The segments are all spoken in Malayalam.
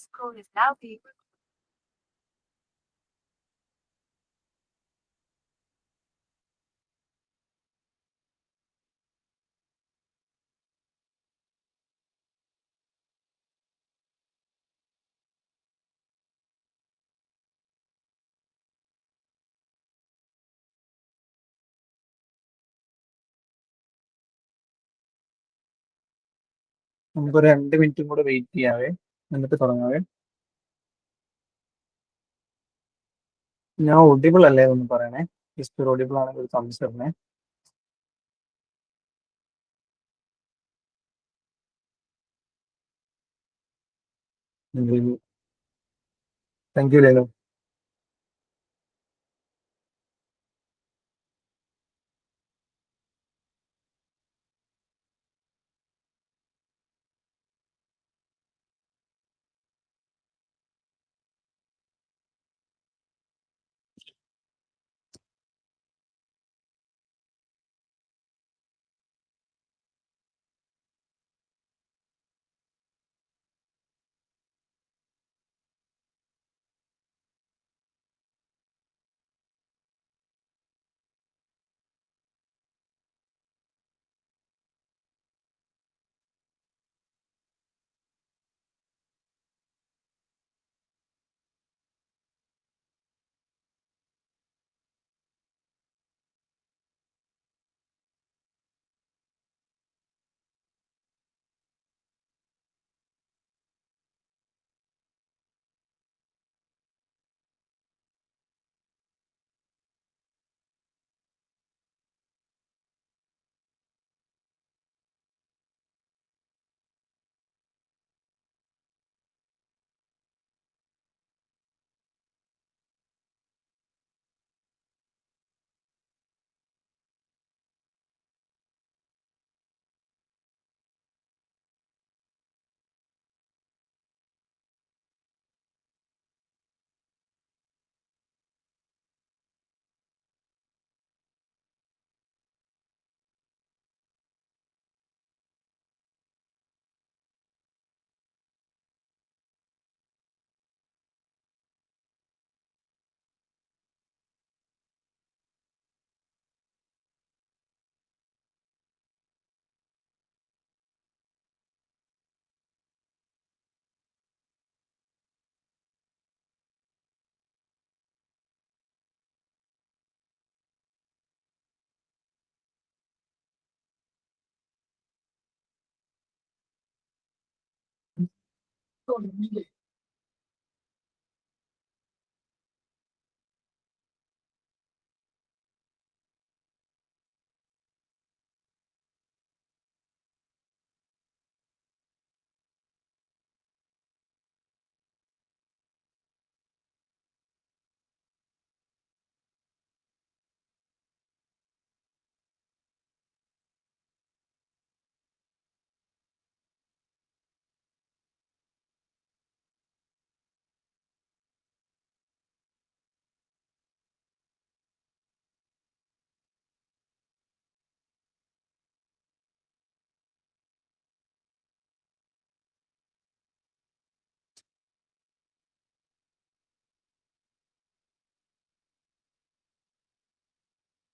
This call is now being. നമുക്കൊരു 2 മിനിറ്റും കൂടെ വെയിറ്റ് ചെയ്യാവേ, എന്നിട്ട് തുടങ്ങാവേ. ഞാൻ ഓഡിബിൾ അല്ലേ ഒന്ന് പറയണേ. ജസ്റ്റ് ഓഡിബിൾ ആണെങ്കിൽ ഒരു thumbs തരണേ. താങ്ക് യു ലേലു.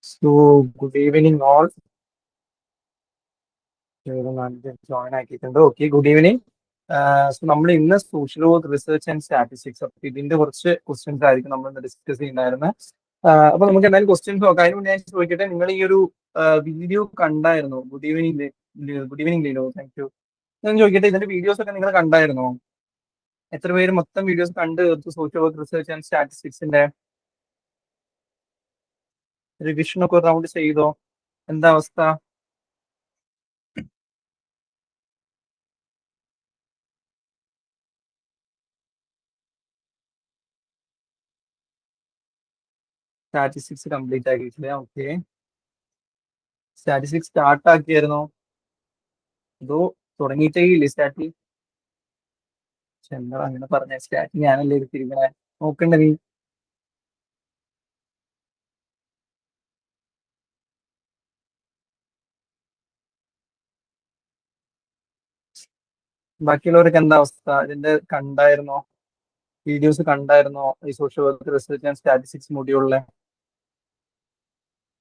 So good evening all. Join ആക്കിയിട്ടുണ്ട്. Okay, good evening. സോ നമ്മൾ ഇന്ന് social work research and statistics, അപ്പൊ ഇതിന്റെ കുറച്ച് ക്വസ്റ്റ്യൻസ് ആയിരിക്കും നമ്മൾ ഇന്ന് ഡിസ്കസ് ചെയ്യുന്നതായിരുന്നു. അപ്പൊ നമുക്ക് എന്തായാലും ക്വസ്റ്റ്യൻസ് നോക്കാം. അതിന് മുന്നേ ഞാൻ ചോദിക്കട്ടെ, നിങ്ങൾ ഈ ഒരു വീഡിയോ കണ്ടായിരുന്നോ? Good evening. ഗുഡ് ഈവനിങ് ലീലോ, താങ്ക് യു. ഞാൻ ചോദിക്കട്ടെ, ഇതിന്റെ വീഡിയോസ് ഒക്കെ നിങ്ങൾ കണ്ടായിരുന്നോ? എത്ര പേര് മൊത്തം വീഡിയോസ് കണ്ട് തീർത്തു സോഷ്യൽ വർക്ക് റിസർച്ച് ആൻഡ് സ്റ്റാറ്റിസ്റ്റിക്സിന്റെ? റിവിഷൻ ഒക്കെ റൗണ്ട് ചെയ്തോ? എന്താ അവസ്ഥ? സ്റ്റാറ്റിസ്റ്റിക്സ് കംപ്ലീറ്റ് ആക്കിയിട്ടില്ല. ഓക്കെ. സ്റ്റാറ്റിസ്റ്റിക്സ് സ്റ്റാർട്ട് ആക്കിയായിരുന്നോ? അതോ തുടങ്ങിയിട്ടേ ഇല്ലേ സ്റ്റാറ്റി? എന്താ അങ്ങനെ പറഞ്ഞ? സ്റ്റാറ്റി ഞാനല്ലേ എടുത്തിരിക്കണേ. നോക്കണ്ട നീ. ബാക്കിയുള്ളവർക്ക് എന്താ അവസ്ഥ? ഇതിന്റെ കണ്ടായിരുന്നോ? വീഡിയോസ് കണ്ടായിരുന്നോ ഈ social work research and statistics മൊഡ്യൂളിലെ?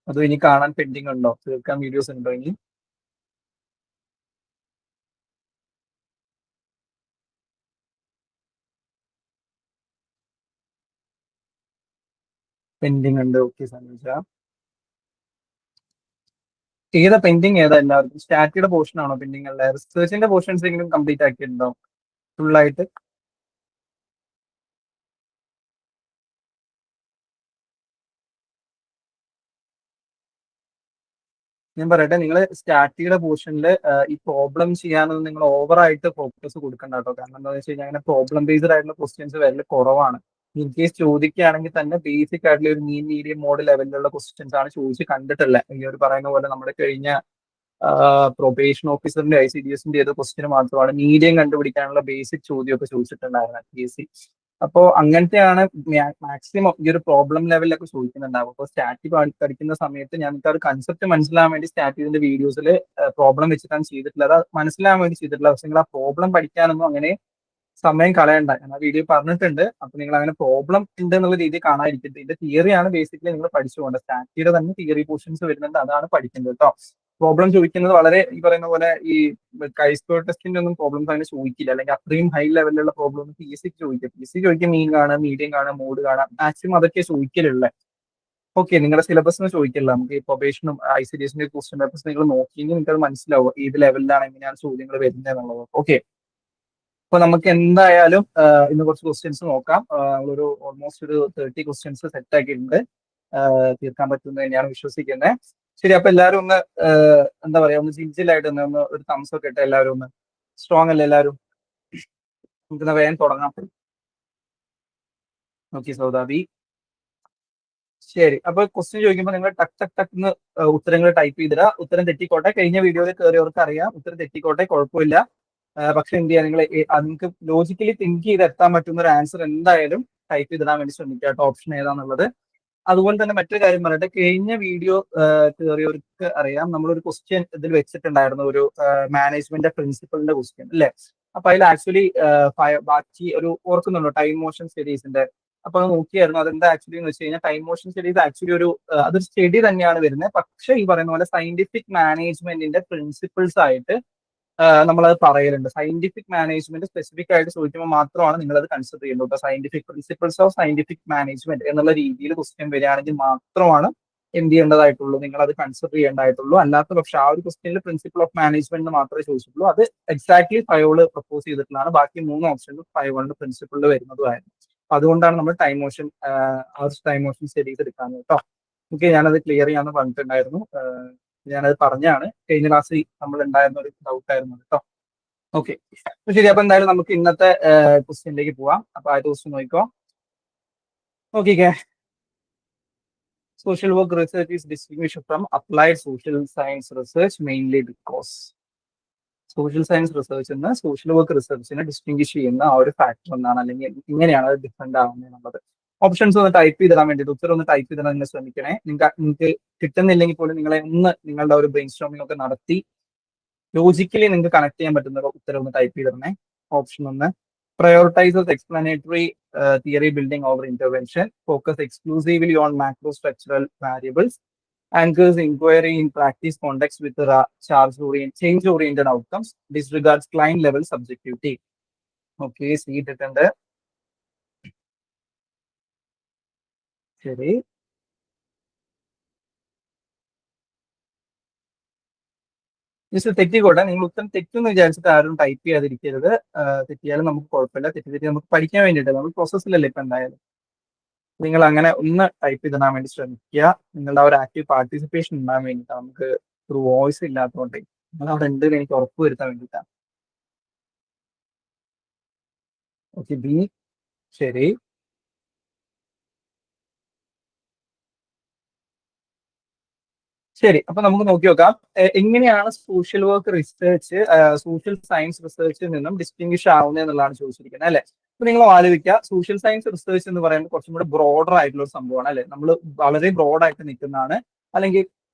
അതോ ഇനി കാണാൻ പെൻഡിങ് ഉണ്ടോ? തീർക്കാൻ വീഡിയോസ് ഉണ്ടോ ഇനി? പെൻഡിങ് ഉണ്ട്. ഓക്കെ സനീഷ. ഏതാ പെൻഡിങ്? ഏതാ എല്ലാവർക്കും? സ്റ്റാറ്റിയുടെ പോർഷൻ ആണോ പെൻഡിങ് ഉള്ളത്? റിസർച്ചിന്റെ പോർഷൻസ് എങ്കിലും കംപ്ലീറ്റ് ആക്കിയിട്ടുണ്ടോ ഫുള്ളായിട്ട്? ഞാൻ പറയട്ടെ, നിങ്ങൾ സ്റ്റാറ്റിയുടെ പോർഷനിൽ ഈ പ്രോബ്ലം ചെയ്യാനൊന്നും നിങ്ങൾ ഓവറായിട്ട് ഫോക്കസ് കൊടുക്കണ്ട കേട്ടോ. കാരണം എന്താണെന്ന് വെച്ച് കഴിഞ്ഞാൽ അങ്ങനെ പ്രോബ്ലം ബേസ്ഡ് ആയിട്ടുള്ള ക്വസ്റ്റ്യൻസ് വരൽ കുറവാണ്. ഇൻ കേസ് ചോദിക്കുകയാണെങ്കിൽ തന്നെ ബേസിക് ആയിട്ടുള്ള ഒരു മീഡിയം മോഡ് ലെവലിലുള്ള ക്വസ്റ്റ്യൻസ് ആണ് ചോദിച്ച് കണ്ടിട്ടുള്ളത്. ഈ ഒരു പറയുന്ന പോലെ നമ്മുടെ കഴിഞ്ഞ പ്രൊബേഷൻ ഓഫീസറിന്റെ ICDSന്റെ ഏത് ക്വസ്റ്റ്യൻ മാത്രമാണ് മീഡിയം കണ്ടുപിടിക്കാനുള്ള ബേസിക് ചോദ്യമൊക്കെ ചോദിച്ചിട്ടുണ്ടായിരുന്നത് PSC. അപ്പോൾ അങ്ങനത്തെയാണ് മാക്സിമം ഈ ഒരു പ്രോബ്ലം ലെവലിലൊക്കെ ചോദിക്കുന്നുണ്ടാവും. അപ്പോൾ സ്റ്റാറ്റി പഠിക്കുന്ന സമയത്ത് ഞങ്ങൾക്ക് ആ ഒരു കൺസെപ്റ്റ് മനസ്സിലാവാൻ വേണ്ടി സ്റ്റാറ്റിന്റെ വീഡിയോസിൽ പ്രോബ്ലം വെച്ചിട്ടാണ് ചെയ്തിട്ടുള്ളത്. അത് മനസ്സിലാവാൻ വേണ്ടി ചെയ്തിട്ടുള്ളത്. പക്ഷേ നിങ്ങൾ ആ പ്രോബ്ലം പഠിക്കാനൊന്നും അങ്ങനെ സമയം കളയണ്ട. ഞാൻ ആ വീഡിയോ പറഞ്ഞിട്ടുണ്ട്. അപ്പൊ നിങ്ങൾ അങ്ങനെ പ്രോബ്ലം ഉണ്ട് എന്നുള്ള രീതിയിൽ കാണാതിരിക്കരുത്. ഇതിന്റെ തിയറിയാണ് ബേസിക്കലി നിങ്ങൾ പഠിച്ചു പോകേണ്ടത്. സ്റ്റാറ്റിയുടെ തന്നെ തിയറി പോർഷൻസ് വരുന്നുണ്ട്, അതാണ് പഠിക്കുന്നത് കേട്ടോ. പ്രോബ്ലം ചോദിക്കുന്നത് വളരെ ഈ പറയുന്ന പോലെ ഈ കൈസ്കോർ ടെസ്റ്റിന്റെ ഒന്നും പ്രോബ്ലംസ് അങ്ങനെ ചോദിക്കില്ല. അല്ലെങ്കിൽ അത്രയും ഹൈ ലെവലിലുള്ള പ്രോബ്ലം PSC ചോദിക്കും. PSC ചോദിക്കുക മീൻ കാണാം, മീഡിയം കാണാം, മോഡ് കാണാം, മാക്സിമം അതൊക്കെ ചോദിക്കലുള്ളത്. ഓക്കെ, നിങ്ങളുടെ സിലബസിന് ചോദിക്കില്ല. നമുക്ക് ഈ പ്രൊബേഷനും ICDSന്റെ ക്വസ്റ്റ്യൻ പേപ്പേഴ്സ് നിങ്ങൾ നോക്കിയെങ്കിൽ നിങ്ങൾക്ക് അത് മനസ്സിലാവും ഏത് ലെവലിലാണ് എങ്ങനെയാണ് ചോദ്യങ്ങൾ വരുന്നത് എന്നുള്ളത്. ഓക്കെ, അപ്പൊ നമുക്ക് എന്തായാലും ഇന്ന് കുറച്ച് ക്വസ്റ്റ്യൻസ് നോക്കാം. നമ്മളൊരു ഓൾമോസ്റ്റ് ഒരു 30 ക്വസ്റ്റ്യൻസ് സെറ്റ് ആക്കിയിട്ടുണ്ട്. തീർക്കാൻ പറ്റുമെന്ന് തന്നെയാണ് വിശ്വസിക്കുന്നത്. ശരി, അപ്പൊ എല്ലാവരും ഒന്ന് എന്താ പറയാ, ഒന്ന് ജിഞ്ചിലായിട്ട് ഒന്ന് ഒരു തംസ് ഒക്കെ ഇട്ട് എല്ലാവരും ഒന്ന് സ്ട്രോങ് അല്ലേ എല്ലാവരും? നമുക്ക് വേഗം തുടങ്ങാം. ഓക്കെ സൗദാബി. ശരി, അപ്പൊ ക്വസ്റ്റ്യൻ ചോദിക്കുമ്പോൾ നിങ്ങൾ ടക്ക് ടക്ക് ടക്ക് എന്ന് ഉത്തരങ്ങൾ ടൈപ്പ് ചെയ്തിടുക. ഉത്തരം തെറ്റിക്കോട്ടെ. കഴിഞ്ഞ വീഡിയോയിൽ കയറിയവർക്ക് അറിയാം, ഉത്തരം തെറ്റിക്കോട്ടെ, കുഴപ്പമില്ല. പക്ഷെ എന്ത് ചെയ്യാ, നിങ്ങൾ നിങ്ങൾക്ക് ലോജിക്കലി തിങ്ക് ചെയ്ത് എത്താൻ പറ്റുന്ന ഒരു ആൻസർ എന്തായാലും ടൈപ്പ് ചെയ്തിടാൻ വേണ്ടി ശ്രമിക്കുക കേട്ടോ, ഓപ്ഷൻ ഏതാന്നുള്ളത്. അതുപോലെ തന്നെ മറ്റൊരു കാര്യം പറയട്ടെ, കഴിഞ്ഞ വീഡിയോ കയറിയവർക്ക് അറിയാം, നമ്മളൊരു ക്വസ്റ്റ്യൻ ഇതിൽ വെച്ചിട്ടുണ്ടായിരുന്നു, ഒരു മാനേജ്മെന്റ് പ്രിൻസിപ്പളിന്റെ ക്വസ്റ്റ്യൻ അല്ലേ? അപ്പൊ അതിൽ ആക്ച്വലി ബാക്കി ഒരു ഓർക്കുന്നുണ്ടോ ടൈം മോഷൻ സ്റ്റഡീസിന്റെ? അപ്പൊ അത് നോക്കിയായിരുന്നു. അതെന്താ ആക്ച്വലി എന്ന് വെച്ച് കഴിഞ്ഞാൽ ടൈം മോഷൻ സ്റ്റഡീസ് ആക്ച്വലി ഒരു അതൊരു സ്റ്റഡി തന്നെയാണ് വരുന്നത്. പക്ഷെ ഈ പറയുന്ന പോലെ സയന്റിഫിക് മാനേജ്മെന്റിന്റെ പ്രിൻസിപ്പിൾസ് ആയിട്ട് നമ്മളത് പറയലുണ്ട്. സയന്റിഫിക് മാനേജ്മെന്റ് സ്പെസിഫിക് ആയിട്ട് ചോദിക്കുമ്പോൾ മാത്രമാണ് നിങ്ങൾ അത് കൺസിഡർ ചെയ്യുന്നത്. Scientific principles of scientific management എന്നുള്ള രീതിയിൽ ക്വസ്റ്റ്യൻ വരികയാണെങ്കിൽ മാത്രമാണ് എന്ത് ചെയ്യേണ്ടതായിട്ടുള്ളൂ, നിങ്ങൾ അത് കൺസിഡർ ചെയ്യേണ്ടതായിട്ടുള്ളൂ. അല്ലാത്ത പക്ഷെ ആ ഒരു ക്വസ്റ്റ്യനിൽ പ്രിൻസിപ്പിൾ ഓഫ് മാനേജ്മെന്റ് മാത്രമേ ചോദിച്ചിട്ടുള്ളൂ. അത് എക്സാക്ട്ലി 5 പ്രപ്പോസ് ചെയ്തിട്ടുള്ളതാണ്. ബാക്കി 3 ഓപ്ഷനിലും 5 പ്രിൻസിപ്പിളിൽ വരുന്നതുമായിരുന്നു. അതുകൊണ്ടാണ് നമ്മൾ ടൈം മോഷൻ സ്റ്റഡീസ് എടുക്കാന്ന് കേട്ടോ. ഓക്കെ, ഞാനത് ക്ലിയർ ചെയ്യാന്ന് പറഞ്ഞിട്ടുണ്ടായിരുന്നു. ഞാനത് പറഞ്ഞാണ്, കഴിഞ്ഞ ക്ലാസ്സിൽ നമ്മൾ ഉണ്ടായിരുന്ന ഒരു ഡൗട്ട് ആയിരുന്നു കേട്ടോ. ഓക്കെ, ശരി. അപ്പൊ എന്തായാലും നമുക്ക് ഇന്നത്തെ ക്വസ്റ്റ്യനിലേക്ക് പോവാം. അപ്പൊ ആദ്യത്തെ ക്വസ്റ്റ്യൻ നോക്കിക്കോ. നോക്കിക്കേ, social work research is distinguished from applied social science research mainly because social science research എന്ന് സോഷ്യൽ വർക്ക് റിസർച്ചിനെ ഡിസ്റ്റിംഗ്വിഷ് ചെയ്യുന്ന ആ ഒരു ഫാക്ടർ എന്നാണ്, അല്ലെങ്കിൽ ഇങ്ങനെയാണ് അത് ഡിഫറെന്റ് ആവുന്നത് എന്നുള്ളത്. ഓപ്ഷൻസ് ഒന്ന് ടൈപ്പ് ചെയ്തിടാൻ വേണ്ടിയിട്ട്, ഉത്തരം ഒന്ന് ടൈപ്പ് ചെയ്തിടാൻ നിങ്ങൾ ശ്രമിക്കണേ. നിങ്ങൾക്ക് കിട്ടുന്നില്ലെങ്കിൽ പോലും നിങ്ങളെ ഒന്ന് നിങ്ങളുടെ ഒരു ബ്രെയിൻ സ്റ്റോമിംഗ് ഒക്കെ നടത്തി ലോജിക്കലി നിങ്ങൾക്ക് കണക്ട് ചെയ്യാൻ പറ്റുന്ന ഉത്തരം ഒന്ന് ടൈപ്പ് ചെയ്തിടണേ. ഓപ്ഷൻ ഒന്ന്, prioritises explanatory theory building over intervention, focus exclusively on macro structural variables, anchors inquiry in practice context with the change-oriented outcomes, disregards client-level subjectivity. Okay, see ഇട്ടിട്ടുണ്ട്. ശരി, ജസ്റ്റ് തെറ്റിക്കോട്ടെ. നിങ്ങൾ ഉത്തരം തെറ്റെന്ന് വിചാരിച്ചിട്ട് ആരും ടൈപ്പ് ചെയ്യാതിരിക്കരുത്. തെറ്റിയാലും നമുക്ക് കുഴപ്പമില്ല. തെറ്റി നമുക്ക് പഠിക്കാൻ വേണ്ടിയിട്ട് നമ്മൾ പ്രോസസ്സിലല്ലേ ഇപ്പൊ എന്തായാലും. നിങ്ങൾ അങ്ങനെ ഒന്ന് ടൈപ്പ് ചെയ്തിടാൻ വേണ്ടി ശ്രമിക്കുക. നിങ്ങളുടെ ആ ഒരു ആക്റ്റീവ് പാർട്ടിസിപ്പേഷൻ ഉണ്ടാകാൻ വേണ്ടിയിട്ടാണ്. നമുക്ക് ഒരു വോയിസ് ഇല്ലാത്തതുകൊണ്ട് നിങ്ങൾ അവിടെ ഉണ്ട് എനിക്ക് ഉറപ്പ് വരുത്താൻ വേണ്ടിയിട്ടാണ്. Okay, B. ശരി, ശരി. അപ്പൊ നമുക്ക് നോക്കി നോക്കാം എങ്ങനെയാണ് social work research social science റിസർച്ചിൽ നിന്നും ഡിസ്റ്റിംഗ്വിഷ് ആവുന്നത് എന്നുള്ളതാണ് ചോദിച്ചിരിക്കുന്നത് അല്ലെ? അപ്പൊ നിങ്ങൾ ആലോചിക്കുക, സോഷ്യൽ സയൻസ് റിസർച്ച് എന്ന് പറയുന്നത് കുറച്ചും കൂടെ ബ്രോഡർ ആയിട്ടുള്ള ഒരു സംഭവമാണ് അല്ലെ? നമ്മൾ വളരെ ബ്രോഡ് ആയിട്ട് നിൽക്കുന്നതാണ്. അല്ലെങ്കിൽ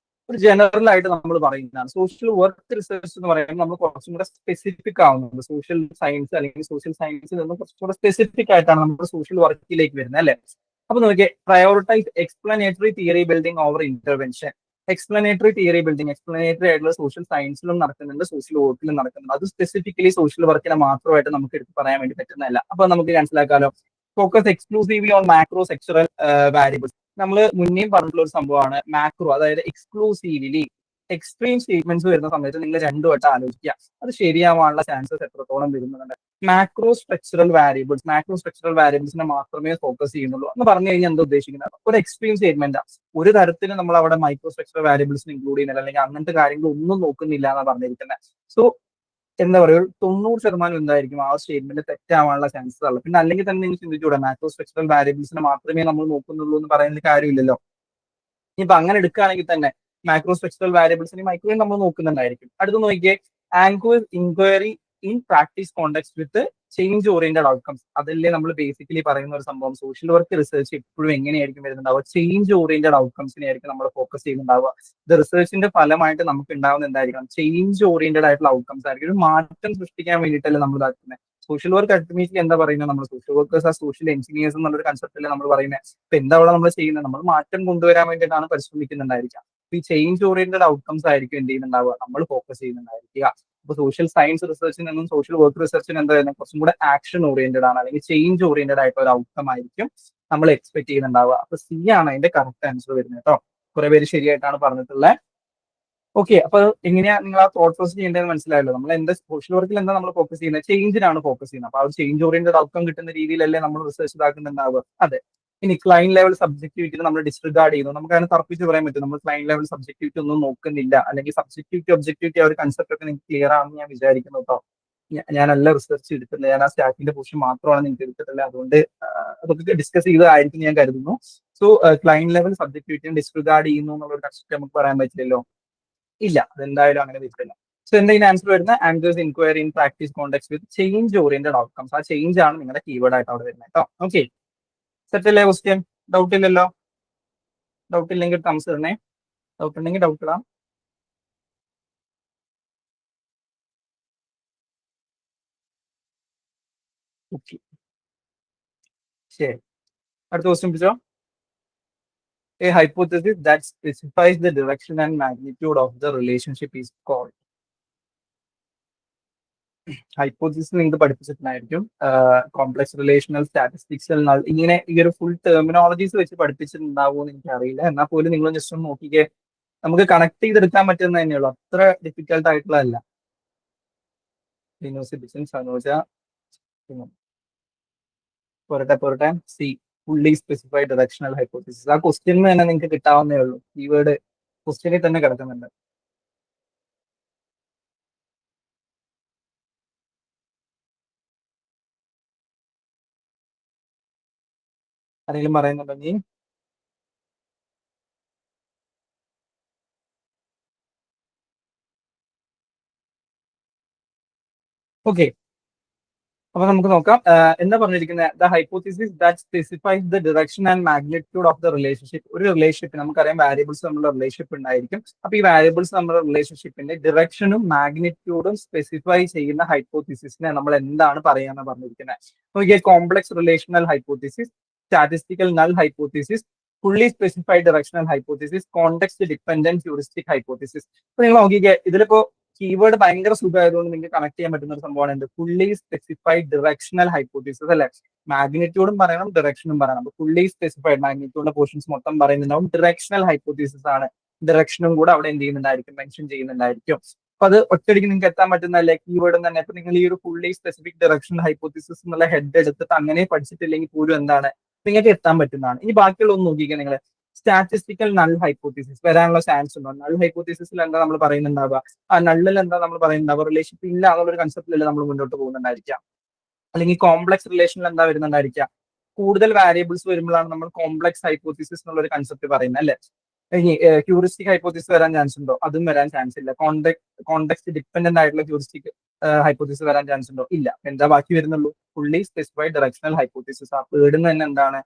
ഒരു ജനറൽ ആയിട്ട് നമ്മൾ പറയുന്നതാണ്. സോഷ്യൽ വർക്ക് റിസർച്ച് എന്ന് പറയുമ്പോൾ നമ്മൾ കുറച്ചും കൂടെ സ്പെസിഫിക് ആവുന്നുണ്ട്. സോഷ്യൽ സയൻസ് അല്ലെങ്കിൽ സോഷ്യൽ സയൻസിൽ നിന്ന് കുറച്ചും കൂടെ സ്പെസിഫിക് ആയിട്ടാണ് നമ്മൾ സോഷ്യൽ വർക്കിലേക്ക് വരുന്നത് അല്ലെ. അപ്പൊ നോക്കിയേ, prioritise explanatory theory building over intervention. Explanatory theory building, explanatory ആയിട്ടുള്ള സോഷ്യൽ സയൻസിലും നടക്കുന്നുണ്ട്, സോഷ്യൽ വർക്കിലും നടക്കുന്നുണ്ട്. അത് സ്പെസിഫിക്കലി സോഷ്യൽ വർക്കിനെ മാത്രമായിട്ട് നമുക്ക് എടുത്ത് പറയാൻ വേണ്ടി പറ്റുന്നതല്ല. അപ്പൊ നമുക്ക് മനസ്സിലാക്കാലോ, focus exclusively on macro sectoral variables. നമ്മൾ മുന്നേയും പറഞ്ഞിട്ടുള്ള ഒരു സംഭവമാണ് മാക്രോ, അതായത് എക്സ്ക്ലൂസീവ്ലി എക്സ്ട്രീം സ്റ്റേറ്റ്മെന്റ്സ് വരുന്ന സമയത്ത് നിങ്ങൾ രണ്ടു വട്ടം ആലോചിക്കുക അത് ശരിയാവാനുള്ള ചാൻസസ് എത്രത്തോളം വരുന്നുണ്ട്. മാക്രോ സ്ട്രക്ചറൽ വാരിയബിൾസിനെ മാത്രമേ ഫോക്കസ് ചെയ്യുന്നുള്ളൂ എന്ന് പറഞ്ഞു കഴിഞ്ഞാൽ എന്താ ഉദ്ദേശിക്കുന്നത്? ഒരു എക്സ്ട്രീം സ്റ്റേറ്റ്മെന്റ്, ഒരു തരത്തിലും നമ്മൾ അവിടെ മൈക്രോ സ്ട്രക്ചറൽ വാരിയബിൾസിന് ഇൻക്ലൂഡ് ചെയ്യുന്നില്ല, അല്ലെങ്കിൽ അങ്ങനത്തെ കാര്യങ്ങൾ ഒന്നും നോക്കുന്നില്ല എന്നാണ് പറഞ്ഞിരിക്കുന്നത്. സോ എന്താ പറയുക, ഒരു 90% എന്തായിരിക്കും ആ സ്റ്റേറ്റ്മെന്റ് തെറ്റാവാനുള്ള ചാൻസസ് ഉള്ളത്. പിന്നെ അല്ലെങ്കിൽ തന്നെ നിങ്ങൾ ചിന്തിച്ചുകൂടെ, മാക്രോ സ്ട്രക്ചറൽ വാരിയബിൾസിനെ മാത്രമേ നമ്മൾ നോക്കുന്നുള്ളൂ എന്ന് പറയുന്ന കാര്യമില്ലല്ലോ. ഇനിയിപ്പോ അങ്ങനെ എടുക്കുകയാണെങ്കിൽ തന്നെ മാക്രോ സ്ട്രക്ചറൽ വാരിയബിൾസിന് മൈക്രോയും നമ്മൾ നോക്കുന്നുണ്ടായിരിക്കും. അടുത്ത് നോക്കിയേ, inquiry in practice context with change oriented outcomes. അതല്ലേ നമ്മൾ ബേസിക്കലി പറയുന്ന ഒരു സംഭവം. സോഷ്യൽ വർക്ക് റിസർച്ച് എപ്പോഴും എങ്ങനെയായിരിക്കും വരുന്നുണ്ടാവുക? ചേഞ്ച് ഓറിയന്റഡ് ഔട്ട്കംസിനെ ആയിരിക്കും നമ്മൾ ഫോക്കസ് ചെയ്യുന്നുണ്ടാവുക. ഇത് റിസർച്ചിന്റെ ഫലമായിട്ട് നമുക്ക് ഉണ്ടാവുന്ന എന്തായിരിക്കണം? ചേഞ്ച് ഓറിയന്റഡ് ആയിട്ടുള്ള ഔട്ട്കംസ് ആയിരിക്കും. ഒരു മാറ്റം സൃഷ്ടിക്കാൻ വേണ്ടിയിട്ടല്ലേ നമ്മൾ ഇതാക്കുന്നത്. സോഷ്യൽ വർക്ക് അൾട്ടിമേറ്റ്ലി എന്താ പറയുന്നത്? നമ്മൾ സോഷ്യൽ വർക്കേഴ്സ് ആ സോഷ്യൽ എഞ്ചിനീയേഴ്സ് എന്നുള്ളൊരു കൺസെപ്റ്റല്ലേ നമ്മൾ പറയുന്നത്. ഇപ്പൊ എന്താ അവിടെ നമ്മൾ ചെയ്യുന്നത്? നമ്മൾ മാറ്റം കൊണ്ടുവരാൻ വേണ്ടിയിട്ടാണ് പരിശ്രമിക്കുന്നുണ്ടായിരിക്കുക. ഈ ചേഞ്ച് ഓറിയന്റഡ് ഔട്ട്കംസ് ആയിരിക്കും എന്ത് ചെയ്യുന്നുണ്ടാവുക? നമ്മൾ ഫോക്കസ് ചെയ്യുന്നുണ്ടായിരിക്കുക. അപ്പൊ സോഷ്യൽ സയൻസ് റിസർച്ചിൽ നിന്നും സോഷ്യൽ വർക്ക് റിസർച്ചിന് എന്താ വരുന്നത്? കുറച്ചും കൂടെ ആക്ഷൻ ഓറിയന്റഡ് ആണ്, അല്ലെങ്കിൽ ചേഞ്ച് ഓറിയന്റഡ് ആയിട്ടുള്ള ഒരു ഔട്ട്കം ആയിരിക്കും നമ്മൾ എക്സ്പെക്ട് ചെയ്യുന്നുണ്ടാവുക. അപ്പൊ സി ആണ് അതിന്റെ കറക്റ്റ് ആൻസർ വരുന്നത് കേട്ടോ. കുറെ പേര് ശരിയായിട്ടാണ് പറഞ്ഞിട്ടുള്ളത്. ഓക്കെ, അപ്പൊ എങ്ങനെയാ നിങ്ങൾ ആ തോട്ട് പ്രോസസ് ചെയ്യേണ്ടതെന്ന് മനസ്സിലായല്ലോ. നമ്മൾ എന്താ സോഷ്യൽ വർക്കിൽ എന്താ നമ്മൾ ഫോക്കസ് ചെയ്യുന്നത്? ചേഞ്ചിനാണ് ഫോക്കസ് ചെയ്യുന്നത്. അപ്പൊ ആ ഒരു ചേഞ്ച് ഓറിയന്റഡ് ഔട്ട്കം കിട്ടുന്ന രീതിയിലല്ലേ നമ്മൾ റിസർച്ച് ഇതാക്കുന്നുണ്ടാവുക. അതെ. ഇനി ക്ലൈന്റ് ലെവൽ സബ്ജക്ടിവിറ്റി നമ്മൾ ഡിസ്റിഗാർഡ് ചെയ്യുന്നു. നമുക്ക് അതിനെ തറപ്പിച്ച് പറയാൻ പറ്റും, നമ്മൾ ക്ലൈന്റ് ലെവൽ സബ്ജക്ടിവിറ്റി ഒന്നും നോക്കുന്നില്ല, അല്ലെങ്കിൽ സബ്ജക്ടിവിറ്റി ഒബ്ജക്ടിവിറ്റി ആ ഒരു കൺസെപ്റ്റ് ഒക്കെ നിങ്ങൾക്ക് ക്ലിയർ ആണെന്ന് ഞാൻ വിചാരിക്കുന്നു കേട്ടോ. ഞാനല്ല റിസർച്ച് എടുത്തിട്ടില്ല, ഞാൻ ആ സ്റ്റാറ്റിന്റെ പോർഷൻ മാത്രമാണ് നിങ്ങൾക്ക് എടുത്തിട്ടില്ല. അതുകൊണ്ട് അതൊക്കെ ഡിസ്കസ് ചെയ്തതായിരിക്കും ഞാൻ കരുതുന്നു. സോ ക്ലൈന്റ് ലെവൽ സബ്ജക്ടിവിറ്റിയും ഡിസ്റിഗാർഡ് ചെയ്യുന്നു എന്നുള്ള ഒരു കൺസെപ്റ്റ് നമുക്ക് പറയാൻ പറ്റില്ലല്ലോ. ഇല്ല, അതെന്തായാലും അങ്ങനെ വരില്ല. സോ എന്തെങ്കിലും ആൻസർ വരുന്ന answers inquiry in practice context with change oriented outcomes. ആ ചേഞ്ച് ആണ് നിങ്ങളുടെ കീവേഡ് ആയിട്ട് അവിടെ വരുന്നത് കേട്ടോ. ഓക്കെ, സെറ്റ് അല്ലേ ക്വസ്റ്റ്യൻ? ഡൗട്ട് ഇല്ലല്ലോ? ഡൗട്ട് ഇല്ലെങ്കിൽ തംസ് ഇടണേ. ഡൗട്ട് ഉണ്ടെങ്കിൽ ഡൗട്ട് ഇടാം. ഓക്കെ, ശരി. അടുത്ത ക്വസ്റ്റ്യൻ പിടിച്ചോ. A hypothesis that specifies the direction and magnitude of the relationship is called. Hypothesis നിങ്ങൾക്ക് പഠിപ്പിച്ചിട്ടുണ്ടായിരിക്കും. കോംപ്ലക്സ് റിലേഷണൽ സ്റ്റാറ്റിസ്റ്റിക്സ് ഇങ്ങനെ ഈ ഒരു ഫുൾ ടെർമിനോളജീസ് വെച്ച് പഠിപ്പിച്ചിട്ടുണ്ടാവുമെന്ന് എനിക്കറിയില്ല. എന്നാൽ പോലും നിങ്ങൾ ജസ്റ്റ് ഒന്ന് നോക്കിക്കേ, നമുക്ക് കണക്ട് ചെയ്തെടുക്കാൻ പറ്റുന്ന തന്നെയുള്ളൂ, അത്ര ഡിഫിക്കൽട്ട് ആയിട്ടുള്ളതല്ല. പോരട്ടെ C, fully specified directional hypothesis. ആ ക്വസ്റ്റ്യനിൽ തന്നെ നിങ്ങൾക്ക് കിട്ടാവുന്നേ ഉള്ളൂ. കീവേഡ് ക്വസ്റ്റ്യനിൽ തന്നെ കിടക്കുന്നുണ്ട്. ആരെങ്കിലും പറയുന്നുണ്ടെങ്കിൽ ഓക്കെ. അപ്പൊ നമുക്ക് നോക്കാം എന്താ പറഞ്ഞിരിക്കുന്നത്. The hypothesis that specifies the direction and magnitude of the relationship. ഒരു റിലേഷൻഷിപ്പ് നമുക്കറിയാം, വാരിയബിൾസ് തമ്മിലുള്ള റിലേഷൻഷിപ്പ് ഉണ്ടായിരിക്കും. അപ്പൊ ഈ വാരിയബിൾസ് തമ്മിലുള്ള റിലേഷൻഷിപ്പിന്റെ ഡയറക്ഷനും മാഗ്നിറ്റ്യൂഡും സ്പെസിഫൈ ചെയ്യുന്ന ഹൈപ്പോത്തിസിസിനെ നമ്മൾ എന്താണ് പറയാന്ന് പറഞ്ഞിരിക്കുന്നത്? നോക്കിയാൽ complex relational hypothesis, statistical null hypothesis, fully specified directional hypothesis, context dependent heuristic hypothesis. അപ്പൊ നിങ്ങൾ നോക്കിക്കേ, ഇതിലിപ്പോ കീവേഡ് ഭയങ്കര സുഖമായതുകൊണ്ട് നിങ്ങൾക്ക് കണക്ട് ചെയ്യാൻ പറ്റുന്ന ഒരു സംഭവമാണ് ഫുള്ളി സ്പെസിഫൈഡ് ഡയറക്ഷണൽ ഹൈപ്പോത്തിസിസ് അല്ലെ. മാഗ്നിറ്റ്യൂഡും പറയണം, ഡയറക്ഷനും പറയണം. അപ്പൊ ഫുള്ളി സ്പെസിഫൈഡ് മാഗ്നിറ്റ്യൂഡിന്റെ പോർഷൻസ് മൊത്തം പറയുന്നുണ്ടാവും. ഡയറക്ഷണൽ ഹൈപ്പോത്തിസിസ് ആണ്, ഡയറക്ഷനും കൂടെ അവിടെ എന്ത് ചെയ്യുന്നുണ്ടായിരിക്കും? മെൻഷൻ ചെയ്യുന്നുണ്ടായിരിക്കും. അപ്പൊ അത് ഒറ്റയടിക്ക് നിങ്ങൾക്ക് എത്താൻ പറ്റുന്നതല്ലേ കീവേഡും തന്നെ. അപ്പൊ നിങ്ങൾ ഈ ഒരു ഫുള്ളി സ്പെസിഫിക് ഡയറക്ഷണൽ ഹൈപ്പോത്തിസിസ് എന്നുള്ള ഹെഡ് എടുത്തിട്ട് അങ്ങനെ പഠിച്ചിട്ടില്ലെങ്കിൽ പോലും എന്താണ് നിങ്ങൾക്ക് എത്താൻ പറ്റുന്നതാണ്. ഇനി ബാക്കിയുള്ള ഒന്ന് നോക്കിക്കാൻ നിങ്ങൾ. സ്റ്റാറ്റിസ്റ്റിക്കൽ നൾ ഹൈപ്പോത്തിസിസ് വരാനുള്ള ചാൻസ് ഉണ്ടോ? നൾ ഹൈപ്പോത്തിസിസിൽ എന്താ നമ്മൾ പറയുന്നുണ്ടാവുക? ആ നള്ളിൽ എന്താ നമ്മൾ പറയുന്നുണ്ടാവുക? റിലേഷൻഷിപ്പ് ഇല്ല എന്നുള്ളൊരു കൺസെപ്റ്റിലല്ലേ നമ്മൾ മുന്നോട്ട് പോകുന്നുണ്ടായിരിക്കാം. അല്ലെങ്കിൽ കോംപ്ലക്സ് റിലേഷനിൽ എന്താ വരുന്നുണ്ടായിരിക്കാം? കൂടുതൽ വാരിയബിൾസ് വരുമ്പോഴാണ് നമ്മൾ കോംപ്ലക്സ് ഹൈപ്പോത്തിസിസ് എന്നുള്ളൊരു കൺസെപ്റ്റ് പറയുന്നത് അല്ലെ. ഇനി ഹ്യൂറിസ്റ്റിക് ഹൈപ്പോത്തിസിസ് വരാൻ ചാൻസ് ഉണ്ടോ? അതും വരാൻ ചാൻസ് ഇല്ല. കോണ്ടെക്സ്റ്റ് ഡിപെൻഡന്റ് ആയിട്ടുള്ള ഹ്യൂറിസ്റ്റിക് ഹൈപ്പോത്തിസിസ് വരാൻ ചാൻസ് ഉണ്ടോ? ഇല്ല. എന്താ ബാക്കി വരുന്നുള്ളൂ? Fully specified directional hypothesis. ആ വേർഡിന് തന്നെ എന്താണ്?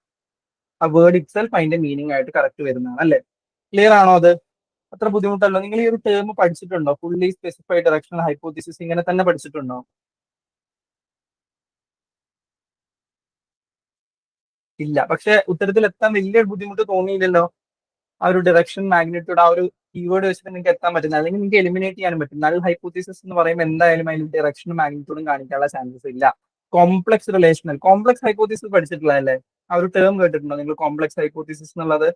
ആ വേർഡ് ഇറ്റ് സെൽഫ് അതിന്റെ മീനിങ് ആയിട്ട് കറക്റ്റ് വരുന്നതാണ് അല്ലെ. ക്ലിയർ ആണോ അത്? അത്ര ബുദ്ധിമുട്ടല്ലോ. നിങ്ങൾ ഈ ഒരു ടേം പഠിച്ചിട്ടുണ്ടോ? ഫുള്ളി സ്പെസിഫൈഡ് ഡയറക്ഷണൽ ഹൈപ്പോത്തിസിസ് ഇങ്ങനെ തന്നെ പഠിച്ചിട്ടുണ്ടോ? ഇല്ല. പക്ഷെ ഉത്തരത്തിൽ എത്താൻ വലിയ ബുദ്ധിമുട്ട് തോന്നിയില്ലല്ലോ. ആ ഒരു ഡിറക്ഷൻ മാഗ്നിറ്റ്യൂഡ് ആ ഒരു കീവേഡ് വെച്ചിട്ട് നിങ്ങൾക്ക് എത്താൻ പറ്റുന്നത്, അല്ലെങ്കിൽ നിങ്ങൾക്ക് എലിമിനേറ്റ് ചെയ്യാനും പറ്റും. നൾ ഹൈപ്പോത്തിസിസ് എന്ന് പറയുമ്പോൾ എന്തായാലും അതിൽ ഡിറക്ഷനും മാഗ്നിറ്റ്യൂഡും കാണിക്കാനുള്ള ചാൻസസ് ഇല്ല. കോംപ്ലക്സ് റിലേഷണൽ കോംപ്ലക്സ് ഹൈപ്പോത്തിസിസ് പഠിച്ചിട്ടുള്ളതല്ലേ? ആ ഒരു ടേം കേട്ടിട്ടുണ്ടോ നിങ്ങൾ, കോംപ്ലക്സ് ഹൈപ്പോത്തിസിസ് എന്നുള്ളത്?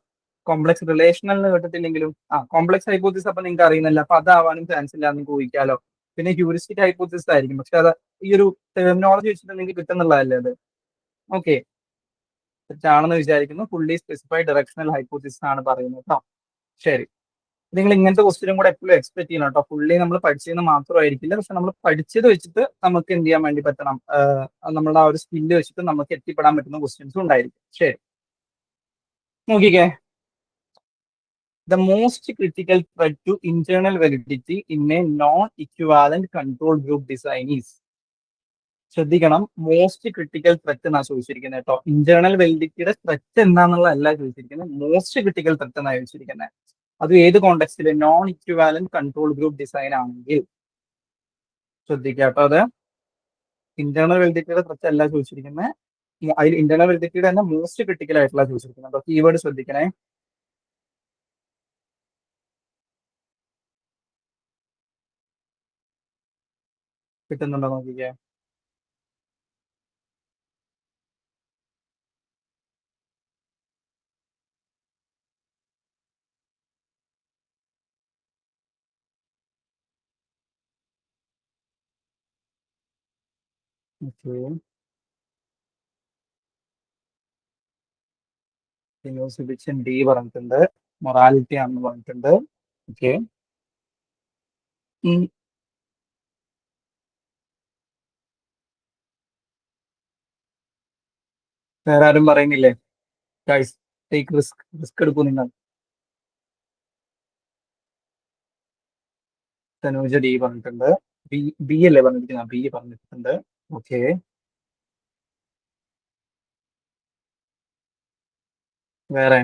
കോംപ്ലക്സ് റിലേഷണൽ എന്ന് കേട്ടിട്ടില്ലെങ്കിലും കോംപ്ലക്സ് ഹൈപ്പോത്തിസിസ് അപ്പൊ നിങ്ങൾക്ക് അറിയുന്നില്ല, അപ്പൊ അതാവാനും ചാൻസ് ഇല്ല എന്ന് ഊഹിക്കാലോ. പിന്നെ ഹ്യൂറിസ്റ്റിക് ഹൈപ്പോത്തിസിസ് ആയിരിക്കും, പക്ഷെ അത് ഈ ഒരു ടെർമിനോളജി വെച്ചിട്ട് നിങ്ങൾക്ക് കിട്ടുന്നുള്ളതല്ലേ അത്. ഓക്കെ, തെറ്റാണെന്ന് വിചാരിക്കുന്നു. ഫുള്ളി സ്പെസിഫൈഡ് ഡയറക്ഷണൽ ഹൈപ്പോത്തിസിസ് ആണ് പറയുന്നത് കേട്ടോ. ശരി, നിങ്ങൾ ഇങ്ങനത്തെ ക്വസ്റ്റ്യനും കൂടെ എപ്പോഴും എക്സ്പെക്ട് ചെയ്യണം കേട്ടോ. ഫുള്ളി നമ്മൾ പഠിച്ചതെന്ന് മാത്രമായിരിക്കില്ല, പക്ഷെ നമ്മൾ പഠിച്ചത് വെച്ചിട്ട് നമുക്ക് എന്ത് ചെയ്യാൻ വേണ്ടി പറ്റണം, നമ്മുടെ ആ ഒരു സ്കില്ല് വെച്ചിട്ട് നമുക്ക് എത്തിപ്പെടാൻ പറ്റുന്ന ക്വസ്റ്റ്യൻസും ഉണ്ടായിരിക്കും. ശരി, നോക്കിക്കേ. The most critical threat to internal validity in a non equivalent control group design is. ശ്രദ്ധിക്കണം, മോസ്റ്റ് ക്രിട്ടിക്കൽ ത്രെറ്റ് എന്നാണ് ചോദിച്ചിരിക്കുന്നത് കേട്ടോ. ഇന്റേണൽ വാലിഡിറ്റിയുടെ ത്രെറ്റ് എന്താണെന്നുള്ളതല്ല ചോദിച്ചിരിക്കുന്നത്, മോസ്റ്റ് ക്രിട്ടിക്കൽ ത്രെറ്റ് എന്നാണ് ചോദിച്ചിരിക്കുന്നത്. അത് ഏത് കോണ്ടെക്സ്റ്റിൽ? Non equivalent control group design ആണെങ്കിൽ. ശ്രദ്ധിക്കുക കേട്ടോ, അത് ഇന്റേണൽ വാലിഡിറ്റിയുടെ ത്രെറ്റ് അല്ല ചോദിച്ചിരിക്കുന്നത്. അതിൽ ഇന്റേണൽ വാലിഡിറ്റിയുടെ തന്നെ മോസ്റ്റ് ക്രിട്ടിക്കൽ ആയിട്ടുള്ള ചോദിച്ചിരിക്കുന്നത്. അപ്പൊ കീവേഡ് ശ്രദ്ധിക്കണേ. കിട്ടുന്നുണ്ടോ നോക്കിക്കേ. ഓക്കെ, ഫിലോസഫിക്ഷൻ ഡി പറഞ്ഞിട്ടുണ്ട്, മൊറാലിറ്റി ആണെന്ന് പറഞ്ഞിട്ടുണ്ട്. ഓക്കെ, വേറെ ആരും പറയുന്നില്ലേ? ഗൈസ്, ടേക്ക് റിസ്ക്, റിസ്ക് എടുക്കൂ നിങ്ങൾ. തനൂജ ഡി പറഞ്ഞിട്ടുണ്ട്. ബി ബി അല്ലേ പറഞ്ഞിരിക്കുന്നത്? ബി പറഞ്ഞിട്ടുണ്ട്. ഓക്കെ, വേറെ?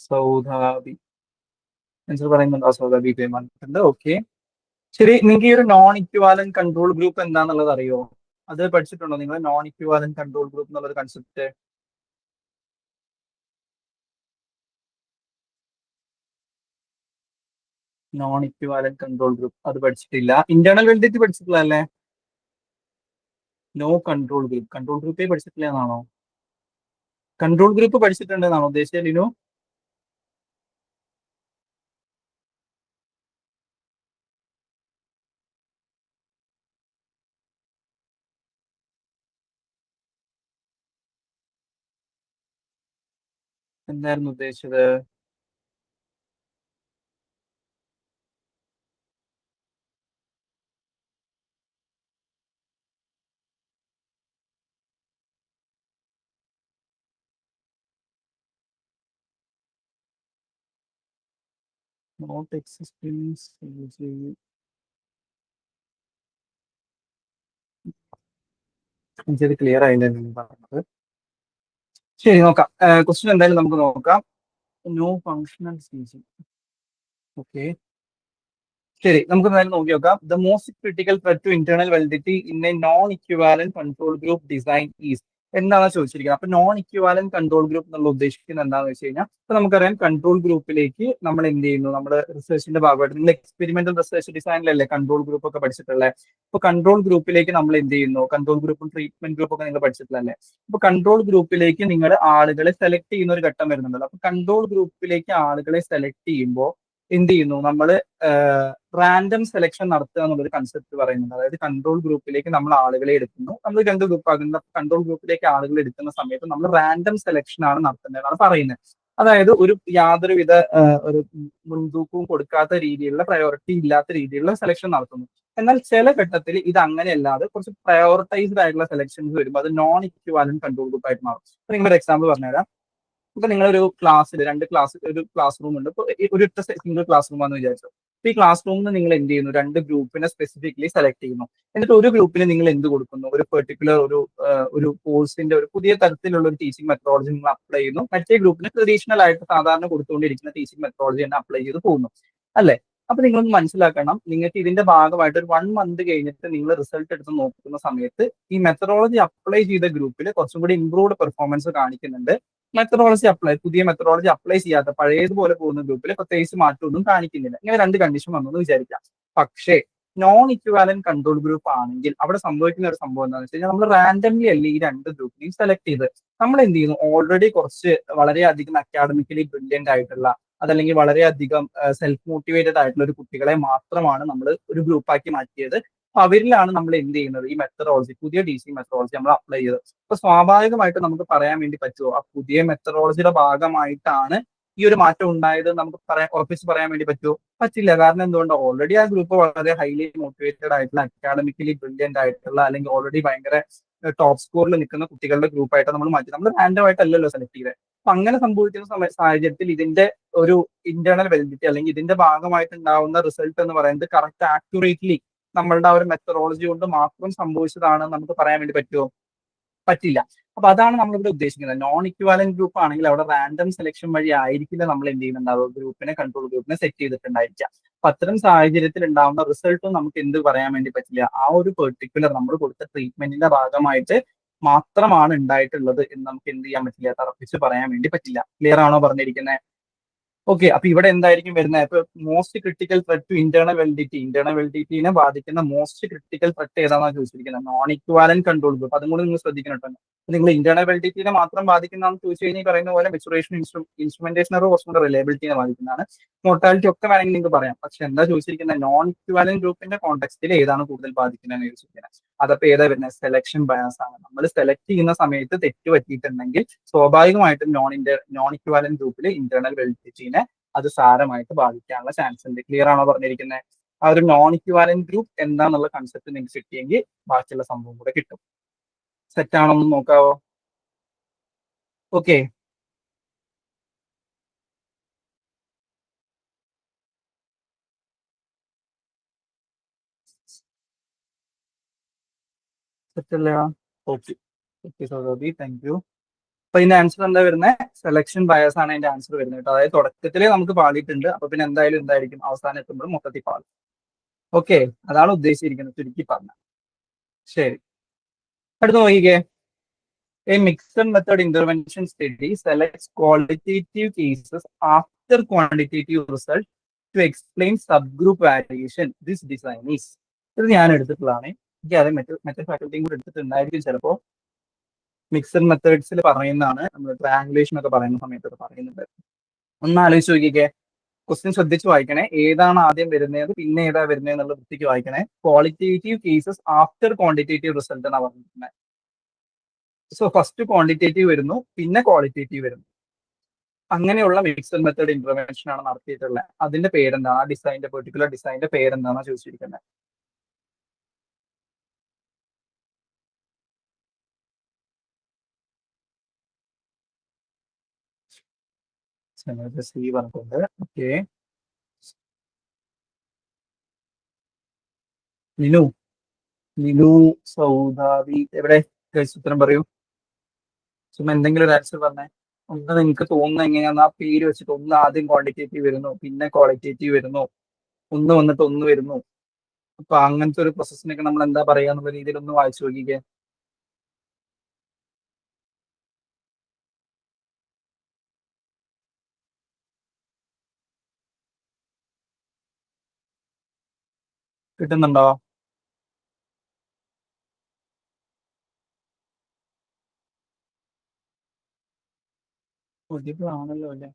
സൗദാബി ആൻസർ പറയുന്നുണ്ടോ? സൗദാബി പേ പറഞ്ഞിട്ടുണ്ട്. ഓക്കെ, ശരി. നിങ്ങൾക്ക് ഈ ഒരു നോൺ ഇക്വിവാലൻ കൺട്രോൾ ഗ്രൂപ്പ് എന്താണെന്നുള്ളത് അറിയോ? അത് പഠിച്ചിട്ടുണ്ടോ നിങ്ങൾ? നോൺ ഇക്വിവാലൻ കൺട്രോൾ ഗ്രൂപ്പ് എന്നുള്ളൊരു concept. Non equivalent control group അത് പഠിച്ചിട്ടില്ല. ഇന്റേണൽ വാലിഡിറ്റി പഠിച്ചിട്ടില്ലല്ലേ? നോ കൺട്രോൾ ഗ്രൂപ്പ്, കൺട്രോൾ ഗ്രൂപ്പേ പഠിച്ചിട്ടില്ല എന്നാണോ? കൺട്രോൾ ഗ്രൂപ്പ് പഠിച്ചിട്ടുണ്ടെന്നാണോ ഉദ്ദേശിച്ചത് ലിനു? എന്തായിരുന്നു ഉദ്ദേശിച്ചത്? Not existence. എനിക്കത് ക്ലിയർ ആയില്ല നിങ്ങൾ പറഞ്ഞത്. ശരി, നോക്കാം. ക്വസ്റ്റ്യൻ എന്തായാലും നമുക്ക് നോക്കാം. No functional ceasing. ഓക്കെ, ശരി, നമുക്ക് എന്തായാലും നോക്കി നോക്കാം. The most critical threat to internal validity in a non equivalent control group design is. എന്താണ് ചോദിച്ചിരിക്കുന്നത്? അപ്പൊ നോൺ ഇക്വിവാലൻ കൺട്രോൾ ഗ്രൂപ്പ് എന്നുള്ള ഉദ്ദേശിക്കുന്നത് എന്താണെന്ന് വെച്ച് കഴിഞ്ഞാൽ, ഇപ്പൊ നമുക്കറിയാം കൺട്രോൾ ഗ്രൂപ്പിലേക്ക് നമ്മൾ എന്ത് ചെയ്യുന്നു, നമ്മുടെ റിസർച്ചിന്റെ ഭാഗമായിട്ട് നിങ്ങൾ എക്സ്പെരിമെന്റൽ റിസർച്ച് ഡിസൈനിലല്ലേ കൺട്രോൾ ഗ്രൂപ്പ് ഒക്കെ പഠിച്ചിട്ടുള്ളത്? അപ്പൊ കൺട്രോൾ ഗ്രൂപ്പിലേക്ക് നമ്മൾ എന്ത് ചെയ്യുന്നു? കൺട്രോൾ ഗ്രൂപ്പും ട്രീറ്റ്മെന്റ് ഗ്രൂപ്പ് ഒക്കെ നിങ്ങൾ പഠിച്ചിട്ടുള്ളതല്ലേ? അപ്പൊ കൺട്രോൾ ഗ്രൂപ്പിലേക്ക് നിങ്ങൾ ആളുകളെ സെലക്ട് ചെയ്യുന്ന ഒരു ഘട്ടം വരുന്നുണ്ടല്ലോ. അപ്പൊ കൺട്രോൾ ഗ്രൂപ്പിലേക്ക് ആളുകളെ സെലക്ട് ചെയ്യുമ്പോൾ എന്ത് ചെയ്യുന്നു നമ്മൾ? റാൻഡം സെലക്ഷൻ നടത്തുക എന്നുള്ളൊരു കൺസെപ്റ്റ് പറയുന്നുണ്ട്. അതായത് കൺട്രോൾ ഗ്രൂപ്പിലേക്ക് നമ്മൾ ആളുകളെ എടുക്കുന്നു. നമ്മൾ രണ്ട് ഗ്രൂപ്പ് ആകുന്ന കൺട്രോൾ ഗ്രൂപ്പിലേക്ക് ആളുകൾ എടുക്കുന്ന സമയത്ത് നമ്മൾ റാൻഡം സെലക്ഷൻ ആണ് നടത്തുന്നതെന്നാണ് പറയുന്നത്. അതായത് ഒരു യാതൊരുവിധ ഒരു മുൻതൂക്കവും കൊടുക്കാത്ത രീതിയിലുള്ള, പ്രയോറിറ്റി ഇല്ലാത്ത രീതിയിലുള്ള സെലക്ഷൻ നടത്തുന്നു. എന്നാൽ ചില ഘട്ടത്തിൽ ഇത് അങ്ങനെയല്ലാതെ കുറച്ച് പ്രയോറിറ്റൈസ്ഡ് ആയിട്ടുള്ള സെലക്ഷൻസ് വരുമ്പോൾ അത് നോൺ ഇക്വിവാലന്റ് കൺട്രോൾ ഗ്രൂപ്പ് ആയിട്ട് മാറും. അപ്പൊ നിങ്ങളൊരു എക്സാമ്പിൾ പറഞ്ഞുതരാം. ഇപ്പൊ നിങ്ങളൊരു ക്ലാസ്സിൽ രണ്ട് ക്ലാസ്, ഒരു ക്ലാസ് റൂം ഉണ്ട്. ഇപ്പൊ ഒരു സിംഗിൾ ക്ലാസ് റൂം ആണെന്ന് വിചാരിച്ചു. ഈ ക്ലാസ് റൂമിൽ നിങ്ങൾ എന്ത് ചെയ്യുന്നു, രണ്ട് ഗ്രൂപ്പിനെ സ്പെസിഫിക്കലി സെലക്ട് ചെയ്യുന്നു. എന്നിട്ട് ഒരു ഗ്രൂപ്പിന് നിങ്ങൾ എന്ത് കൊടുക്കുന്നു, ഒരു പെർട്ടിക്കുലർ ഒരു കോഴ്സിന്റെ ഒരു പുതിയ തരത്തിലുള്ള ഒരു ടീച്ചിങ് മെത്തഡോളജി നിങ്ങൾ അപ്ലൈ ചെയ്യുന്നു. മറ്റേ ഗ്രൂപ്പിന് ട്രഡീഷണൽ ആയിട്ട് സാധാരണ കൊടുത്തുകൊണ്ടിരിക്കുന്ന ടീച്ചിങ് മെത്തഡോളജി തന്നെ അപ്ലൈ ചെയ്ത് പോകുന്നു, അല്ലേ? അപ്പൊ നിങ്ങളൊന്ന് മനസ്സിലാക്കണം, നിങ്ങൾക്ക് ഇതിന്റെ ഭാഗമായിട്ട് ഒരു 1 മന്ത് കഴിഞ്ഞിട്ട് നിങ്ങൾ റിസൾട്ട് എടുത്ത് നോക്കുന്ന സമയത്ത് ഈ മെത്തഡോളജി അപ്ലൈ ചെയ്ത ഗ്രൂപ്പിൽ കുറച്ചും കൂടി ഇംപ്രൂവ്ഡ് പെർഫോമൻസ് കാണിക്കുന്നുണ്ട്. പുതിയ മെത്തഡോളജി അപ്ലൈ ചെയ്യാത്ത പഴയതുപോലെ പോകുന്ന ഗ്രൂപ്പിൽ പ്രത്യേകിച്ച് മാറ്റമൊന്നും കാണിക്കുന്നില്ല. ഇങ്ങനെ രണ്ട് കണ്ടീഷൻ വന്നെന്ന് വിചാരിക്കാം. പക്ഷേ നോൺ ഇക്വാലന്റ് കൺട്രോൾ ഗ്രൂപ്പ് ആണെങ്കിൽ അവിടെ സംഭവിക്കുന്ന ഒരു സംഭവം എന്താണെന്ന് വെച്ച് കഴിഞ്ഞാൽ നമ്മൾ റാൻഡംലി അല്ല ഈ രണ്ട് ഗ്രൂപ്പിനെയും സെലക്ട് ചെയ്ത് നമ്മൾ എന്ത് ചെയ്യുന്നു, ഓൾറെഡി കുറച്ച് വളരെയധികം അക്കാഡമിക്കലി ബ്രില്യന്റ് ആയിട്ടുള്ള അതല്ലെങ്കിൽ വളരെയധികം സെൽഫ് മോട്ടിവേറ്റഡ് ആയിട്ടുള്ള ഒരു കുട്ടികളെ മാത്രമാണ് നമ്മൾ ഒരു ഗ്രൂപ്പാക്കി മാറ്റിയത്. അപ്പൊ അവരിലാണ് നമ്മൾ എന്ത് ചെയ്യുന്നത്, ഈ മെത്തഡോളജി പുതിയ ടീച്ചിങ് മെത്തഡോളജി നമ്മൾ അപ്ലൈ ചെയ്തത്. അപ്പൊ സ്വാഭാവികമായിട്ട് നമുക്ക് പറയാൻ വേണ്ടി പറ്റുമോ ആ പുതിയ മെത്തഡോളജിയുടെ ഭാഗമായിട്ടാണ് ഈ ഒരു മാറ്റം ഉണ്ടായത് നമുക്ക് ഉറപ്പിച്ച് പറയാൻ വേണ്ടി പറ്റുമോ? പറ്റില്ല. കാരണം എന്തുകൊണ്ട്, ഓൾറെഡി ആ ഗ്രൂപ്പ് വളരെ ഹൈലി മോട്ടിവേറ്റഡ് ആയിട്ടുള്ള അക്കാഡമിക്കലി ബ്രില്യന്റ് ആയിട്ടുള്ള അല്ലെങ്കിൽ ഓൾറെഡി ഭയങ്കര ടോപ്പ് സ്കോറിൽ നിൽക്കുന്ന കുട്ടികളുടെ ഗ്രൂപ്പായിട്ട് നമ്മൾ മാറ്റി. നമ്മൾ റാൻഡം ആയിട്ടല്ലല്ലോ സെലക്ട് ചെയ്തത്. അപ്പൊ അങ്ങനെ സംഭവിക്കുന്ന സാഹചര്യത്തിൽ ഇതിന്റെ ഒരു ഇന്റേണൽ വാലിഡിറ്റി അല്ലെങ്കിൽ ഇതിന്റെ ഭാഗമായിട്ട് ഉണ്ടാവുന്ന റിസൾട്ട് എന്ന് പറയുന്നത് കറക്റ്റ് ആക്യുറേറ്റ്ലി നമ്മളുടെ ആ ഒരു മെത്തഡോളജി കൊണ്ട് മാത്രം സംഭവിച്ചതാണ് നമുക്ക് പറയാൻ വേണ്ടി പറ്റുമോ? പറ്റില്ല. അപ്പൊ അതാണ് നമ്മളിവിടെ ഉദ്ദേശിക്കുന്നത്. നോൺ ഇക്വാലന്റ് ഗ്രൂപ്പ് ആണെങ്കിൽ അവിടെ റാൻഡം സെലക്ഷൻ വഴി ആയിരിക്കില്ല നമ്മൾ എന്ത് ചെയ്യുന്നുണ്ടാവുക, കൺട്രോൾ ഗ്രൂപ്പിനെ സെറ്റ് ചെയ്തിട്ടുണ്ടായിരിക്കാം. അപ്പൊ അത്തരം സാഹചര്യത്തിൽ ഉണ്ടാവുന്ന റിസൾട്ടും നമുക്ക് എന്ത് പറയാൻ വേണ്ടി പറ്റില്ല, ആ ഒരു പെർട്ടിക്കുലർ നമ്മൾ കൊടുത്ത ട്രീറ്റ്മെന്റിന്റെ ഭാഗമായിട്ട് മാത്രമാണ് ഉണ്ടായിട്ടുള്ളത് എന്ന് നമുക്ക് എന്ത് ചെയ്യാൻ പറ്റില്ല, തറപ്പിച്ച് പറയാൻ വേണ്ടി പറ്റില്ല. ക്ലിയർ ആണോ പറഞ്ഞിരിക്കുന്നത്? ഓക്കെ. അപ്പൊ ഇവിടെ എന്തായിരിക്കും വരുന്നത്, ഇപ്പൊ most critical threat to internal വെലിഡിറ്റിനെ ബാധിക്കുന്ന മോസ്റ്റ് ക്രിട്ടിക്കൽ ത്രെറ്റ് ഏതാണെന്നാണ് ചോദിച്ചിരിക്കുന്നത്. Non equivalent control group. അതും കൂടി നിങ്ങൾ ശ്രദ്ധിക്കണം കേട്ടോ. നിങ്ങൾ ഇന്റേണൽ വെലിഡിറ്റിനെ മാത്രം ബാധിക്കുന്നതാണെന്ന് ചോദിച്ചു കഴിഞ്ഞാൽ പറയുന്ന പോലെ മെച്ചുറേഷൻ ഇൻസ്ട്രുമെന്റേഷൻ കുറച്ചും കൂടെ റിലയബിലിറ്റിനെ ബാധിക്കുന്നതാണ്. മോർട്ടാലിറ്റി ഒക്കെ വേണമെങ്കിൽ നിങ്ങൾക്ക് പറയാം. പക്ഷെ എന്താ ചോദിച്ചിരിക്കുന്നത്, നോൺ ഇക്വാലന്റ് ഗ്രൂപ്പിന്റെ കോൺടെക്സ്റ്റിൽ ഏതാണ് കൂടുതൽ ബാധിക്കുന്നതെന്ന് ചോദിച്ചിരിക്കുന്നത്. അതപ്പോ ഏതാ വരുന്നത്, സെലക്ഷൻ ബയാസ് ആണ്. നമ്മൾ സെലക്ട് ചെയ്യുന്ന സമയത്ത് തെറ്റ് പറ്റിയിട്ടുണ്ടെങ്കിൽ സ്വാഭാവികമായിട്ടും നോൺ ഇക്വാലന്റ് ഗ്രൂപ്പിൽ ഇന്റേണൽ വെലിഡിറ്റിനെ അത് സാരമായിട്ട് ബാധിക്കാനുള്ള ചാൻസ് ഉണ്ട്. ക്ലിയർ ആണോ പറഞ്ഞിരിക്കുന്നത്? ആ ഒരു നോൺ ഇക്വാലന്റ് ഗ്രൂപ്പ് എന്താന്നുള്ള കൺസെപ്റ്റ് നിങ്ങൾക്ക് കിട്ടിയെങ്കിൽ ബാക്കിയുള്ള സംഭവം കൂടെ കിട്ടും. സെറ്റ് ആണോ എന്ന് നോക്കാവോ? ഓക്കെ. സെറ്റ് അല്ലേ? Okay. Okay Saudi, thank you. അപ്പൊ ഇതിന്റെ ആൻസർ എന്താ വരുന്നത്, സെലക്ഷൻ ബയസ് ആണ് അതിന്റെ ആൻസർ വരുന്നത് കേട്ടോ. അതായത് തുടക്കത്തിലേ നമുക്ക് പാടിയിട്ടുണ്ട്, അപ്പൊ പിന്നെ എന്തായാലും എന്തായിരിക്കും അവസാനം എത്തുമ്പോഴും മൊത്തത്തിൽ പാടും. ഓക്കെ, അതാണ് ഉദ്ദേശിച്ചിരിക്കുന്നത് ചുരുക്കി പറഞ്ഞ. ശരി, അടുത്ത് നോക്കിക്കേ. A mixed method intervention study selects qualitative cases after quantitative result to explain subgroup variation. This design is. ഇത് ഞാൻ എടുത്തിട്ടുള്ളതാണ്. എനിക്ക് അതേ മറ്റേ ഫാക്കൽറ്റിയും കൂടെ എടുത്തിട്ടുണ്ടായിരിക്കും ചിലപ്പോ. മിക്സഡ് മെത്തേഡ്സിൽ പറയുന്നതാണ്, നമ്മൾ ട്രയാങ്കുലേഷൻ ഒക്കെ പറയുന്ന സമയത്ത് പറയുന്നുണ്ട്. ഒന്ന് ആലോചിച്ച് നോക്കിക്കേ, ക്വസ്റ്റ്യൻ ശ്രദ്ധിച്ച് വായിക്കണേ. ഏതാണ് ആദ്യം വരുന്നത് പിന്നെ ഏതാ വരുന്നത് എന്നുള്ള വൃത്തിക്ക് വായിക്കണേ. Qualitative cases after quantitative result എന്നാണ് പറഞ്ഞിരിക്കുന്നത്. സോ ഫസ്റ്റ് ക്വാണ്ടിറ്റേറ്റീവ് വരുന്നു, പിന്നെ ക്വാളിറ്റേറ്റീവ് വരുന്നു. അങ്ങനെയുള്ള മിക്സഡ് മെത്തേഡ് ഇന്റർവെൻഷൻ ആണ് നടത്തിയിട്ടുള്ളത്. അതിന്റെ പേരെന്താണ്, ആ ഡിസൈനിന്റെ പെർട്ടിക്കുലർ ഡിസൈനിന്റെ പേരെന്താണെന്ന് ചോദിച്ചിരിക്കുന്നത്. പറഞ്ഞിട്ടുണ്ട്. ഓക്കെ, ലിനു ലിനു സൗദാവി എവിടെ? ഉത്തരം പറയൂ. ചുമ്മാ എന്തെങ്കിലും ഒരു ആൻസർ പറഞ്ഞേ. ഒന്ന് നിങ്ങൾക്ക് തോന്നുന്ന എങ്ങനെയാന്ന് ആ പേര് വെച്ചിട്ട്, ഒന്ന് ആദ്യം ക്വാണ്ടിറ്റേറ്റീവ് വരുന്നു പിന്നെ ക്വാളിറ്റേറ്റീവ് വരുന്നു, ഒന്ന് വന്നിട്ട് ഒന്ന് വരുന്നു. അപ്പൊ അങ്ങനത്തെ ഒരു പ്രോസസ്സിനൊക്കെ നമ്മൾ എന്താ പറയാ എന്നുള്ള രീതിയിൽ ഒന്ന് വായിച്ചു നോക്കിക്കേ. കിട്ടുന്നുണ്ടോ? ആണല്ലോ അല്ലേ.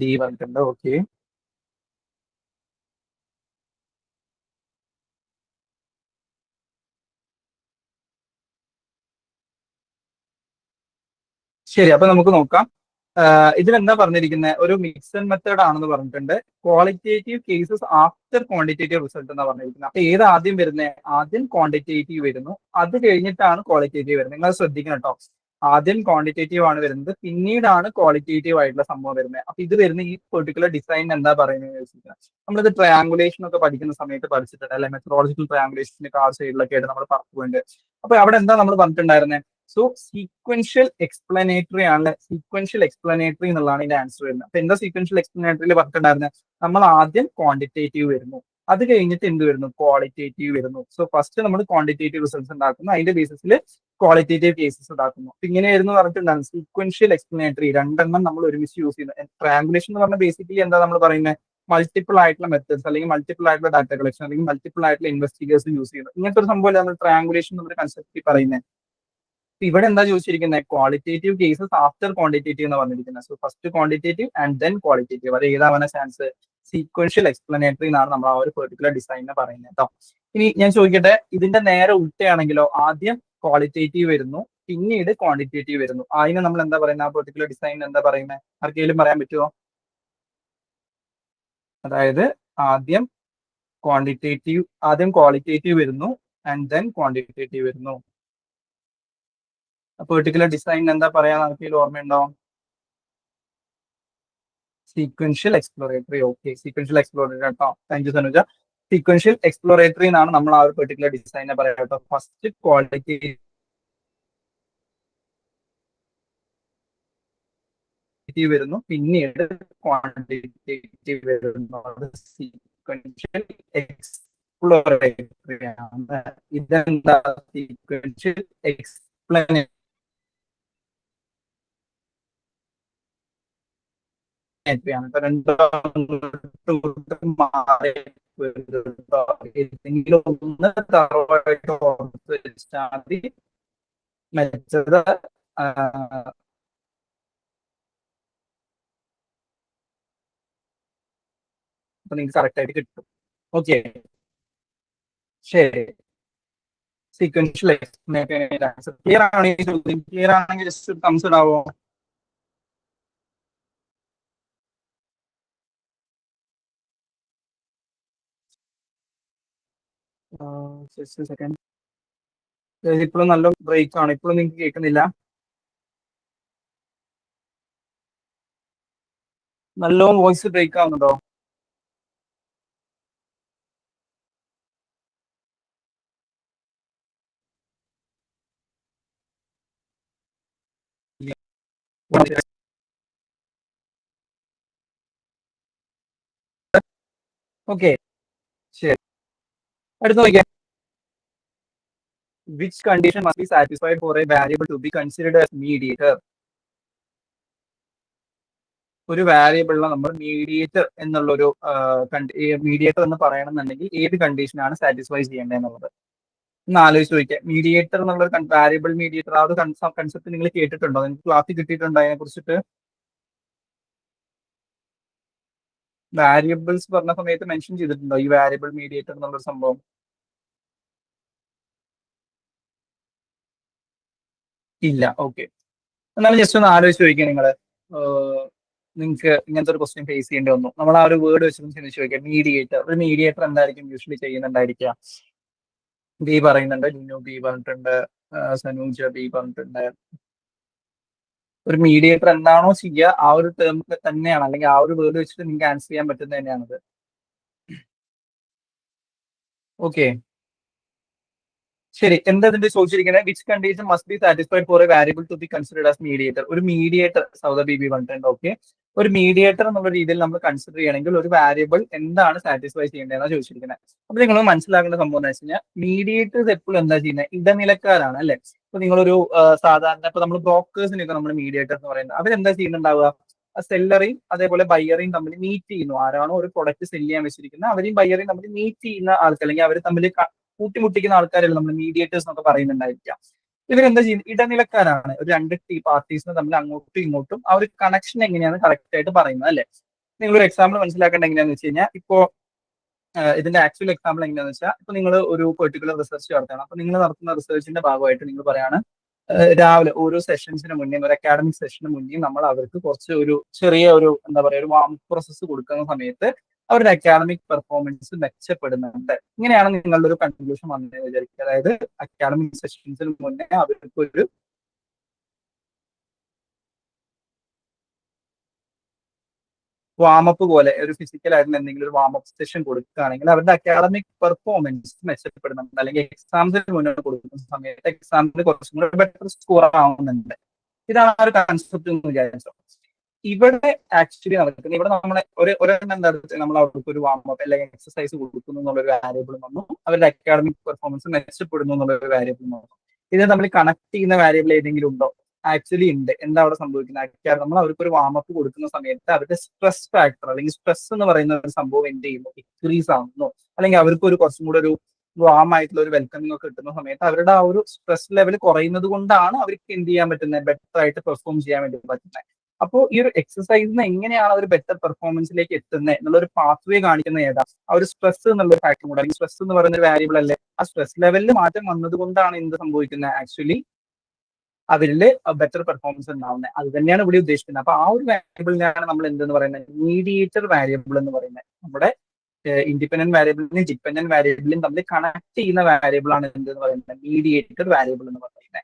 ഡി പറഞ്ഞിട്ടുണ്ട്. ഓക്കെ, ശരി. അപ്പൊ നമുക്ക് നോക്കാം. ഇതിലെന്താ പറഞ്ഞിരിക്കുന്നത്, ഒരു മിക്സഡ് മെത്തേഡ് ആണെന്ന് പറഞ്ഞിട്ടുണ്ട്. Qualitative cases after quantitative result എന്നാ പറഞ്ഞിരിക്കുന്നത്. അപ്പൊ ഏത് ആദ്യം വരുന്നത്, ആദ്യം ക്വാണ്ടിറ്റേറ്റീവ് വരുന്നു, അത് കഴിഞ്ഞിട്ടാണ് ക്വാളിറ്റേറ്റീവ് വരുന്നത്. നിങ്ങൾ ശ്രദ്ധിക്കണം കേട്ടോ. ആദ്യം ക്വാണ്ടിറ്റേറ്റീവ് ആണ് വരുന്നത്, പിന്നീടാണ് ക്വാളിറ്റേറ്റീവ് ആയിട്ടുള്ള സംഭവം വരുന്നത്. അപ്പൊ ഇത് വരുന്ന ഈ പെർട്ടിക്കുലർ ഡിസൈൻ എന്താ പറയുന്നത് ചോദിച്ചാൽ, നമ്മളിത് ട്രയാങ്കുലേഷൻ ഒക്കെ പഠിക്കുന്ന സമയത്ത് പഠിച്ചിട്ടുണ്ട് അല്ലെ, മെത്തഡോളജിക്കൽ ട്രയാങ്കുലേഷന്റെ ആ സൈഡിലൊക്കെ ആയിട്ട് നമ്മൾ പറഞ്ഞിട്ടുണ്ട്. അപ്പൊ അവിടെ എന്താ നമ്മൾ പറഞ്ഞിട്ടുണ്ടായിരുന്നത്? സോ സീക്വൻഷ്യൽ എക്സ്പ്ലനേറ്ററി ആണ്, സീക്വൻഷ്യൽ എക്സ്പ്ലനേറ്ററി എന്നുള്ളതാണ് ഇതിന്റെ ആൻസർ വരുന്നത്. അപ്പൊ എന്താ സീക്വൻഷ്യൽ എക്സ്പ്ലനേറ്ററിയിൽ പറഞ്ഞിട്ടുണ്ടായിരുന്നത്? നമ്മൾ ആദ്യം ക്വാണ്ടിറ്റേറ്റീവ് വരുന്നു, അത് കഴിഞ്ഞിട്ട് എന്ത് വരുന്നു? ക്വാളിറ്റേറ്റീവ് വരുന്നു. സോ ഫസ്റ്റ് നമ്മൾ ക്വാണ്ടിറ്റേറ്റീവ് റിസൾട്ട്സ് ഉണ്ടാക്കുന്നു, അതിന്റെ ബേസിസിൽ ക്വാളിറ്റേറ്റീവ് കേസസ് ഉണ്ടാക്കുന്നു. അപ്പൊ ഇങ്ങനെയായിരുന്നു പറഞ്ഞിട്ടുണ്ടാകും സീക്വൻഷ്യൽ എക്സ്പ്ലനേറ്ററി. രണ്ടെണ്ണം നമ്മൾ ഒരുമിച്ച് യൂസ് ചെയ്യുന്നത്. ട്രയാങ്കുലേഷൻ എന്ന് പറഞ്ഞാൽ ബേസിക്കലി എന്താ നമ്മൾ പറയുന്നത്? മൾട്ടിപ്പിൾ ആയിട്ടുള്ള മെത്തേഡ്സ് അല്ലെങ്കിൽ മൾട്ടിപ്പിൾ ആയിട്ടുള്ള ഡാറ്റ കളക്ഷൻ അല്ലെങ്കിൽ മൾട്ടിപ്പിൾ ആയിട്ടുള്ള ഇൻവെസ്റ്റിഗേഴ്സ് യൂസ് ചെയ്യുന്നത്. ഇങ്ങനത്തെ ഒരു സംഭവം നമ്മൾ ട്രയാങ്കുലേഷൻ എന്നൊരു കൺസെപ്റ്റ് പറയുന്നത്. ഇവിടെ എന്താ ചോദിച്ചിരിക്കുന്നത്? ക്വാളിറ്റേറ്റീവ് കേസസ് ആഫ്റ്റർ ക്വാണ്ടിറ്റേറ്റീവ് എന്ന് പറഞ്ഞിരിക്കുന്നത്. So first quantitative and then qualitative. അത് ഏതാവാന ചാൻസ്? സീക്വൻഷ്യൽ എക്സ്പ്ലനേറ്ററി എന്നാണ് നമ്മൾ ആ ഒരു പെർട്ടിക്കുലർ ഡിസൈനിനെ പറയുന്നത് കേട്ടോ. ഇനി ഞാൻ ചോദിക്കട്ടെ, ഇതിന്റെ നേരെ ഉൾട്ടയാണെങ്കിലോ? ആദ്യം ക്വാളിറ്റേറ്റീവ് വരുന്നു, പിന്നീട് ക്വാണ്ടിറ്റേറ്റീവ് വരുന്നു. അതിന് നമ്മൾ എന്താ പറയുന്നത്? ആ പെർട്ടിക്കുലർ ഡിസൈൻ എന്താ പറയുന്നത്? ആർക്കെങ്കിലും പറയാൻ പറ്റുമോ? അതായത് ആദ്യം ക്വാളിറ്റേറ്റീവ് വരുന്നു ആൻഡ് ദെൻ ക്വാണ്ടിറ്റേറ്റീവ് വരുന്നു. പെർട്ടിക്കുലർ ഡിസൈൻ എന്താ പറയാൻ ആർക്കെങ്കിലും ഓർമ്മയുണ്ടോ? Sequential exploratory. Okay, sequential exploratory കേട്ടോ. Thank you Sanuja. Sequential exploratory എന്നാണ് നമ്മൾ ആ ഒരു പെർട്ടിക്കുലർ ഡിസൈനെ പറയാം കേട്ടോ. ഫസ്റ്റ് ക്വാളിറ്റേറ്റീവ് വരുന്നു, പിന്നീട് ക്വാണ്ടിറ്റേറ്റീവ് വരുന്നു. അത് സീക്വൻഷ്യൽ എക്സ്പ്ലോറേറ്ററി ആണ്. ഇതെന്താ? സീക്വൻഷ്യൽ എക്സ്പ്ലനേറ്ററി ആണ്. ഇപ്പൊ രണ്ടും മാറി ഏതെങ്കിലും ഒന്ന് തറവായിട്ട് ഓർത്ത് വെച്ചാൽ മതി. മെച്ചത് അപ്പൊ നിങ്ങൾക്ക് കറക്റ്റ് ആയിട്ട് കിട്ടും. ഓക്കെ, ശരി. സീക്വൻഷ്യൽ ക്ലിയർ ആണെങ്കിൽ ക്ലിയർ ആണെങ്കിൽ ജസ്റ്റ് തംസ് ഇടാവോ? സെക്കൻഡ്. ഇപ്പോഴും നല്ല ബ്രേക്ക് ആണ്. ഇപ്പോഴും നിങ്ങൾക്ക് കേൾക്കുന്നില്ല? നല്ലോണം വോയിസ് ബ്രേക്ക് ആവുന്നുണ്ടോ? ഓക്കെ, ശരി. അടുത്ത് നോക്കിയാൽ which condition must be satisfied for a variable to be considered as mediator? ഒരു വാരിയബിളിനെ നമ്മൾ മീഡിയേറ്റർ എന്നുള്ളൊരു മീഡിയേറ്റർ എന്ന് പറയണമെന്നുണ്ടെങ്കിൽ ഏത് കണ്ടീഷനാണ് സാറ്റിസ്ഫൈ ചെയ്യേണ്ടത് എന്നുള്ളത് ഒന്ന് ആലോചിച്ച് നോക്കിയാൽ. മീഡിയേറ്റർ എന്നുള്ള വാരിയബിൾ മീഡിയേറ്റർ ആ ഒരു കൺസെപ്റ്റ് നിങ്ങൾ കേട്ടിട്ടുണ്ടോ? നിങ്ങൾക്ക് ക്ലാസ്സിൽ കിട്ടിയിട്ടുണ്ടോ അതിനെ കുറിച്ചിട്ട്? വാരിയബിൾസ് പറഞ്ഞ സമയത്ത് മെൻഷൻ ചെയ്തിട്ടുണ്ടോ ഈ വാരിയബിൾ മീഡിയേറ്റർ എന്നുള്ളൊരു സംഭവം? ഇല്ല. ഓക്കെ, എന്നാലും ജസ്റ്റ് ഒന്ന് ആലോചിച്ച് ചോദിക്കുക നിങ്ങൾ. നിങ്ങൾക്ക് ഇങ്ങനത്തെ ഒരു ക്വസ്റ്റ്യൻ ഫേസ് ചെയ്യേണ്ടി വന്നു. നമ്മൾ ആ ഒരു വേർഡ് വെച്ച് ചിന്തിച്ച് ചോദിക്കാം. മീഡിയേറ്റർ. ഒരു മീഡിയേറ്റർ എന്തായിരിക്കും യൂഷ്വലി ചെയ്യുന്നുണ്ടായിരിക്കുക? ബി പറയുന്നുണ്ട്, ലിനു ബി പറഞ്ഞിട്ടുണ്ട്, സനൂജ ബി പറഞ്ഞിട്ടുണ്ട്. ഒരു മീഡിയേറ്റർ എന്താണോ ചെയ്യുക ആ ഒരു ടേം തന്നെയാണ്, അല്ലെങ്കിൽ ആ ഒരു വേർഡ് വെച്ചിട്ട് നിങ്ങൾക്ക് ആൻസർ ചെയ്യാൻ പറ്റുന്നത് തന്നെയാണത്. ഓക്കെ, ശരി. എന്താ ഇതിന്റെ ചോദിച്ചിരിക്കുന്നത്? Which condition must be satisfied for a variable to be considered as mediator? ഒരു മീഡിയേറ്റർ സൗദ ബി ബി പറഞ്ഞിട്ടുണ്ട്. ഓക്കെ, ഒരു മീഡിയേറ്റർ എന്നുള്ള രീതിയിൽ നമ്മൾ കൺസിഡർ ചെയ്യണമെങ്കിൽ ഒരു വാരിയബിൾ എന്താണ് സാറ്റിസ്ഫൈ ചെയ്യേണ്ടതെന്നാണ് ചോദിച്ചിരിക്കുന്നത്. അപ്പൊ നിങ്ങൾ മനസ്സിലാക്കേണ്ട സംഭവം എന്ന് വെച്ച് കഴിഞ്ഞാൽ മീഡിയേറ്റേഴ്സ് എപ്പോഴും എന്താ ചെയ്യുന്നത്? ഇടനിലക്കാരാണ് അല്ലെ. ഇപ്പൊ നിങ്ങളൊരു സാധാരണ ഇപ്പൊ നമ്മൾ ബ്രോക്കേഴ്സിനൊക്കെ നമ്മൾ മീഡിയേറ്റർ എന്ന് പറയുന്നത് അവരെന്താ ചെയ്യുന്നുണ്ടാവുക? സെല്ലറേയും അതേപോലെ ബയ്യറേയും തമ്മിൽ മീറ്റ് ചെയ്യുന്നു. ആരാണോ ഒരു പ്രൊഡക്റ്റ് സെല് ചെയ്യാൻ വെച്ചിരിക്കുന്നത് അവരെയും ബയ്യറേയും തമ്മിൽ മീറ്റ് ചെയ്യുന്ന ആൾക്കാർ, അല്ലെങ്കിൽ അവർ തമ്മിൽ കൂട്ടിമുട്ടിക്കുന്ന ആൾക്കാരല്ല നമ്മൾ മീഡിയേറ്റേഴ്സ് എന്നൊക്കെ പറയുന്നുണ്ടായിരിക്കാം. ഇവരെന്താ ചെയ്യുന്നത്? ഇടനിലക്കാരാണ്. ഒരു രണ്ട് പാർട്ടീസിന് തമ്മിൽ അങ്ങോട്ടും ഇങ്ങോട്ടും ആ ഒരു കണക്ഷൻ എങ്ങനെയാണ് കറക്റ്റ് ആയിട്ട് പറയുന്നത് അല്ലെ. നിങ്ങളൊരു എക്സാമ്പിൾ മനസ്സിലാക്കേണ്ട എങ്ങനെയാന്ന് വെച്ച് കഴിഞ്ഞാൽ, ഇപ്പോ ഇതിന്റെ ആക്ച്വൽ എക്സാമ്പിൾ എങ്ങനെയാന്ന് വെച്ചാൽ, ഇപ്പൊ നിങ്ങൾ ഒരു പെർട്ടിക്കുലർ റിസർച്ച് നടത്തണം. അപ്പൊ നിങ്ങൾ നടത്തുന്ന റിസർച്ചിന്റെ ഭാഗമായിട്ട് നിങ്ങൾ പറയാണ് രാവിലെ ഓരോ സെഷൻസിന് മുന്നേ, ഒരു അക്കാഡമിക് സെഷന് മുന്നേ നമ്മൾ അവർക്ക് കുറച്ച് ഒരു ചെറിയ ഒരു എന്താ പറയുക ഒരു വാം പ്രോസസ്സ് കൊടുക്കുന്ന സമയത്ത് അവരുടെ അക്കാഡമിക് പെർഫോമൻസ് മെച്ചപ്പെടുന്നുണ്ട്. ഇങ്ങനെയാണ് നിങ്ങളുടെ ഒരു കൺക്ലൂഷൻ വന്നതെന്ന് വിചാരിക്കുക. അതായത് അക്കാഡമിക് സെഷൻസിന് മുന്നേ അവർക്ക് ഒരു വാമപ്പ് പോലെ ഒരു ഫിസിക്കൽ ആയിട്ടുള്ള എന്തെങ്കിലും ഒരു വാമപ്പ് സെഷൻ കൊടുക്കുകയാണെങ്കിൽ അവരുടെ അക്കാഡമിക് പെർഫോമൻസ് മെച്ചപ്പെടുന്നുണ്ട്, അല്ലെങ്കിൽ എക്സാംസിന് മുന്നോട്ട് കൊടുക്കുന്ന സമയത്ത് എക്സാമിന് കുറച്ചും കൂടെ ബെറ്റർ സ്കോർ ആവുന്നുണ്ട്. ഇതാണ് ആ ഒരു കൺസെപ്റ്റ് എന്ന് വിചാരിച്ചോ. ഇവിടെ ആക്ച്വലി നടക്കുന്നത്, ഇവിടെ നമ്മളെ ഒരെണ്ണം എന്താ നമ്മൾ അവർക്ക് ഒരു വാമപ്പ് അല്ലെങ്കിൽ എക്സസൈസ് കൊടുക്കുന്നു എന്നുള്ള ഒരു വാരിയബിൾ വന്നു, അവരുടെ അക്കാഡമിക് പെർഫോമൻസ് മെച്ചപ്പെടുന്നു എന്നുള്ള ഒരു വാരിയബിൾ വന്നു. ഇത് നമ്മൾ കണക്ട് ചെയ്യുന്ന വാരിയബിൾ ഏതെങ്കിലും ഉണ്ടോ? ആക്ച്വലി ഉണ്ട്. എന്താ അവിടെ സംഭവിക്കുന്നത്? നമ്മൾ അവർക്ക് ഒരു വാമപ്പ് കൊടുക്കുന്ന സമയത്ത് അവരുടെ സ്ട്രെസ് ഫാക്ടർ അല്ലെങ്കിൽ സ്ട്രെസ് എന്ന് പറയുന്ന ഒരു സംഭവം എന്ത് ചെയ്യുന്നു? ഡിക്രീസ് ആവുന്നു. അല്ലെങ്കിൽ അവർക്ക് ഒരു കുറച്ചും കൂടെ ഒരു വാം ആയിട്ടുള്ള ഒരു വെൽക്കമിംഗ് ഒക്കെ കിട്ടുന്ന സമയത്ത് അവരുടെ ആ ഒരു സ്ട്രെസ് ലെവൽ കുറയുന്നത് കൊണ്ടാണ് അവർക്ക് എന്ത് ചെയ്യാൻ പറ്റുന്നത്? ബെറ്റർ ആയിട്ട് പെർഫോം ചെയ്യാൻ വേണ്ടി പറ്റുന്നത്. അപ്പോൾ ഈ ഒരു എക്സസൈസിന് എങ്ങനെയാണ് ഒരു ബെറ്റർ പെർഫോമൻസിലേക്ക് എത്തുന്നത് എന്നുള്ള ഒരു പാത്ത് വേ കാണിക്കുന്ന ഏതാ? ആ ഒരു സ്ട്രെസ് എന്നുള്ള ഒരു ഫാക്ടർ കൂടെ, അല്ലെങ്കിൽ സ്ട്രെസ് എന്ന് പറയുന്ന ഒരു വാരിയബിൾ അല്ലേ? ആ സ്ട്രെസ് ലെവലിൽ മാറ്റം വന്നത് കൊണ്ടാണ് എന്ത് സംഭവിക്കുന്നത്? ആക്ച്വലി അവരിൽ ബെറ്റർ പെർഫോമൻസ് ഉണ്ടാവുന്നത്. അത് തന്നെയാണ് ഇവിടെ ഉദ്ദേശിക്കുന്നത്. അപ്പൊ ആ ഒരു വാരിയബിളിനെയാണ് നമ്മൾ എന്തെന്ന് പറയുന്നത്? മീഡിയേറ്റർ വാരിയബിൾ എന്ന് പറയുന്നത്. നമ്മുടെ ഇൻഡിപെൻഡന്റ് വാരിയബിളിനും ഡിപെൻഡന്റ് വാരിയബിളും തമ്മിൽ കണക്ട് ചെയ്യുന്ന വാരിയബിൾ ആണ് എന്തെന്ന് പറയുന്നത്? മീഡിയേറ്റർ വാരിയബിൾ എന്ന് പറയുന്നത്.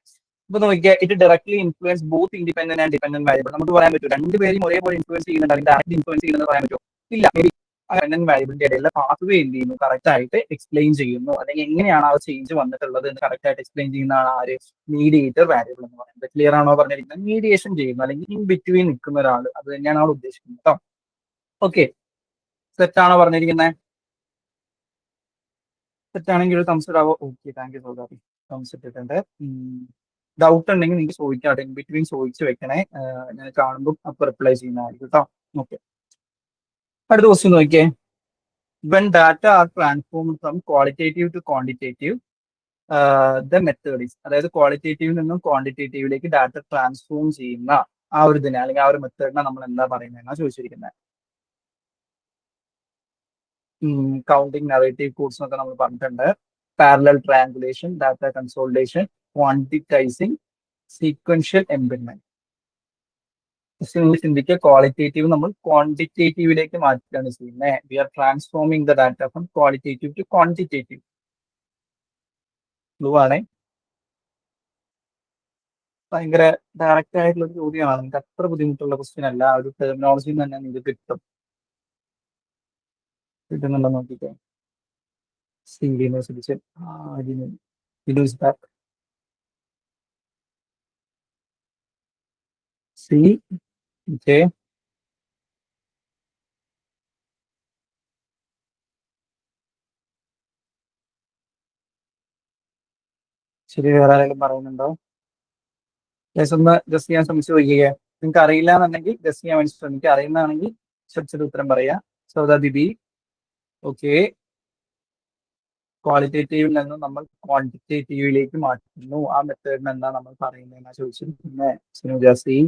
ഇപ്പൊ നോക്കിയാൽ it directly influence both independent and dependent variable. നമുക്ക് പറയാൻ പറ്റും രണ്ടുപേരും ഒരേപോലെ ഇൻഫ്ലുവൻസ് ചെയ്യുന്നുണ്ട്, അല്ലെങ്കിൽ ഡയറക്റ്റ് ഇൻഫ്ലുവൻസ് ചെയ്യുന്നത് പറയാൻ പറ്റുമോ? ഇല്ല. മേ ബി ഡിപെൻഡന്റ് വാരിയബിളിന്റെ ഇടയിലുള്ള പാത്ത് വേ എന്ത് ചെയ്യുന്നു? കറക്റ്റ് ആയിട്ട് എക്സ്പ്ലെയിൻ ചെയ്യുന്നു, അല്ലെങ്കിൽ എങ്ങനെയാണ് ആ ചേഞ്ച് വന്നിട്ടുള്ളത് എന്ന് കറക്റ്റ് ആയിട്ട് എക്സ്പ്ലെയിൻ ചെയ്യുന്നതാണ് ആര്? മീഡിയേറ്റർ വാരിയബിൾ എന്ന് പറയുന്നത്. ക്ലിയർ ആണോ പറഞ്ഞിരിക്കുന്നത്? മീഡിയേഷൻ ചെയ്യുന്നു, അല്ലെങ്കിൽ ഇൻ ബിറ്റ്വീൻ നിൽക്കുന്ന ഒരാൾ, അത് തന്നെയാണ് അവിടെ ഉദ്ദേശിക്കുന്നത് കേട്ടോ. ഓക്കെ, സെറ്റ് ആണോ പറഞ്ഞിരിക്കുന്നത്? സെറ്റ് ആണെങ്കിൽ ഒരു തംസ് ഇടാവോ? ഓക്കെ, താങ്ക് യു സോദാബി. തംസ് ഇട്ടിട്ടുണ്ട്. ഡൗട്ട് ഉണ്ടെങ്കിൽ നിങ്ങൾക്ക് ചോദിക്കാം, ഇൻ ബിറ്റ്വീൻ ചോദിച്ചു വെക്കണേ. ഞാൻ കാണുമ്പോൾ അപ്പൊ റിപ്ലൈ ചെയ്യുന്നതായിരിക്കും കേട്ടോ. ഓക്കെ, അടുത്ത ക്വസ്റ്റ്യൻ നോക്കിയേ. When data are transformed from qualitative to quantitative the method is, അതായത് ക്വാളിറ്റേറ്റീവിൽ നിന്നും ക്വാണ്ടിറ്റേറ്റീവിലേക്ക് ഡാറ്റ ട്രാൻസ്ഫോം ചെയ്യുന്ന ആ ഒരു ഇതിനെ, അല്ലെങ്കിൽ ആ ഒരു മെത്തേഡിനെ നമ്മൾ എന്താ പറയുന്നതെന്നാണ് ചോദിച്ചിരിക്കുന്നത്. കൗണ്ടിങ്, നറേറ്റീവ് കോഡ്സ് എന്നൊക്കെ നമ്മൾ പറഞ്ഞിട്ടുണ്ട്. Parallel triangulation, data consolidation, quantitizing, sequential embedment. ചിന്തിക്കുക, ക്വാളിറ്റേറ്റീവ് നമ്മൾ ക്വാണ്ടിറ്റേറ്റീവിലേക്ക് മാറ്റുകയാണ് ചെയ്യുന്നത്. We are transforming the data from qualitative to quantitative. Clue ആണേ, ഭയങ്കര ഡയറക്റ്റ് ആയിട്ടുള്ള ഒരു ചോദ്യമാണ്. നിങ്ങൾക്ക് അത്ര ബുദ്ധിമുട്ടുള്ള ക്വസ്റ്റ്യൻ അല്ല. ഒരു ടെർമിനോളജിയിൽ തന്നെ നിങ്ങൾക്ക് കിട്ടുന്നുണ്ടോ നോക്കിക്കോ. University back. സി ജെ ശരി, വേറെ ആരെങ്കിലും പറയുന്നുണ്ടോ? ഒന്ന് ജസ്റ്റ് ചെയ്യാൻ ശ്രമിച്ചു നോക്കിയേ. നിങ്ങൾക്ക് അറിയില്ല എന്നുണ്ടെങ്കിൽ ജസ്റ്റ് ചെയ്യാൻ വേണ്ടി ശ്രമിക്കുക. അറിയുന്നതാണെങ്കിൽ ചോദിച്ചത് ഉത്തരം പറയാ. സൗദാ ബിബി, ഓക്കെ. ക്വാളിറ്റേറ്റീവിൽ നിന്നും നമ്മൾ ക്വാണ്ടിറ്റേറ്റീവിലേക്ക് മാറ്റുന്നു. ആ മെത്തേഡിന് എന്താ നമ്മൾ പറയുന്നത് ചോദിച്ചിരിക്കുന്നത്. സിനുജാസി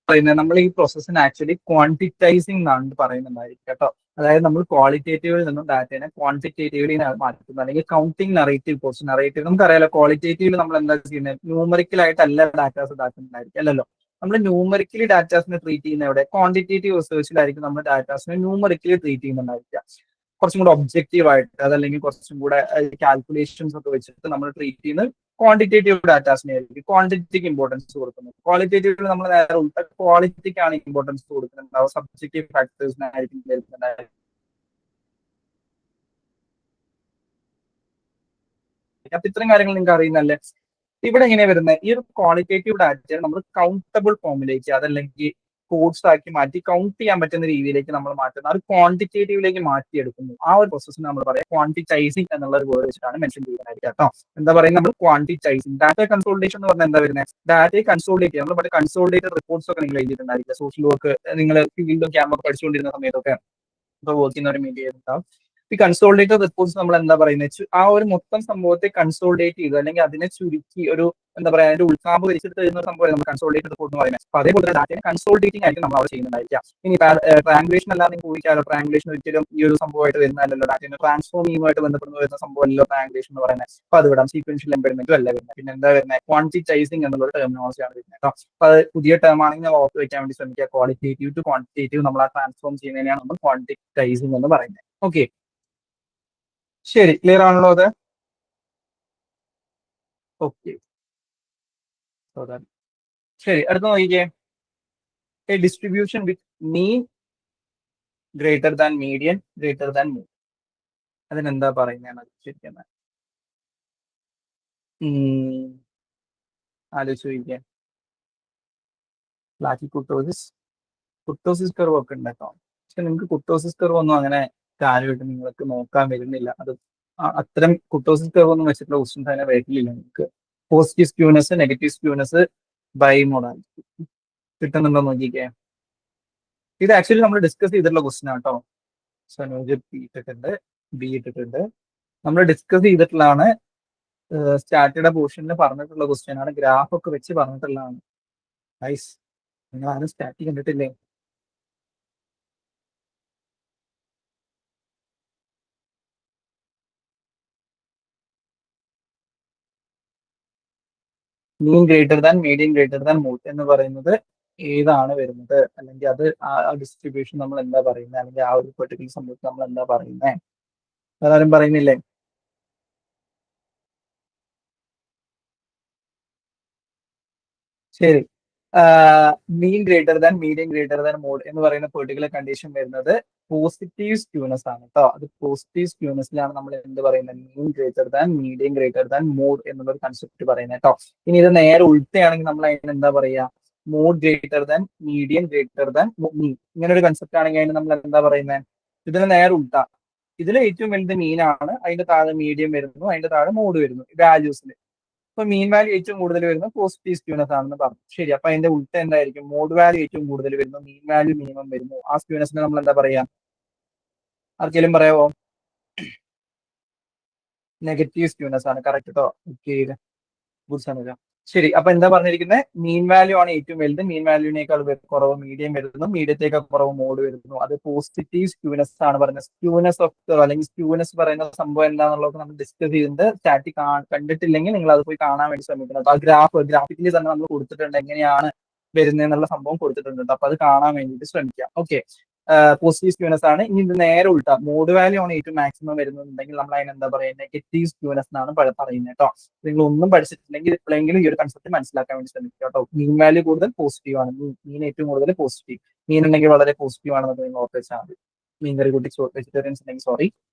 പറയുന്നത് നമ്മൾ ഈ പ്രോസസ്സിന് ആക്ച്വലി ക്വാണ്ടിറ്റൈസിങ് എന്നാണ് പറയുന്നുണ്ടായിരിക്കും കേട്ടോ. അതായത് നമ്മൾ ക്വാളിറ്റേറ്റീവിൽ നിന്നും ഡാറ്റയെ ക്വാണ്ടിറ്റേറ്റീവിൽ മാറ്റുന്നു, അല്ലെങ്കിൽ കൗണ്ടിങ് നറേറ്റീവ് കോഴ്സ്. നറേറ്റീവ് നമുക്കറിയാലോ, ക്വാളിറ്റേറ്റീവിൽ നമ്മൾ എന്താ ചെയ്യുന്നത്? ന്യൂമറിക്കലായിട്ടല്ല ഡാറ്റാസ് ഇതാക്കുന്നുണ്ടായിരിക്കും, അല്ലല്ലോ. നമ്മൾ ന്യൂമറിക്കലി ഡാറ്റാസിനെ ട്രീറ്റ് ചെയ്യുന്ന എവിടെ? ക്വാണ്ടിറ്റേറ്റീവ് റിസർച്ചിലായിരിക്കും നമ്മൾ ഡാറ്റാസിനെ ന്യൂമറിക്കലി ട്രീറ്റ് ചെയ്യുന്നുണ്ടായിരിക്കുക. കുറച്ചും കൂടെ ഒബ്ജക്റ്റീവ് ആയിട്ട്, അതല്ലെങ്കിൽ കുറച്ചും കൂടെ കാൽക്കുലേഷൻസ് ഒക്കെ വെച്ചിട്ട് നമ്മൾ ട്രീറ്റ് ചെയ്യുന്നത് ക്വാണ്ടിറ്റേറ്റീവ് ഡാറ്റാസിനെ ആയിരിക്കും. ക്വാണ്ടിറ്റിക്ക് ഇമ്പോർട്ടൻസ് കൊടുക്കുന്നത്. ക്വാളിറ്റേറ്റീവിൽ നമ്മൾ നേരെ ഉൾട്ട ക്വാളിറ്റിക്കാണ് ഇമ്പോർട്ടൻസ് കൊടുക്കുന്നുണ്ടാവും, സബ്ജക്റ്റീവ് ഫാക്ടേഴ്സിനായിരിക്കും വരുന്നുണ്ടാവും. അപ്പൊ ഇത്രയും കാര്യങ്ങൾ നിങ്ങൾക്ക് അറിയുന്നല്ലേ. ഇവിടെ എങ്ങനെയാ വരുന്നത്? ഈ ഒരു ക്വാളിറ്റേറ്റീവ് ഡാറ്റയെ നമ്മൾ കൗണ്ടബിൾ ഫോമിലേക്ക്, അതല്ലെങ്കിൽ കോഡ്സ് ആക്കി മാറ്റി കൗണ്ട് ചെയ്യാൻ പറ്റുന്ന രീതിയിലേക്ക് നമ്മൾ മാറ്റുന്ന അത് ക്വാണ്ടിറ്റേറ്റീവിലേക്ക് മാറ്റിയെടുക്കുന്നു. ആ ഒരു പ്രോസസ്സിന് നമ്മൾ പറയാം ക്വാണ്ടിറ്റൈസിങ് എന്നുള്ള ഒരു വേർഡ് വെച്ചിട്ടാണ് മെൻഷൻ ചെയ്യുന്നതായിരിക്കും കേട്ടോ. എന്താ പറയുക? നമ്മൾ ക്വാണ്ടിറ്റൈസിങ്. ഡാറ്റ കൺസോളിഡേഷൻ എന്ന് പറഞ്ഞാൽ എന്താ വരുന്നത്? ഡാറ്റയെ കൺസോളിഡേറ്റ് ചെയ്യാം. നമ്മൾ പല കൺസോളിഡേറ്റഡ് റിപ്പോർട്ട്സ് ഒക്കെ നിങ്ങൾ എഴുതിയിട്ടുണ്ടായിരിക്കും. സോഷ്യൽ വർക്ക് നിങ്ങൾ ഫീൽഡും ക്യാമ്പൊക്കെ പഠിച്ചുകൊണ്ടിരുന്ന സമയത്തൊക്കെ ഇപ്പോൾ വർക്ക് ചെയ്യുന്ന ഒരു മീഡിയ ഉണ്ടാവും. ഈ കൺസോളിഡേറ്റഡ് റിപ്പോർട്ട്സ് നമ്മൾ എന്താ പറയുന്നത്? ആ ഒരു മൊത്തം സംഭവത്തെ കൺസോളിഡേറ്റ് ചെയ്തു, അല്ലെങ്കിൽ അതിനെ ചുരുക്കി ഒരു എന്താ പറയാ, അതിന്റെ ഉൾക്കാമ്പ് വെച്ചിട്ട് തരുന്ന സംഭവം നമ്മൾ കൺസോളിഡേറ്റഡ് റിപ്പോർട്ട് എന്ന് പറയുന്നത്. അപ്പൊ അതേപോലെ തന്നെ ഡാറ്റയെ കൺസോളിഡേറ്റിംഗ് ആയിരിക്കും നമ്മൾ അവിടെ ചെയ്യുന്നുണ്ടായിരിക്കാം. ഇനി ട്രാങ്കുലേഷൻ അല്ലാതെ നിങ്ങൾക്ക് ഊഹിക്കാലോ, ട്രാങ്കുലേഷൻ ഒരിക്കലും ഈ ഒരു സംഭവമായിട്ട് വരുന്നതല്ലോ. ഡാറ്റയെ ട്രാൻസ്ഫോം ചെയ്യുമായിട്ട് ബന്ധപ്പെടുന്ന വരുന്ന സംഭവമല്ലോ ട്രാങ്കുലേഷൻ എന്ന് പറയുന്നത്. അപ്പൊ അത് വിടാം. സീക്വൻഷ്യൽ എംബെഡ്മെന്റും അല്ല വരുന്നത്. പിന്നെ എന്താ വരുന്നത്? ക്വാണ്ടിറ്റൈസിങ് എന്നുള്ള ടെർമിനോളജിയാണ് വരുന്നത് കേട്ടോ. അപ്പൊ അത് പുതിയ ടേം ആണെങ്കിൽ നമ്മൾ ഓർത്ത് വെക്കാൻ വേണ്ടി ശ്രമിക്കുക. ക്വാളിറ്റേറ്റീവ് ടു ക്വാണ്ടിറ്റേറ്റീവ് നമ്മൾ ആ ട്രാൻസ്ഫോം ചെയ്യുന്നതിനെയാണ് നമ്മൾ ക്വാണ്ടിറ്റൈസിങ് എന്ന് പറയുന്നത്. ഓക്കെ, ശരി, ക്ലിയർ ആണല്ലോ അത്? ഓക്കെ. ശരി, അടുത്ത നോക്കിക്കേ. A distribution with mean greater than median greater than mean, അതിനെന്താ പറയുന്നത് ശരിക്കും? ആലോചിച്ച് ചോദിക്കാൻ. ലാക്കി കുട്ടോസിസ് കർവ് ഒക്കെ ഉണ്ട് കേട്ടോ. പക്ഷെ നിങ്ങൾക്ക് കുട്ടോസിസ് കർവ് ഒന്നും അങ്ങനെ കാര്യമായിട്ട് നിങ്ങൾക്ക് നോക്കാൻ വരുന്നില്ല. അത് അത്തരം കുട്ടോസിസ് കർവ് ഒന്നും വെച്ചിട്ടുള്ള ക്വസ്റ്റ്യൻസ് അങ്ങനെ വരില്ല നിങ്ങൾക്ക്. Positive skewness, negative skewness, bimodality കിട്ടുന്നുണ്ടോ നോക്കിക്കേ. ഇത് ആക്ച്വലി നമ്മൾ ഡിസ്കസ് ചെയ്തിട്ടുള്ള ക്വസ്റ്റ്യൻ ആട്ടോ. സനോജ് പി ഇട്ടിട്ടുണ്ട്, ബി ഇട്ടിട്ടുണ്ട്. നമ്മൾ ഡിസ്കസ് ചെയ്തിട്ടുള്ളതാണ്. സ്റ്റാറ്റയുടെ പോർഷനിൽ പറഞ്ഞിട്ടുള്ള ക്വസ്റ്റ്യൻ ആണ്. ഗ്രാഫ് ഒക്കെ വെച്ച് പറഞ്ഞിട്ടുള്ളതാണ്. നൈസ്. നിങ്ങൾ ആരും സ്റ്റാറ്റി കണ്ടിട്ടില്ലേ? Mean greater than medium greater than mode എന്ന് പറയുന്നത് ഏതാണ് വരുന്നത്? അല്ലെങ്കിൽ അത് ആ ഡിസ്ട്രിബ്യൂഷൻ നമ്മൾ എന്താ പറയുന്നത്? അല്ലെങ്കിൽ ആ ഒരു പെർട്ടിക്കുലർ സംഭവത്തിൽ നമ്മൾ എന്താ പറയുന്നത്? അതാരും പറയുന്നില്ലേ? ശരി. Mean greater than medium greater than mode എന്ന് പറയുന്ന പെർട്ടിക്കുലർ കണ്ടീഷൻ വരുന്നത് പോസിറ്റീവ് സ്ക്യൂനസ് ആണ് കേട്ടോ. അത് പോസിറ്റീവ് സ്ക്യൂനസിലാണ് നമ്മൾ എന്ത് പറയുന്നത്? Mean greater than medium greater than mode എന്നുള്ള ഒരു കൺസെപ്റ്റ് പറയുന്നത് കേട്ടോ. ഇനി ഇത് നേരെ ഉൾട്ടയാണെങ്കിൽ നമ്മൾ അതിന് എന്താ പറയുക? Mode greater than medium greater than mean, ഇങ്ങനെ ഒരു കൺസെപ്റ്റ് ആണെങ്കിൽ അതിന് നമ്മൾ എന്താ പറയുന്നത്? ഇതിന് നേരെ ഉൾട്ട. ഇതിൽ ഏറ്റവും വലുത് മീനാണ്, അതിന്റെ താഴെ മീഡിയം വരുന്നു, അതിന്റെ താഴെ മോഡ് വരുന്നു വാല്യൂസിൽ. അപ്പൊ മീൻ വാല്യൂ ഏറ്റവും കൂടുതൽ വരുന്നത് പോസിറ്റീവ് സ്ക്യൂനസ് ആണെന്ന് പറഞ്ഞു. ശരി, അപ്പൊ അതിന്റെ ഉൾട്ട എന്തായിരിക്കും? മോഡ് വാല്യൂ ഏറ്റവും കൂടുതൽ വരുന്നു, മീൻ വാല്യൂ മിനിമം വരുന്നു. ആ സ്ക്യൂനസിനെ നമ്മൾ എന്താ പറയാ? ആർക്കെങ്കിലും പറയാവോ? നെഗറ്റീവ് സ്ക്യൂനസ് ആണ്. കറക്റ്റ് കേട്ടോ. Okay, good Sanuja. ശരി, അപ്പൊ എന്താ പറഞ്ഞിരിക്കുന്നത്? മീൻ വാല്യൂ ആണ് ഏറ്റവും വലുത്, മീൻ വാല്യൂവിനേക്കാൾ കുറവ് മീഡിയം വരുന്നു, മീഡിയത്തേക്കാൾ കുറവ് മോഡ് വരുന്നു. അത് പോസിറ്റീവ് സ്ക്യൂനസ് ആണ് പറയുന്നത്. സ്ക്യൂനസ് ഓഫ് അല്ലെങ്കിൽ സ്ക്യൂനസ് പറയുന്ന സംഭവം എന്താണെന്നുള്ളത് നമ്മൾ ഡിസ്കസ് ചെയ്തിട്ടുണ്ട്. സ്റ്റാറ്റിക് കണ്ടിട്ടില്ലെങ്കിൽ നിങ്ങൾ അത് പോയി കാണാൻ വേണ്ടി ശ്രമിക്കണം. ആ ഗ്രാഫിക്കലി തന്നെ നമ്മൾ കൊടുത്തിട്ടുണ്ട്, എങ്ങനെയാണ് വരുന്നത് എന്നുള്ള സംഭവം കൊടുത്തിട്ടുണ്ട്. അപ്പൊ അത് കാണാൻ വേണ്ടിയിട്ട് ശ്രമിക്കാം. ഓക്കെ, പോസിറ്റീവ് സ്ക്യൂനസ് ആണ്. ഇനി ഇത് നേരെ ഉൾട്ടാ, മോഡ് വാല്യൂ ആണ് ഏറ്റവും മാക്സിമം വരുന്നുണ്ടെങ്കിൽ നമ്മൾ അതിന് എന്താ പറയുക? നെഗറ്റീവ് സ്ക്യൂനസ് എന്നാണ് പറയുന്നത് കേട്ടോ. നിങ്ങൾ ഒന്നും പഠിച്ചിട്ടില്ലെങ്കിൽ ഇപ്പോഴെങ്കിലും ഈ ഒരു കൺസെപ്റ്റ് മനസ്സിലാക്കാൻ വേണ്ടി ശ്രമിക്കുക കേട്ടോ. മീൻ വാല്യൂ കൂടുതൽ പോസിറ്റീവ് ആണ്, മീൻ ഏറ്റവും കൂടുതൽ പോസിറ്റീവ്. മീൻ ഉണ്ടെങ്കിൽ വളരെ പോസിറ്റീവ് ആണെന്ന് നിങ്ങൾ ഓർത്ത് വെച്ചാൽ മതി. മീൻ കറി കൂട്ടി വെജിറ്റേറിയൻസ് ഉണ്ടെങ്കിൽ സോറി,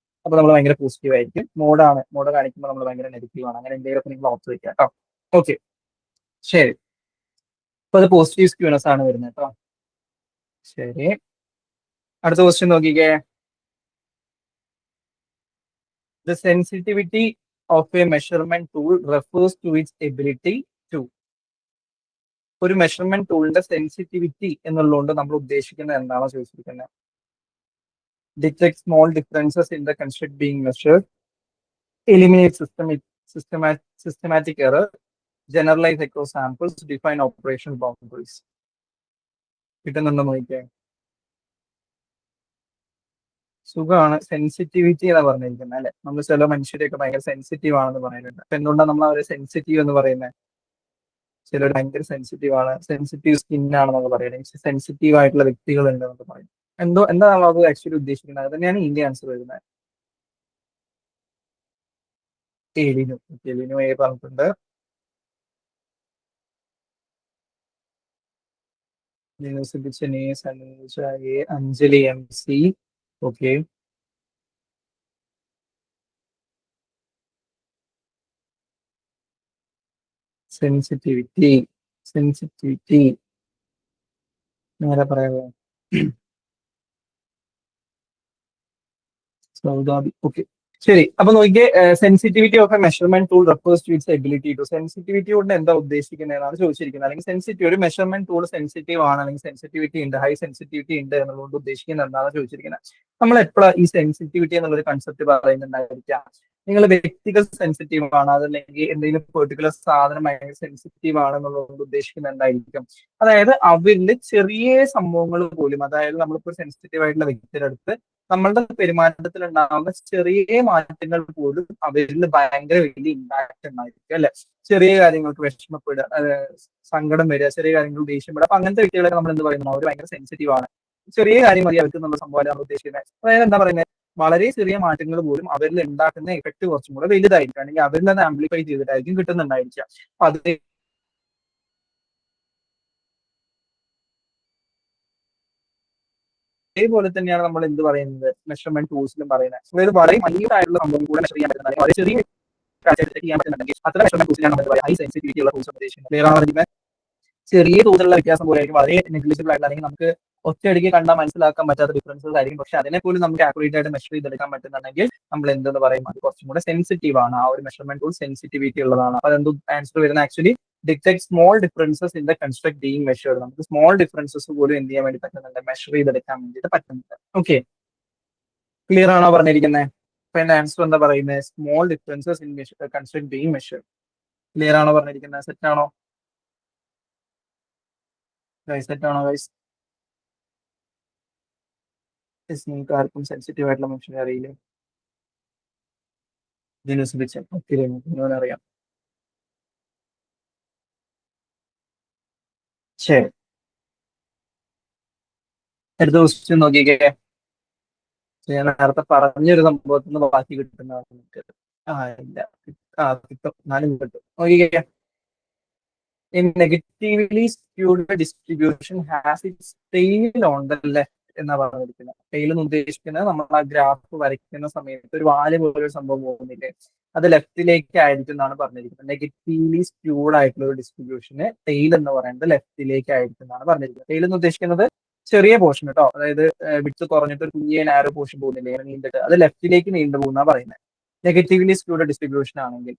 അപ്പൊ നമ്മൾ ഭയങ്കര പോസിറ്റീവ് ആയിരിക്കും. മോഡ് കാണിക്കുമ്പോൾ നമ്മൾ ഭയങ്കര നെഗറ്റീവ് ആണ്. അങ്ങനെ എന്തെങ്കിലുമൊക്കെ നിങ്ങൾ ഓർത്ത് വെക്കുക കേട്ടോ. ഓക്കെ, ശരി. അപ്പൊ അത് പോസിറ്റീവ് സ്ക്യൂനസ് ആണ് വരുന്നത് കേട്ടോ. ശരി, അടുത്ത ക്വസ്റ്റ്യൻ നോക്കിക്കേ. The sensitivity of a measurement tool refers to its ability to. ഒരു മെഷർമെന്റ് ടൂളിന്റെ സെൻസിറ്റിവിറ്റി എന്നുള്ളതുകൊണ്ട് നമ്മൾ ഉദ്ദേശിക്കുന്നത് എന്താണോ ചോദിച്ചിരിക്കുന്നത്? Detect small differences in the construct being measured, eliminate systematic error, generalise across samples, define operation boundaries. കിട്ടുന്നുണ്ടോ നോക്കിക്കേ. സുഖമാണ്. സെൻസിറ്റിവിറ്റി എന്നാ പറഞ്ഞിരിക്കുന്നത് അല്ലെ. നമ്മൾ ചില മനുഷ്യരെയൊക്കെ ഭയങ്കര സെൻസിറ്റീവ് ആണെന്ന് പറയുന്നുണ്ട്. അപ്പൊ എന്തുകൊണ്ടാണ് നമ്മൾ അവരെ സെൻസിറ്റീവ് എന്ന് പറയുന്നത്? ചിലർ ഭയങ്കര സെൻസിറ്റീവ് ആണ്, സെൻസിറ്റീവ് സ്കിൻ ആണെന്നൊക്കെ പറയുന്നത്, സെൻസിറ്റീവ് ആയിട്ടുള്ള വ്യക്തികൾ ഉണ്ട് എന്നൊക്കെ പറയും. എന്താണല്ലോ അത് ആക്ച്വലി ഉദ്ദേശിക്കുന്നത്? അത് തന്നെയാണ് ഇതിന്റെ ആൻസർ വരുന്നത്. എലിനു പറഞ്ഞിട്ടുണ്ട്. അഞ്ജലി MC. ഓക്കെ, സെൻസിറ്റിവിറ്റി നേരെ പറയാമോ? സൗദാബി. ഓക്കെ, ശരി. അപ്പൊ നോക്കിയേ, sensitivity of a measurement tool refers to its ability to. Sensitivity കൊണ്ട് എന്താ ഉദ്ദേശിക്കുന്നതെന്നാണ് ചോദിച്ചിരിക്കുന്നത്. അല്ലെങ്കിൽ സെൻസിറ്റീവ് ഒരു മെഷർമെന്റ് ടൂൾ സെൻസിറ്റീവ് ആണ്, അല്ലെങ്കിൽ സെൻസിറ്റിവിറ്റി ഉണ്ട്, ഹൈ സെൻസിറ്റിവിറ്റി ഉണ്ട് എന്നുള്ളത് ഉദ്ദേശിക്കുന്നത് എന്താണ് ചോദിച്ചിരിക്കുന്നത്. നമ്മൾ എപ്പോഴാണ് ഈ സെൻസിറ്റിവിറ്റി എന്നുള്ളൊരു കൺസെപ്റ്റ് പറയുന്നുണ്ടായിരിക്കാം? നിങ്ങൾ വ്യക്തികൾ സെൻസിറ്റീവ് ആണ്, അതല്ലെങ്കിൽ എന്തെങ്കിലും പെർട്ടിക്കുലർ സാധനം ഭയങ്കര സെൻസിറ്റീവ് ആണ് എന്നുള്ളത് ഉദ്ദേശിക്കുന്നത് എന്തായിരിക്കും? അതായത് അവരിൽ ചെറിയ സംഭവങ്ങൾ പോലും, അതായത് നമ്മളിപ്പോൾ സെൻസിറ്റീവ് ആയിട്ടുള്ള വ്യക്തിയുടെ അടുത്ത് നമ്മളുടെ പെരുമാറ്റത്തിൽ ഉണ്ടാകുന്ന ചെറിയ മാറ്റങ്ങൾ പോലും അവരിൽ ഭയങ്കര വലിയ ഇമ്പാക്ട് ഉണ്ടായിരിക്കും അല്ലെ. ചെറിയ കാര്യങ്ങൾക്ക് വിഷമപ്പെടുക, സങ്കടം വരിക, ചെറിയ കാര്യങ്ങൾ ദേഷ്യപ്പെടുക. അപ്പൊ അങ്ങനത്തെ വ്യക്തികളെ നമ്മൾ എന്ത് പറയുന്നു? അവർ ഭയങ്കര സെൻസിറ്റീവ് ആണ്. ചെറിയ കാര്യം മതി അവർക്ക് എന്നുള്ള സംഭവം നമ്മൾ ഉദ്ദേശിക്കുന്നത്. അതായത് എന്താ പറയുന്നത്? വളരെ ചെറിയ മാറ്റങ്ങൾ പോലും അവരിൽ ഉണ്ടാക്കുന്ന എഫക്ട് കുറച്ചും കൂടെ വലുതായിരിക്കും, അല്ലെങ്കിൽ അവരിൽ അത് ആംപ്ലിഫൈ ചെയ്തിട്ടായിരിക്കും കിട്ടുന്നുണ്ടായിരിക്കുക. അപ്പൊ അത് അതേപോലെ തന്നെയാണ് നമ്മൾ എന്ത് പറയുന്നത് മെഷർമെന്റ് ടൂൾസിലും പറയുന്നത്. അതായത് വളരെ മൈന്യൂട്ട് ആയിട്ടുള്ള സംഭവം കൂടെ മെഷർ ചെയ്യാൻ പറ്റുന്ന വളരെ ചെറിയ ചെയ്യാൻ പറ്റുന്നുണ്ടെങ്കിൽ അത്ര മെഷർമെന്റ് ടൂൾസിലാണ് നമ്മൾ ഹൈ സെൻസിറ്റിവിറ്റി ഉള്ള ടൂൾസ് ഉദ്ദേശിക്കുന്നത്. ക്ലിയർ ആണെന്ന് ചെറിയ തോതിലുള്ള വ്യത്യാസം പോലെ ആയിരിക്കും, വളരെ നെഗ്ലിജിബിൾ ആയിട്ടുള്ള അല്ലെങ്കിൽ നമുക്ക് ഒറ്റയടിക്ക് കണ്ടാൽ മനസ്സിലാക്കാൻ പറ്റാത്ത ഡിഫറൻസസ് ആയിരിക്കും. പക്ഷെ അതിനെ പോലും നമുക്ക് ആക്യുറേറ്റ് ആയിട്ട് മെഷർ ചെയ്തെടുക്കാൻ പറ്റുന്നുണ്ടെങ്കിൽ നമ്മൾ എന്തെന്ന് പറയും, അത് കുറച്ചും കൂടെ സെൻസിറ്റീവ് ആണ്. ആ ഒരു മെഷർമെന്റ് ടൂൾ സെൻസിറ്റിവിറ്റി ഉള്ളതാണ്. അപ്പൊ അതെന്ത് ആൻസർ വരുന്നത് actually detect small differences in the construct being measured. നമുക്ക് സ്മോൾ ഡിഫറൻസസ് പോലും എന്ത് ചെയ്യാൻ വേണ്ടി പറ്റുന്നുണ്ട്, മെഷർ ചെയ്തെടുക്കാൻ വേണ്ടിയിട്ട് പറ്റുന്നുണ്ട്. ഓക്കെ, ക്ലിയർ ആണോ പറഞ്ഞിരിക്കുന്നത്? അപ്പൊ എന്റെ ആൻസർ എന്താ പറയുന്നത്, small differences in construct being measured. Clear ആണോ പറഞ്ഞിരിക്കുന്നത്? സെറ്റ് ആണോ ഗൈസ്? സെറ്റ് ആണോ ഗൈസ്? നിങ്ങൾക്ക് ആർക്കും സെൻസിറ്റീവ് ആയിട്ടുള്ള മനുഷ്യനെ അറിയില്ല? അറിയാം. ശരി, അടുത്ത ക്വസ്റ്റ്യൻ നോക്കിക്കേ. ഞാൻ നേരത്തെ പറഞ്ഞൊരു സംഭവത്തിൽ നിന്ന് ബാക്കി കിട്ടുന്നതാണ് നമുക്ക്. ആ ഇല്ല, കിട്ടും, 4 കിട്ടും. നോക്കിക്കേ. In negatively skewed distribution has its tail on the left എന്നാ പറഞ്ഞിരിക്കുന്നത്. tail എന്ന് ഉദ്ദേശിക്കുന്നത് നമ്മൾ ആ ഗ്രാഫ് വരയ്ക്കുന്ന സമയത്ത് ഒരു വാല് പോലെ ഒരു സംഭവം പോകുന്നില്ലേ, അത് ലെഫ്റ്റിലേക്ക് ആയിരിക്കും എന്നാണ് പറഞ്ഞിരിക്കുന്നത്. നെഗറ്റീവ്ലി സ്ക്യൂഡ് ആയിട്ടുള്ള ഒരു ഡിസ്ട്രിബ്യൂഷന് ടെയിൽ എന്ന് പറയുന്നത് ലെഫ്റ്റിലേക്ക് ആയിരിക്കും എന്നാണ് പറഞ്ഞിരിക്കുന്നത്. ടെയിൽ എന്ന് ഉദ്ദേശിക്കുന്നത് ചെറിയ പോർഷൻ കേട്ടോ, അതായത് വിട്ട് കുറഞ്ഞിട്ട് ഒരു കുഞ്ഞിയ നാരോ പോർഷൻ പോകുന്നില്ലേ നീണ്ടിട്ട്, അത് ലെഫ്റ്റിലേക്ക് നീണ്ടു പോകുന്ന പറയുന്നത് നെഗറ്റീവ്ലി സ്ക്യൂഡ് ഡിസ്ട്രിബ്യൂഷൻ ആണെങ്കിൽ.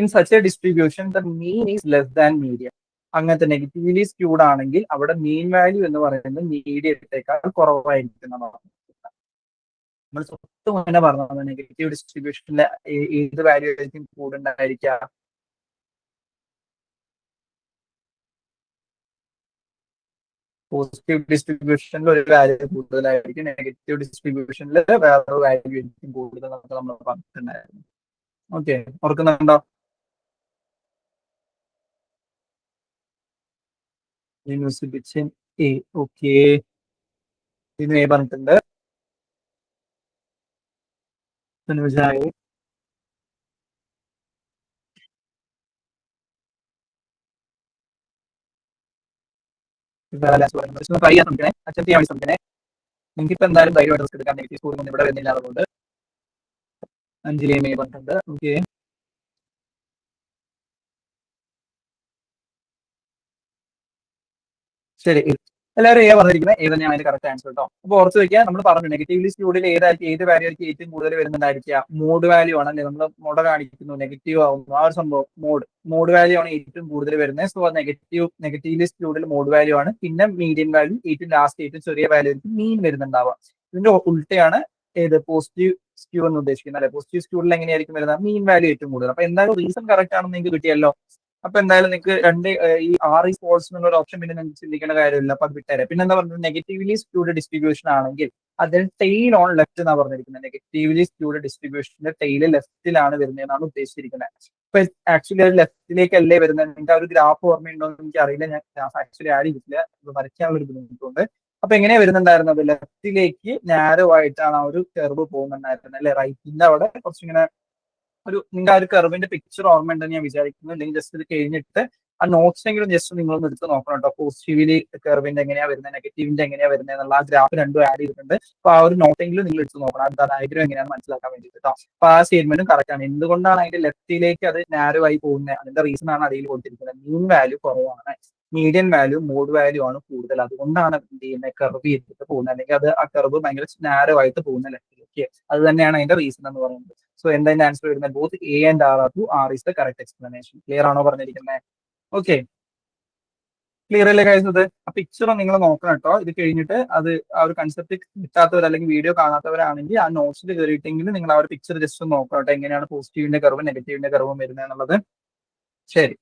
In such A distribution the mean is less than medium. അങ്ങനത്തെ നെഗറ്റീവ്ലി സ്ക്യൂഡ് ആണെങ്കിൽ അവിടെ മീൻ വാല്യൂ എന്ന് പറയുന്നത് മീഡിയത്തേക്കാൾ കുറവായിരിക്കും എന്നാണ്. നമ്മൾ തൊട്ട് മുന്നേ പറഞ്ഞത് നെഗറ്റീവ് ഡിസ്ട്രിബ്യൂഷനിലെ ഏത് വാല്യൂ ആയിരിക്കും കൂടുതലായിരിക്കുക? പോസിറ്റീവ് ഡിസ്ട്രിബ്യൂഷനിൽ ഒരു വാല്യൂ കൂടുതലായിരിക്കും, നെഗറ്റീവ് ഡിസ്ട്രിബ്യൂഷനിൽ വേറൊരു വാല്യൂ ആയിരിക്കും കൂടുതൽ എന്നൊക്കെ നമ്മൾ പറഞ്ഞിട്ടുണ്ടായിരുന്നു. ഓക്കെ, ഓർക്കുന്നുണ്ടോ? ഓക്കെ, ഇതിന് എ പറഞ്ഞിട്ടുണ്ട്. തനുജായി ട്രൈ ചെയ്യാൻ ശ്രമിക്കണേ, അറ്റൻഡ് ചെയ്യാൻ വേണ്ടി ശ്രമിക്കണേ. നിങ്ങൾക്ക് ഇപ്പൊ എന്തായാലും ധൈര്യമായിട്ട് റിസ്ക് എടുക്കാൻ, നെഗറ്റീവ് സ്കോർ ഒന്നും ഇവിടെ വരുന്നില്ല. അതുകൊണ്ട് അഞ്ജലി എ പറഞ്ഞിട്ടുണ്ട്. ഓക്കെ, ശരി, എല്ലാവരും എ പറഞ്ഞിരിക്കുന്നത് ഏത് തന്നെയാണ് അതിന്റെ കറക്റ്റ് ആൻസർ കേട്ടോ. അപ്പൊ ഓർത്ത് വെക്കുക, നമ്മൾ പറഞ്ഞു നെഗറ്റീവ്ലി സ്ക്യൂഡിൽ ഏതായിരിക്കും, ഏത് വാല്യൂ ആയിരിക്കും ഏറ്റവും കൂടുതൽ വരുന്നുണ്ടായിരിക്കുക? മോഡ് വാല്യൂ ആണ് അല്ലേ? നമ്മൾ മോഡ കാണിക്കുന്നു, നെഗറ്റീവ് ആവുന്നു, ആ ഒരു സംഭവം മോഡ് വാല്യൂ ആണ് ഏറ്റവും കൂടുതൽ വരുന്നത്. സോ നെഗറ്റീവ്ലി സ്ക്യൂഡിൽ മോഡ് വാല്യൂ ആണ്. പിന്നെ മീഡിയൻ വാല്യൂ, ഏറ്റവും ലാസ്റ്റ് ഏറ്റവും ചെറിയ വാല്യൂ ആയിരിക്കും മീൻ വരുന്നുണ്ടാവുക. ഇതിന്റെ ഉൾട്ടയാണ് ഏത് പോസിറ്റീവ് സ്ക്യൂ എന്ന് ഉദ്ദേശിക്കുന്നത് അല്ലെ? പോസിറ്റീവ് സ്ക്യൂഡിൽ എങ്ങനെയായിരിക്കും വരുന്നത്? മീൻ വാല്യൂ ഏറ്റവും കൂടുതൽ. അപ്പൊ എന്തായാലും റീസൺ കറക്റ്റ് ആണെന്ന് നിങ്ങൾക്ക് കിട്ടിയല്ലോ. അപ്പൊ എന്തായാലും നിങ്ങൾക്ക് ഈ ആർ ഈ സ്പോർട്സ് എന്നുള്ള ഒരു ഓപ്ഷൻ പിന്നെ നിങ്ങൾക്ക് ചിന്തിക്കേണ്ട കാര്യമില്ല. അപ്പൊ അത് വിട്ടേരെ. പിന്നെ എന്താ പറഞ്ഞത്, നെഗറ്റീവ്ലി സ്ക്യൂഡ് ഡിസ്ട്രിബ്യൂഷൻ ആണെങ്കിൽ അതിൽ ടെയിൽ ഓൺ ലെഫ്റ്റ് എന്നാണ് പറഞ്ഞിരിക്കുന്നത്. നെഗറ്റീവ്ലി സ്ക്യൂഡ് ഡിസ്ട്രിബ്യൂഷന്റെ ടെയിൽ ലെഫ്റ്റിലാണ് വരുന്നതെന്നാണ് ഉദ്ദേശിച്ചിരിക്കുന്നത്. അപ്പൊ ആക്ച്വലി അത് ലെഫ്റ്റിലേക്കല്ലേ വരുന്നത്. നിങ്ങൾക്ക് ആ ഒരു ഗ്രാഫ് ഓർമ്മയുണ്ടോ എന്ന് എനിക്ക് അറിയില്ല, ഞാൻ ആക്ച്വലി ആഡ് ചെയ്തിട്ടില്ല, വരയ്ക്കാനുള്ള ഒരു ബുദ്ധിമുട്ടുണ്ട്. അപ്പൊ എങ്ങനെയാ വരുന്നുണ്ടായിരുന്നത്? ലെഫ്റ്റിലേക്ക് നാരോ ആയിട്ടാണ് ആ ഒരു കെർവ് പോകുന്നുണ്ടായിരുന്നത് അല്ലെ? റൈറ്റിന്റെ അവിടെ കുറച്ചിങ്ങനെ നിങ്ങൾക്ക് ആ ഒരു കർവിന്റെ പിക്ചർ ഓർമ്മയുണ്ടെന്ന് ഞാൻ വിചാരിക്കുന്നു. അല്ലെങ്കിൽ ജസ്റ്റ് ഇത് കഴിഞ്ഞിട്ട് ആ നോട്ട്സ് എങ്കിലും ജസ്റ്റ് നിങ്ങളൊന്ന് എടുത്ത് നോക്കണം കേട്ടോ. പോസിറ്റീവില് കർവിന്റെ എങ്ങനെയാ വരുന്നത്, നെഗറ്റീവിന്റെ എങ്ങനെയാ വരുന്നത് എന്നുള്ള ആ ഗ്രാഫ് രണ്ടും ആഡ് ചെയ്തിട്ടുണ്ട്. അപ്പൊ ആ ഒരു നോട്ടെങ്കിലും നിങ്ങൾ എടുത്ത് നോക്കണം, അത് ഡയഗ്രം എങ്ങനെയാണെന്ന് മനസ്സിലാക്കാൻ വേണ്ടിയിട്ട് കേട്ടോ. അപ്പൊ ആ സ്റ്റേറ്റ്മെന്റും കറക്റ്റ് ആണ്. എന്തുകൊണ്ടാണ് അതിന്റെ ലെഫ്റ്റിലേക്ക് അത് നാരോ ആയി പോകുന്നത്? അതിന്റെ റീസൺ ആണ് അടിയിൽ കൊടുത്തിരിക്കുന്നത്. മീൻ വാല്യൂ കുറവാണ്, മീഡിയൻ വാല്യൂ മോഡ് വാല്യൂ ആണ് കൂടുതൽ. അതുകൊണ്ടാണ് എന്ത് ചെയ്യുന്നത്, കർവ് ചെയ്തിട്ട് പോകുന്നത്, അല്ലെങ്കിൽ അത് ആ കർവ് ഭയങ്കര നാരോ ആയിട്ട് പോകുന്ന ലെഫ്റ്റിലേക്ക്. അത് തന്നെയാണ് അതിന്റെ റീസൺ എന്ന് പറയുന്നത്. സോ എന്താ ആൻസർ വരുന്നത്? Both A and R are true R is the correct explanation. Clear ആണോ പറഞ്ഞിരിക്കുന്നത്? ഓക്കെ, ക്ലിയർ അല്ലേ കഴിച്ചത്? ആ പിക്ചർ നിങ്ങൾ നോക്കണം കേട്ടോ. ഇത് കഴിഞ്ഞിട്ട് അത് ആ ഒരു കൺസെപ്റ്റ് കിട്ടാത്തവർ അല്ലെങ്കിൽ വീഡിയോ കാണാത്തവരാണെങ്കിൽ ആ നോട്ട്സിൽ കയറിയിട്ടെങ്കിൽ നിങ്ങൾ ആ ഒരു പിക്ചർ ജസ്റ്റ് നോക്കണം കേട്ടോ, എങ്ങനെയാണ് പോസിറ്റീവിന്റെ കർവും നെഗറ്റീവിന്റെ കർവും വരുന്നത് എന്നുള്ളത്. ശരി,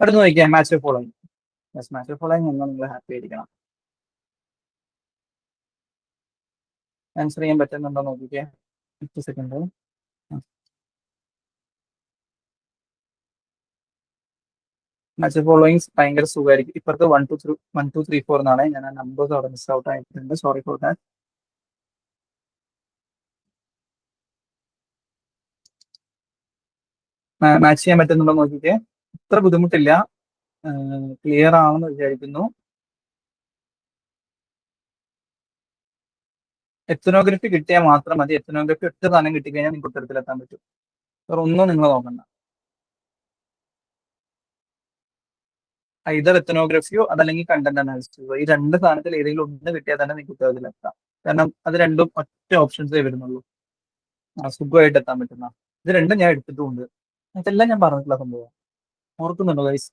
അടുത്ത് നോക്കിയാൽ മാച്ച് ഫോളോയിങ്. മാച്ച് ഫോളോയിങ് ഒന്നും നിങ്ങൾ ഹാപ്പി ആയിരിക്കണം. ആൻസർ ചെയ്യാൻ പറ്റുന്നുണ്ടോ നോക്കിക്കേ. 50 സെക്കൻഡ്. മാച്ച് ഫോളോയിങ്സ് ഭയങ്കര സുഖമായിരിക്കും. ഇപ്പുറത്ത് 1 2 3 എന്നാണ്. ഞാൻ ആ നമ്പേഴ്സ് അവിടെ മിസ് ഔട്ട് ആയിട്ടുണ്ട്, സോറി ഫോർ ദാറ്റ്. മാച്ച് ചെയ്യാൻ പറ്റുന്നുണ്ടോ നോക്കിക്കേ. ഇത്ര ബുദ്ധിമുട്ടില്ല, ക്ലിയർ ആണെന്ന് വിചാരിക്കുന്നു. എത്തനോഗ്രഫി കിട്ടിയാൽ മാത്രം മതി. എത്തനോഗ്രഫി ഒറ്റ സാധനം കിട്ടിക്കഴിഞ്ഞാൽ നിങ്ങൾക്ക് ഉത്തരത്തിലെത്താൻ പറ്റും. വേറെ ഒന്നും നിങ്ങൾ നോക്കണ്ട. ഇതർ എത്തനോഗ്രഫിയോ അതല്ലെങ്കിൽ കണ്ടന്റ് അനാലിസിസോ, ഈ രണ്ട് സാധനത്തിൽ ഏതെങ്കിലും ഒന്ന് കിട്ടിയാൽ തന്നെ നിങ്ങൾക്ക് ഉത്തരത്തിലെത്താം. കാരണം അത് രണ്ടും ഒറ്റ ഓപ്ഷൻസേ വരുന്നുള്ളൂ. സുഖമായിട്ട് എത്താൻ പറ്റുന്ന ഇത് രണ്ടും ഞാൻ എടുത്തിട്ടുണ്ട്. ഇതെല്ലാം ഞാൻ പറഞ്ഞിട്ടുള്ള സംഭവം ഓർക്കുന്നുണ്ടോ ഗൈസ്?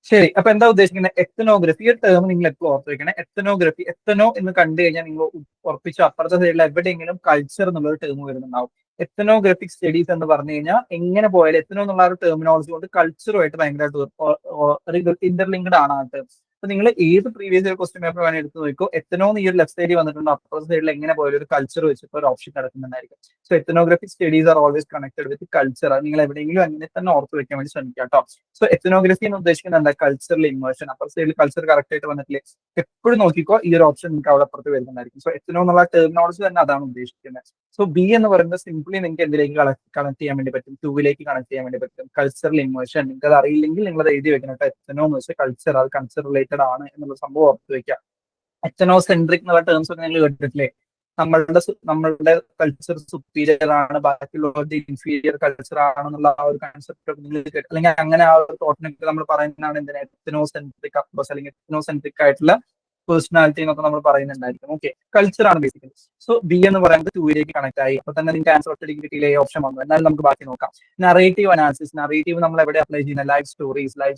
ശരി, അപ്പൊ എന്താ ഉദ്ദേശിക്കുന്നത്? എത്തനോഗ്രഫി, ഈ ടേം നിങ്ങൾ എപ്പോൾ ഓർത്ത് വെക്കണം. എത്തനോഗ്രഫി, എത്തനോ എന്ന് കണ്ടു കഴിഞ്ഞാൽ നിങ്ങൾ ഉറപ്പിച്ചു അപ്പുറത്തെ സൈഡിൽ എവിടെയെങ്കിലും കൾച്ചർ എന്നുള്ള ടേം വരുന്നുണ്ടാവും. എത്തനോഗ്രഫിക് സ്റ്റഡീസ് എന്ന് പറഞ്ഞു കഴിഞ്ഞാൽ എങ്ങനെ പോയാലും എത്തനോ എന്നുള്ള ഒരു ടെർമിനോളജി കൊണ്ട് കൾച്ചറുമായിട്ട് ഭയങ്കരമായിട്ട് ഇന്റർലിങ്ക്ഡ് ആണ് ആ ടേം. അപ്പൊ നിങ്ങൾ ഏത് പ്രീവിയസ് ഇയർ ക്വസ്റ്റ്യൻ പേപ്പർ വേണേൽ എടുത്ത് നോക്കോ, എത്തനോ ഈ ഒരു ലെഫ്റ്റ് സൈഡിൽ വന്നിട്ടുണ്ട്, അപ്പുറത്തെ സൈഡിൽ എങ്ങനെ പോയാലും ഒരു കൾച്ചർ വെച്ചിട്ട് ഒരു ഓപ്ഷൻ കിടക്കുന്നുണ്ടായിരിക്കും. So ethnographic studies are always connected with culture. അത് നിങ്ങൾ എവിടെയെങ്കിലും അങ്ങനെ തന്നെ ഓർത്ത് വെക്കാൻ വേണ്ടി ശ്രമിക്കാം കേട്ടോ. സോ എത്തനോഗ്രഫി എന്ന് ഉദ്ദേശിക്കുന്നത് എന്താ? Cultural inversion. അപ്പുറത്തെ സൈഡിൽ കൾച്ചർ കറക്റ്റ് ആയിട്ട് വന്നിട്ടില്ലേ? എപ്പോഴും നോക്കിക്കോ ഈ ഒരു ഓപ്ഷൻ നിങ്ങൾക്ക് അവിടെ അപ്പുറത്ത് വരുന്നുണ്ടായിരിക്കും. സോ എത്തനോ എന്നുള്ള ടെർമിനോളജി തന്നെ അതാണ് ഉദ്ദേശിക്കുന്നത്. സോ ബി എന്ന് പറയുന്നത് സിംപ്ലി നിങ്ങൾക്ക് എന്തിലേക്ക് കണക്ട് ചെയ്യാൻ വേണ്ടി പറ്റും? ടൂവിലേക്ക് കണക്ട് ചെയ്യാൻ വേണ്ടി പറ്റും. Cultural inversion. നിങ്ങൾക്ക് അത് അറിയില്ലെങ്കിൽ നിങ്ങൾ അത് എഴുതി വെക്കണം കേട്ടോ. എത്തനോ എന്ന് വെച്ചാൽ കൾച്ചർ, അത് കൾച്ചർ റിലേറ്റഡ് ആണ് എന്നുള്ള സംഭവം ഓർത്ത് വെക്കുക. എത്തനോസെൻട്രിക് എന്നുള്ള ടേംസ് ഒക്കെ നിങ്ങൾ കേട്ടിട്ടില്ലേ? നമ്മളുടെ കൾച്ചർ സുപ്പീരിയർ ആണ്, ബാക്കിയുള്ളവരുടെ ഇൻഫീരിയർ കൾച്ചർ ആണെന്നുള്ള ആ ഒരു കൺസെപ്റ്റ് ഒക്കെ നിങ്ങൾ കേട്ട്, അല്ലെങ്കിൽ അങ്ങനെ ആ ഒരു തോട്ടിനൊക്കെ നമ്മൾ പറയുന്നതാണ് എന്തിനാ എത്തനോസെൻട്രിക് അപ്രോച്ച്, അല്ലെങ്കിൽ എത്തനോസെൻട്രിക് ആയിട്ടുള്ള പേഴ്സണാലിറ്റി എന്നൊക്കെ നമ്മൾ പറയുന്നുണ്ടായിരിക്കും. ഓക്കെ, കൾച്ചർ ആണ് ബേസിക്കലി. സോ ബി എന്ന് പറയുന്നത് ടൂയിലേക്ക് കണക്ട് ആയി. അപ്പൊ തന്നെ നിങ്ങൾക്ക് ആൻസർ ഒറ്റ ഡിഗ്രിയിലെ ഓപ്ഷൻ വന്നു. എന്നാലും നമുക്ക് ബാക്കി നോക്കാം. Narrative analysis. നറേറ്റീവ് നമ്മൾ എവിടെ അപ്ലൈ ചെയ്യുന്നത്? ലൈഫ്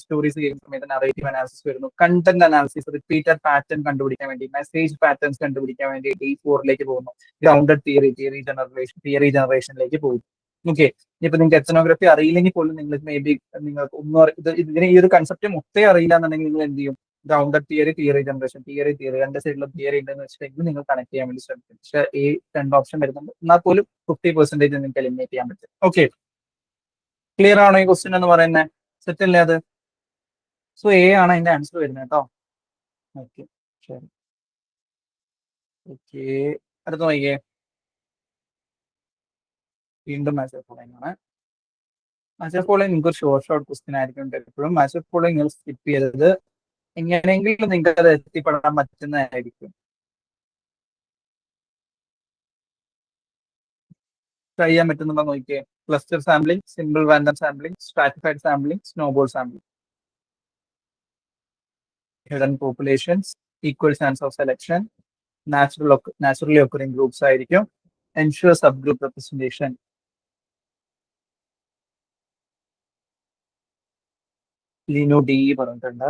സ്റ്റോറീസ് ചെയ്യുന്ന സമയത്ത് നറേറ്റീവ് അനാലിസിസ് വരുന്നു. കണ്ടന്റ് അനാലിസിസ്, റിപ്പീറ്റഡ് പാറ്റേൺ കണ്ടുപിടിക്കാൻ വേണ്ടി, മെസ്സേജ് പാറ്റേൺസ് കണ്ടുപിടിക്കാൻ വേണ്ടി D4ലേക്ക് പോകുന്നു. ഗ്രൗണ്ടഡ് തിയറി ജനറേഷനിലേക്ക് പോകും. ഓക്കെ, ഇപ്പൊ നിങ്ങൾക്ക് എത്തനോഗ്രഫി അറിയില്ലെങ്കിൽ പോലും നിങ്ങൾക്ക് മേ ബി നിങ്ങൾക്ക് ഒന്നും ഇതിന് ഈ ഒരു കൺസെപ്റ്റ് മൊത്തം അറിയില്ല എന്നുണ്ടെങ്കിൽ നിങ്ങൾ എന്ത് ചെയ്യും? ഗ്രൗണ്ടഡ് തിയറി ജനറേഷൻ, തിയറി രണ്ട് സൈഡിലും തിയറി ഉണ്ടെന്ന് വെച്ചിട്ടുണ്ടെങ്കിൽ നിങ്ങൾ കണക്ട് ചെയ്യാൻ വേണ്ടി ശ്രമിക്കും. പക്ഷേ ഈ രണ്ട് ഓപ്ഷൻ വരുന്നുണ്ട്, എന്നാൽ പോലും 50% നിങ്ങൾക്ക് എലിമിനേറ്റ് ചെയ്യാൻ പറ്റും. ഓക്കെ, ക്ലിയർ ആണോ ഈ ക്വസ്റ്റ്യൻ എന്ന് പറയുന്നത്? സെറ്റ് അല്ലേ അത്? സോ എ ആണ് അതിന്റെ ആൻസർ വരുന്നത് കേട്ടോ. ഓക്കെ, ശരി. ഓക്കെ, അടുത്ത നോക്കിയേ. വീണ്ടും മാച്ച് ഫോളോയിങ് ആണ്. മാച്ച് ഫോളോയിങ് നിങ്ങൾക്ക് ഒരു ഷോർട്ട് ക്വസ്റ്റ്യൻ ആയിരിക്കും എപ്പോഴും. മാച്ച് ഫോളോയിങ് നിങ്ങൾ സ്കിപ്പ് ചെയ്തത് എങ്ങനെയെങ്കിലും നിങ്ങൾക്ക് അത് എത്തിപ്പെടാൻ പറ്റുന്നതായിരിക്കും. ട്രൈ ചെയ്യാൻ പറ്റുന്നുണ്ടോ നോക്കിയേ. Cluster sampling, simple random sampling, stratified sampling, snowball sampling. Hidden populations, equal chance of selection, naturally occurring groups ആയിരിക്കും. Ensure sub group representation. Lino D പറഞ്ഞിട്ടുണ്ട്.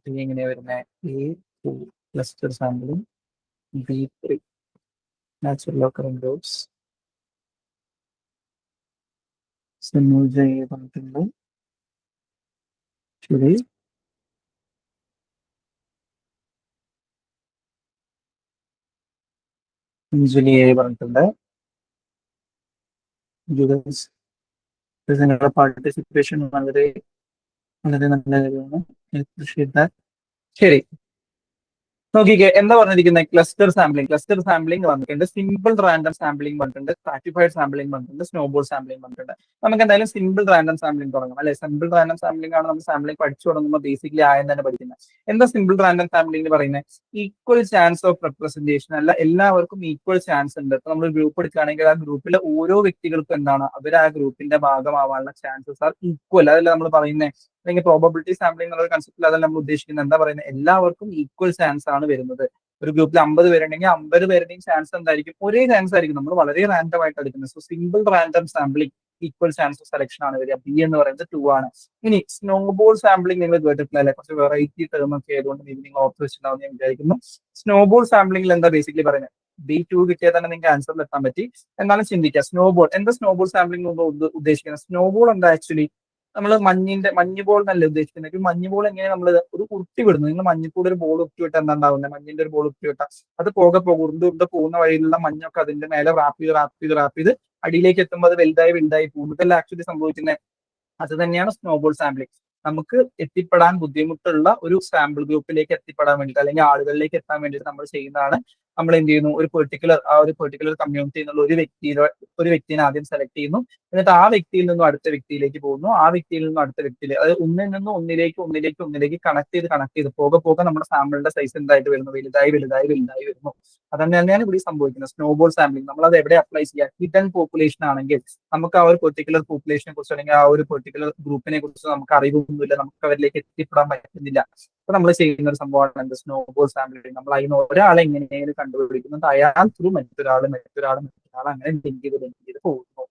ഡി എങ്ങനെയാ വരുന്നത്? A2 cluster sampling, B3 natural occurring groups. Sinuja പറഞ്ഞിട്ടുണ്ട്. ശരി, അഞ്ജലി പറഞ്ഞിട്ടുണ്ട്. നിങ്ങളുടെ പാർട്ടിസിപ്പേഷൻ വളരെ വളരെ നല്ല കാര്യമാണ്. ശരി, നോക്കിക്കേ എന്താ പറഞ്ഞിരിക്കുന്നത്? ക്ലസ്റ്റർ സാമ്പിളിംഗ് വന്നിട്ടുണ്ട്, സിമ്പിൾ റാൻഡം സാമ്പിളിംഗ് പറഞ്ഞിട്ടുണ്ട്, സ്ട്രാറ്റിഫൈഡ് സാമ്പിളിംഗ് പറഞ്ഞിട്ടുണ്ട്, സ്നോബോൾ സാമ്പിളിംഗ് പറഞ്ഞിട്ടുണ്ട്. നമുക്ക് എന്തായാലും സിമ്പിൾ റാൻഡം സാമ്പിളിംഗ് തുടങ്ങാം അല്ലെ? സിമ്പിൾ റാൻഡം സാമ്പിളിംഗ് ആണ് നമ്മൾ സാമ്പിളിംഗ് പഠിച്ചു തുടങ്ങുമ്പോൾ ബേസിക്കലി ആയം തന്നെ പഠിക്കുന്നത്. എന്താ സിമ്പിൾ റാൻഡം സാമ്പിളിംഗ് പറയുന്നത്? ഈക്വൽ ചാൻസ് ഓഫ് റെപ്രസെന്റേഷൻ അല്ല, എല്ലാവർക്കും ഈക്വൽ ചാൻസ് ഉണ്ട്. ഇപ്പൊ നമ്മൾ ഗ്രൂപ്പ് എടുക്കുകയാണെങ്കിൽ ആ ഗ്രൂപ്പിലെ ഓരോ വ്യക്തികൾക്കും എന്താണ്, അവർ ആ ഗ്രൂപ്പിന്റെ ഭാഗമാവാനുള്ള ചാൻസസ് ആർ ഈക്വൽ. അതല്ല നമ്മൾ പറയുന്നത്. അല്ലെങ്കിൽ പ്രോബബിലിറ്റി സാമ്പിളിംഗ് എന്നുള്ള കൺസെപ്റ്റിൽ അതല്ല നമ്മൾ ഉദ്ദേശിക്കുന്നത്. എന്താ പറയുന്നത്? എല്ലാവർക്കും ഈക്വൽ ചാൻസ് ആണ് വരുന്നത്. ഒരു ഗ്രൂപ്പിൽ 50 പേരുണ്ടെങ്കിൽ 50 പേരുടെയും ചാൻസ് എന്തായിരിക്കും? ഒരേ ചാൻസ് ആയിരിക്കും. നമ്മൾ വളരെ റാൻഡം ആയിട്ട് എടുക്കുന്നത്. So simple random sampling, equal chance of selection ആണ് വരിക. ബി എന്ന് പറയുന്നത് 2 ആണ്. ഇനി സ്നോബോൾ സാമ്പിളിംഗ് നിങ്ങൾ കേട്ടിട്ടില്ല അല്ലെ? കുറച്ച് വെറൈറ്റി ടേം ഒക്കെ ആയതുകൊണ്ട് നിങ്ങൾ ഓർത്ത് വെച്ചിട്ടുണ്ടാവും ഞാൻ വിചാരിക്കുന്നു. സ്നോബോൾ സാമ്പിളിംഗിൽ എന്താ ബേസിക്കലി പറയുന്നത്? B2 കിട്ടിയാൽ തന്നെ നിങ്ങൾക്ക് ആൻസറിൽ എത്താൻ പറ്റി. എന്നാലും ചിന്തിക്കുക, സ്നോബോൾ എന്താ? സ്നോബോൾ സാമ്പിളിംഗ് ഉദ്ദേശിക്കുന്നത്? സ്നോബോൾ എന്താ ആക്ച്വലി? നമ്മൾ മഞ്ഞ് ബോൾ എന്നല്ല ഉദ്ദേശിക്കുന്നത്. മഞ്ഞ് ബോൾ എങ്ങനെ നമ്മൾ ഒരു ഉരുട്ടി വിടുന്നു? നിങ്ങൾ മഞ്ഞിൽ ഒരു ബോൾ ഉരുട്ടി വിട്ടാൽ എന്താ ഉണ്ടാവുന്നത്? മഞ്ഞിന്റെ ഒരു ബോൾ ഉരുട്ടി വിട്ടാൽ അത് പോകെ ഉരുണ്ട് പോകുന്ന വഴിയിലുള്ള മഞ്ഞൊക്കെ അതിന്റെ മേലെ റാപ്പ് ചെയ്ത് അടിയിലേക്ക് എത്തുമ്പോൾ അത് വലുതായി കൂടുതൽ ആക്ച്വലി സംഭവിക്കുന്നത് അത് തന്നെയാണ് സ്നോബോൾ സാമ്പിളിംഗ്. നമുക്ക് എത്തിപ്പെടാൻ ബുദ്ധിമുട്ടുള്ള ഒരു സാമ്പിൾ ഗ്രൂപ്പിലേക്ക് എത്തിപ്പെടാൻ വേണ്ടിയിട്ട്, അല്ലെങ്കിൽ ആളുകളിലേക്ക് എത്താൻ വേണ്ടിയിട്ട് നമ്മൾ ചെയ്യുന്നതാണ് നമ്മൾ എന്ത് ചെയ്യുന്നു, ഒരു പെർട്ടിക്കുലർ കമ്മ്യൂണിറ്റി എന്നുള്ള ഒരു വ്യക്തിനെ ആദ്യം സെലക്ട് ചെയ്യുന്നു. എന്നിട്ട് ആ വ്യക്തിയിൽ നിന്നും അടുത്ത വ്യക്തിയിലേക്ക് പോകുന്നു, ആ വ്യക്തിയിൽ നിന്നും അടുത്ത വ്യക്തിയിൽ, അത് ഒന്നിൽ നിന്നും ഒന്നിലേക്ക് കണക്ട് ചെയ്ത് പോകെ പോകെ നമ്മുടെ സാമ്പിളിന്റെ സൈസ് എന്തായിട്ട് വരുന്നു, വലുതായി വരുന്നു. അതന്നെ തന്നെയാണ് ഇവിടെ സംഭവിക്കുന്നത്. സ്നോബോൾ സാമ്പിളിംഗ് നമ്മൾ അത് എവിടെ അപ്ലൈ ചെയ്യുക? ഹിഡൻ പോപ്പുലേഷൻ ആണെങ്കിൽ നമുക്ക് ആ ഒരു പെർട്ടിക്കുലർ പോപ്പുലേഷനെ കുറിച്ച് അല്ലെങ്കിൽ ആ ഒരു പെർട്ടിക്കുലർ ഗ്രൂപ്പിനെ കുറിച്ച് നമുക്ക് അറിവൊന്നുമില്ല, നമുക്ക് അവരിലേക്ക് എത്തിപ്പെടാൻ പറ്റുന്നില്ല. അപ്പൊ നമ്മൾ ചെയ്യുന്ന ഒരു സംഭവമാണ് എന്ത്? Snowball sampling. നമ്മൾ അതിന് ഒരാളെ എങ്ങനെയാണ് കണ്ടുപിടിക്കുന്നത്, അയാൾ ത്രൂ മറ്റൊരാൾ അങ്ങനെ ലിങ്ക് ചെയ്ത് പോകുന്നു.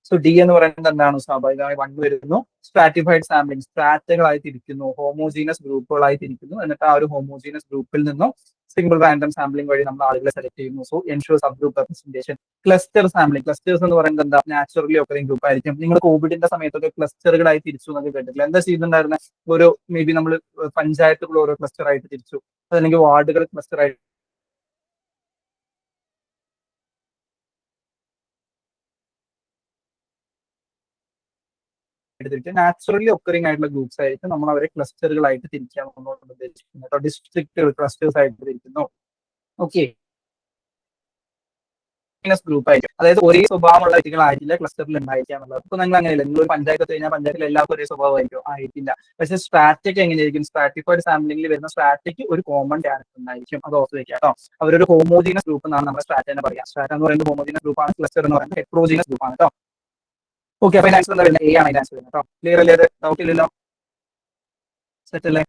സോ ഡി എന്ന് പറയുന്നത് എന്താണ്? സ്വാഭാവികമായി 1 വരുന്നു. സ്ട്രാറ്റിഫൈഡ് സാമ്പിളിംഗ്, സ്ട്രാറ്റുകളായി തിരിക്കുന്നു, ഹോമോജീനസ് ഗ്രൂപ്പുകളായി തിരിക്കുന്നു. എന്നിട്ട് ആ ഒരു ഹോമോജീനസ് ഗ്രൂപ്പിൽ നിന്നും സിംഗിൾ റാൻഡം സാമ്പിളിംഗ് വഴി നമ്മൾ ആളുകളെ സെലക്ട് ചെയ്യുന്നു. So ensure sub group representation. Cluster sampling, clusters എന്ന് പറയുന്നത് എന്താ? നാച്ചുറലി ഒക്കറിംഗ് ഗ്രൂപ്പ് ആയിരിക്കും. നിങ്ങൾ കോവിഡിന്റെ സമയത്തൊക്കെ ക്ലസ്റ്ററുകളായി തിരിച്ചു എന്നൊക്കെ കേട്ടിട്ടില്ല? എന്താ ചെയ്യുന്നുണ്ടായിരുന്നത്? ഓരോ മേ ബി നമ്മൾ പഞ്ചായത്തുകൾ ഓരോ ക്ലസ്റ്റർ ആയിട്ട് തിരിച്ചു, അതല്ലെങ്കിൽ വാർഡുകൾ ക്ലസ്റ്റർ ആയിട്ട് തിരിച്ച് നാച്ചുറലി ഒക്കറിംഗ് ആയിട്ടുള്ള ഗ്രൂപ്പ്സ് ആയിരിക്കും നമ്മൾ അവരെ ക്ലസ്റ്ററുകളായിട്ട് തിരിക്കാൻ നമ്മളോട് ഉദ്ദേശിക്കുന്നത്. ഡിസ്ട്രിക്റ്റുകൾ ക്ലസ്റ്റേഴ്സ് ആയിട്ട് തിരിക്കുന്നു. ഓക്കെ, ഗ്രൂപ്പ് ആയിരിക്കും. അതായത് ഒരേ സ്വഭാവമുള്ള വ്യക്തികളായിട്ടില്ല ക്ലസ്റ്ററിൽ ഉണ്ടായിരിക്കുക എന്നുള്ളത്. അപ്പൊ നിങ്ങൾ അങ്ങനെയല്ല, നിങ്ങൾ ഒരു പഞ്ചായത്ത് കഴിഞ്ഞാൽ പഞ്ചായത്തിൽ എല്ലാവർക്കും ഒരേ സ്വഭാവമായിരിക്കും, ആയിട്ടില്ല. പക്ഷെ സ്ട്രാറ്റയ്ക്ക് എങ്ങനെയായിരിക്കും? സ്ട്രാറ്റിഫൈഡ് സാമ്പിളിംഗിൽ വരുന്ന സ്ട്രാറ്റയ്ക്ക് ഒരു കോമൺ ക്യാരക്ടർ ഉണ്ടായിരിക്കും. അത് ഓർത്ത് വെക്കുക കേട്ടോ. അവരൊരു ഹോമോജീനസ് ഗ്രൂപ്പ് എന്നാണ് നമ്മുടെ സ്ട്രാറ്റ എന്ന് പറയുക. സ്ട്രാറ്റ എന്ന് പറയുന്നത് ഹോമോജീനസ് ഗ്രൂപ്പാണ്, ക്ലസ്റ്റർ എന്ന് പറയുന്നത് ഹെട്രോജീനസ് ഗ്രൂപ്പാണ് കേട്ടോ. ഓക്കെ, അപ്പൊ ആൻസർ എന്താ വരുന്നത്? എ ആണ് ആൻസർ വരുന്നത് കേട്ടോ. ക്ലിയർ അല്ലേ? അത് ഡൗട്ട് ഇല്ലല്ലോ? സെറ്റ് അല്ലേ?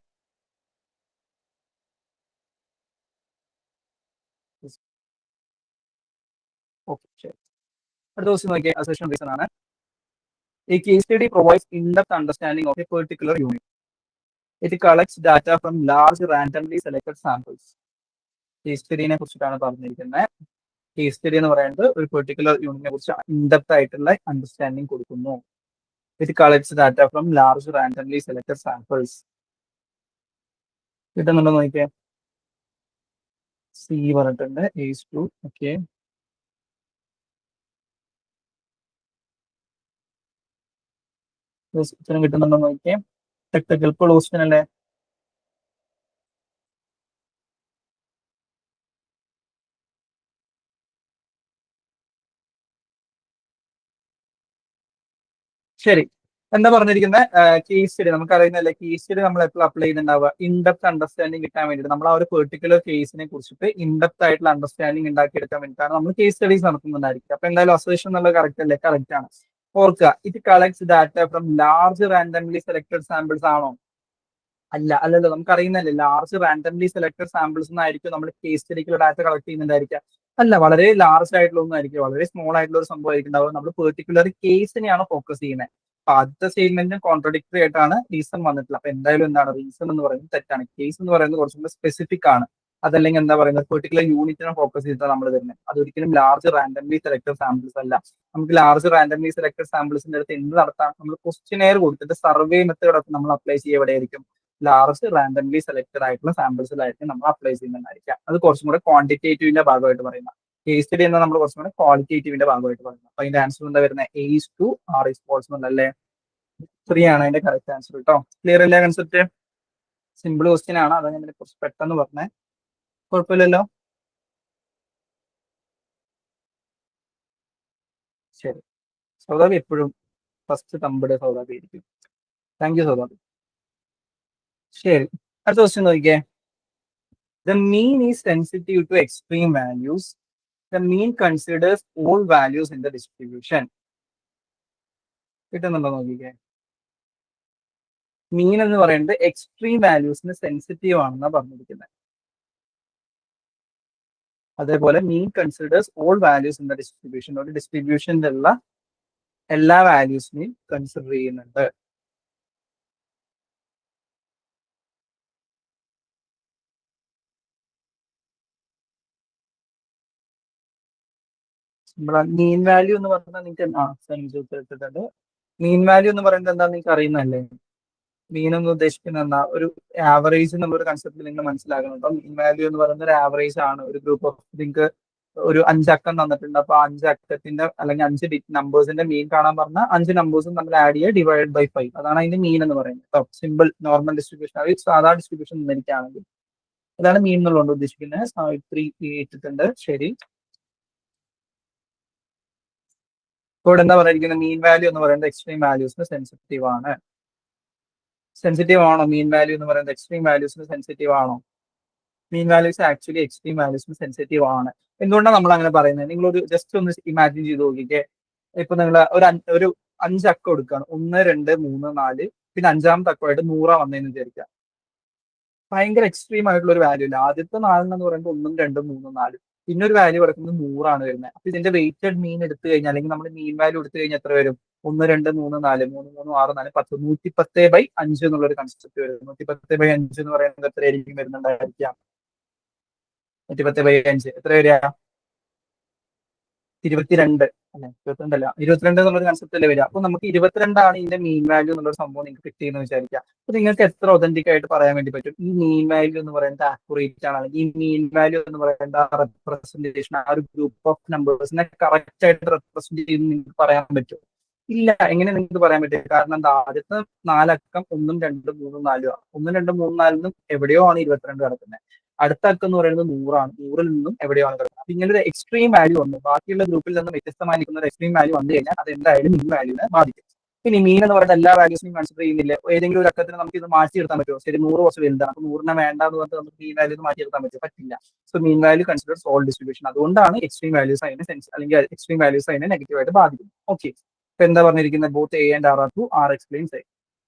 ഓക്കെ, ശരി. അടുത്ത ക്വസ്റ്റ്യൻ നോക്കിയാൽ അസർഷൻ റീസൺ ആണ്. A case study provides in-depth understanding of a particular unit. It collects data from large randomly selected samples. Case സ്റ്റഡിനെ കുറിച്ചിട്ടാണ് പറഞ്ഞിരിക്കുന്നത്. കേസ് സ്റ്റഡി എന്ന് പറയുന്നത് ഒരു പെർട്ടിക്കുലർ യൂണിറ്റിനെ കുറിച്ച് ഇൻഡെപ്ത് ആയിട്ടുള്ള അണ്ടർസ്റ്റാൻഡിങ് കൊടുക്കുന്നു. It collects data from large randomly selected samples. കിട്ടുന്നുണ്ടോ നോക്കിയേ. സി പറഞ്ഞിട്ടുണ്ട്, ഏസ് ടു. ഓക്കെ, ഉത്തരം കിട്ടുന്നുണ്ടോ നോക്കിയേ. ടെക്നിക്കൽ ക്വസ്റ്റ്യൻ അല്ലേ? ശരി, എന്താ പറഞ്ഞിരിക്കുന്നത്? കേസ് സ്റ്റഡി നമുക്കറിയുന്നല്ലേ. കേസ് സ്റ്റഡി നമ്മൾ എപ്പോഴും അപ്ലൈ ചെയ്യുന്നുണ്ടാവുക ഇൻഡെപ്ത് അണ്ടർസ്റ്റാൻഡിങ് കിട്ടാൻ വേണ്ടിയിട്ട്. നമ്മൾ ആ ഒരു പെർട്ടിക്കുലർ കേസിനെ കുറിച്ചിട്ട് ഇൻഡെപ്ത് ആയിട്ടുള്ള അണ്ടർസ്റ്റാൻഡിങ് ഉണ്ടാക്കിയെടുക്കാൻ വേണ്ടിയിട്ടാണ് നമ്മൾ കേസ് സ്റ്റഡീസ് നടത്തുന്നുണ്ടായിരിക്കും. അപ്പൊ എന്തായാലും അസോസിയേഷൻ എന്നുള്ളത് കറക്റ്റ് അല്ലേ? കറക്റ്റ് ആണ്. ഓർക്കുക, it collects data from large randomly selected samples ആണോ? അല്ലല്ലോ. നമുക്ക് അറിയുന്നല്ലേ, ലാർജ് റാൻഡംലി സെലക്ടഡ് സാമ്പിൾസ് എന്നായിരിക്കും നമ്മൾ കേസ് സ്റ്റഡിക്കുള്ള ഡാറ്റ കളക്ട് ചെയ്യുന്നുണ്ടായിരിക്കുക. അല്ല, വളരെ ലാർജ് ആയിട്ടുള്ള ഒന്നും ആയിരിക്കും, വളരെ സ്മോൾ ആയിട്ടുള്ള ഒരു സംഭവം ആയിരിക്കും ഉണ്ടാവുക. നമ്മൾ പെർട്ടിക്കുലർ കേസിനെയാണ് ഫോക്കസ് ചെയ്യുന്നത്. അപ്പൊ ആദ്യത്തെ സ്റ്റേറ്റ്മെന്റിന് കോൺട്രഡിക്ടറി ആയിട്ടാണ് റീസൺ വന്നിട്ടുള്ളത്. അപ്പൊ എന്തായാലും എന്താണ് റീസൺ എന്ന് പറയുന്നത് തെറ്റാണ്. കേസ് എന്ന് പറയുന്നത് കുറച്ചും കൂടെ സ്പെസിഫിക് ആണ്. അതല്ലെങ്കിൽ എന്താ പറയുന്നത്, പെർട്ടിക്കുലർ യൂണിറ്റിനെ ഫോക്കസ് ചെയ്തിട്ടാണ് നമ്മൾ വരുന്നത്. അതൊരിക്കലും ലാർജ് റാൻഡംലി സെലക്ടഡ് സാമ്പിൾസ് അല്ല. നമുക്ക് ലാർജ് റാൻഡംലി സെലക്ടഡ് സാമ്പിൾസിന്റെ അടുത്ത് എന്ത് നടത്താം? നമ്മൾ ക്വസ്റ്റിനെയർ കൊടുത്തിട്ട് സർവേ മെത്തേഡ് ഒക്കെ നമ്മൾ അപ്ലൈ ചെയ്യുക എവിടെയായിരിക്കും? ലാർജ് റാൻഡംലി സെലക്ടഡ് ആയിട്ടുള്ള സാമ്പിൾസിലായിരിക്കും നമ്മൾ അപ്ലൈ ചെയ്യുന്നുണ്ടായിരിക്കാം. അത് കുറച്ചും കൂടെ ക്വാണ്ടിറ്റേറ്റീവിന്റെ ഭാഗമായിട്ട് പറയുന്നത്. കേസ് സ്റ്റഡി എന്നാൽ നമ്മൾ കുറച്ചും കൂടെ ക്വാളിറ്റേറ്റീവിന്റെ ഭാഗമായിട്ട് പറയുന്നത്. അപ്പൊ അതിന്റെ ആൻസർ എന്താ വരുന്നത്? A's true R is false എന്നല്ലേ? 3 ആണ് അതിന്റെ കറക്റ്റ് ആൻസർ കേട്ടോ. ക്ലിയർ അല്ലേ കൺസെപ്റ്റ്? സിമ്പിൾ ക്വസ്റ്റ്യൻ ആണ്, അതാണ് ഞാൻ കുറച്ച് പെട്ടെന്ന് പറഞ്ഞേ. കുഴപ്പമില്ലല്ലോ? ശരി, സൗദാബി എപ്പോഴും ഫസ്റ്റ് തമ്പിടെ സൗദാബി ആയിരിക്കും. Thank you Saudabi. ശരി, അടുത്ത ക്വസ്റ്റ്യൻ നോക്കിയേ. The mean is sensitive to extreme values. The mean considers all values in the distribution. കിട്ടുന്നുണ്ടോ നോക്കിക്കേ. മീൻ എന്ന് പറയുന്നത് എക്സ്ട്രീം വാല്യൂസിന് സെൻസിറ്റീവ് ആണെന്നാണ് പറഞ്ഞിരിക്കുന്നത്. അതേപോലെ mean considers all values in the distribution. ഒരു ഡിസ്ട്രിബ്യൂഷനിലുള്ള എല്ലാ വാല്യൂസിനെയും കൺസിഡർ ചെയ്യുന്നുണ്ട്. മീൻ വാല്യൂ എന്ന് പറഞ്ഞാൽ നിങ്ങൾക്ക് മീൻ വാല്യൂ എന്ന് പറയുന്നത് എന്താ നിങ്ങൾക്ക് അറിയുന്നല്ലേ? മീൻ എന്ന് ഉദ്ദേശിക്കുന്നത് എന്താ? ഒരു ആവറേജ് എന്നുള്ളൊരു കൺസെപ്റ്റ് നിങ്ങൾ മനസ്സിലാക്കുന്നുണ്ടോ? മീൻ വാല്യൂ എന്ന് പറയുന്നത് ഒരു ആവറേജ് ആണ്. ഒരു ഗ്രൂപ്പ് ഓഫ് നിങ്ങൾക്ക് ഒരു 5 അക്കം തന്നിട്ടുണ്ട്. അപ്പൊ 5 അക്കത്തിന്റെ അല്ലെങ്കിൽ 5 നമ്പേഴ്സിന്റെ മീൻ കാണാൻ പറഞ്ഞാൽ 5 നമ്പേഴ്സും നമ്മൾ ആഡ് ചെയ്യുക, ഡിവൈഡ് ബൈ 5. അതാണ് അതിന്റെ മീൻ എന്ന് പറയുന്നത്. സിമ്പിൾ നോർമൽ ഡിസ്ട്രിബ്യൂഷൻ, സാധാ ഡിസ്ട്രിബ്യൂഷൻ തന്നിരിക്കുകയാണെങ്കിൽ. അതാണ് മീൻ എന്നുള്ളത് ഉദ്ദേശിക്കുന്നത്. സാവിത്രി ഇട്ടിട്ടുണ്ട്. ശരി. ഇവിടെ എന്താ പറഞ്ഞിരിക്കുന്നത്? മീൻ വാല്യൂ എന്ന് പറയുന്നത് എക്സ്ട്രീം വാല്യൂസിന് സെൻസിറ്റീവ് ആണ്. സെൻസിറ്റീവ് ആണോ മീൻ വാല്യൂ എന്ന് പറയുന്നത്? എക്സ്ട്രീം വാല്യൂസിന് സെൻസിറ്റീവ് ആണോ? മീൻ വാല്യൂസ് ആക്ച്വലി എക്സ്ട്രീം വാല്യൂസിന് സെൻസിറ്റീവ് ആണ്. എന്തുകൊണ്ടാണ് നമ്മൾ അങ്ങനെ പറയുന്നത്? നിങ്ങളൊരു ജസ്റ്റ് ഒന്ന് ഇമാജിൻ ചെയ്ത് നോക്കിക്കേ. ഇപ്പൊ നിങ്ങൾ ഒരു 5 അക്കം എടുക്കുകയാണ്. 1, 2, 3, 4, പിന്നെ 5ാമത്തെ അക്കമായിട്ട് 100 വന്നതെന്ന് വിചാരിക്കുക. ഭയങ്കര എക്സ്ട്രീം ആയിട്ടുള്ള ഒരു വാല്യൂ ഇല്ല. ആദ്യത്തെ 4 എന്ന് പറയുമ്പോൾ 1, 2, 3, 4, പിന്നെ ഒരു വാല്യൂ കിടക്കുന്നത് 100 വരുന്നത്. അപ്പൊ ഇതിന്റെ വെയിറ്റഡ് മീൻ എടുത്തു കഴിഞ്ഞാൽ, അല്ലെങ്കിൽ നമ്മൾ മീൻ വാല്യൂ എടുത്തു കഴിഞ്ഞാൽ എത്ര വരും? 1, 2, 3, 4, 3, 3, 6, 4, 10, 110/5 എന്നുള്ളൊരു കൺസെപ്റ്റ് വരും. 110/5 എന്ന് പറയുന്നത് എത്രയായിരിക്കും വരുന്നുണ്ടായിരിക്കാം? 110/5 എത്ര വരിക? 22 അല്ലെ? 22 22 എന്നുള്ളൊരു കൺസെപ്റ്റ് അല്ലേ വരിക. അപ്പൊ നമുക്ക് 22 ഇതിന്റെ മീൻ വാല്യൂ എന്നുള്ള സംഭവം നിങ്ങൾക്ക് കിട്ടിയെന്ന് വിചാരിക്കാം. അപ്പൊ നിങ്ങൾക്ക് എത്ര ഒതന്റിക് ആയിട്ട് പറയാൻ വേണ്ടി പറ്റും ഈ മീൻ വാല്യൂ എന്ന് പറയുന്നത് ആക്യുറേറ്റ് ആണ്, അല്ലെങ്കിൽ ഈ മീൻ വാല്യൂ എന്ന് പറയുന്നത് ആ റെപ്രസെന്റേഷൻ, ആ ഒരു ഗ്രൂപ്പ് ഓഫ് നമ്പേഴ്സിനെ കറക്റ്റ് ആയിട്ട് റെപ്രസെന്റ് ചെയ്ത് നിങ്ങൾക്ക് പറയാൻ പറ്റും? ഇല്ല. എങ്ങനെ നിങ്ങൾക്ക് പറയാൻ പറ്റും? കാരണം എന്താ? ആദ്യത്തെ 4 അക്കം 1, 2, 3, 4 ആണ്. 1, 2, 3, 4 എവിടെയോ ആണ് 22 കിടക്കുന്നത്. അടുത്ത അക്കം എന്ന് പറയുന്നത് 100 ആണ്. 100-ൽ നിന്നും എവിടെയാണ് കിടക്കുന്നത്. അപ്പൊ ഇങ്ങനെ ഒരു എക്സ്ട്രീം വാല്യൂ വന്നു, ബാക്കിയുള്ള ഗ്രൂപ്പിൽ നിന്ന് വ്യത്യസ്തമായി നിൽക്കുന്ന ഒരു എക്സ്ട്രീം വാല്യൂ വന്നു കഴിഞ്ഞാൽ അത് എന്തായാലും മീൻ വാല്യൂവിനെ ബാധിക്കും. പിന്നെ മീൻ എന്ന് പറയുന്നത് എല്ലാ വാല്യൂസിനെയും കൺസിഡർ ചെയ്യുന്നില്ല. ഏതെങ്കിലും ഒരു അക്കത്തിന് നമുക്ക് ഇത് മാറ്റി നിർത്താൻ പറ്റുമോ? ശരി, 100 കുറച്ച് വലുതാണ്, അപ്പൊ 100നെ വേണ്ട എന്ന് പറഞ്ഞിട്ട് നമുക്ക് മീൻ വാല്യൂ മാറ്റി നിർത്താൻ പറ്റും? പറ്റില്ല. So mean value considers all distribution. അതുകൊണ്ടാണ് എക്സ്ട്രീം വാല്യൂസ് അതിനെ അല്ലെങ്കിൽ എക്സ്ട്രീം വാല്യൂസ് അതിനെ നെഗറ്റീവായിട്ട് ബാധിക്കും. ഓക്കെ. ഇപ്പൊ എന്താ പറഞ്ഞിരിക്കുന്നത്? Both A and R R true, R explains A.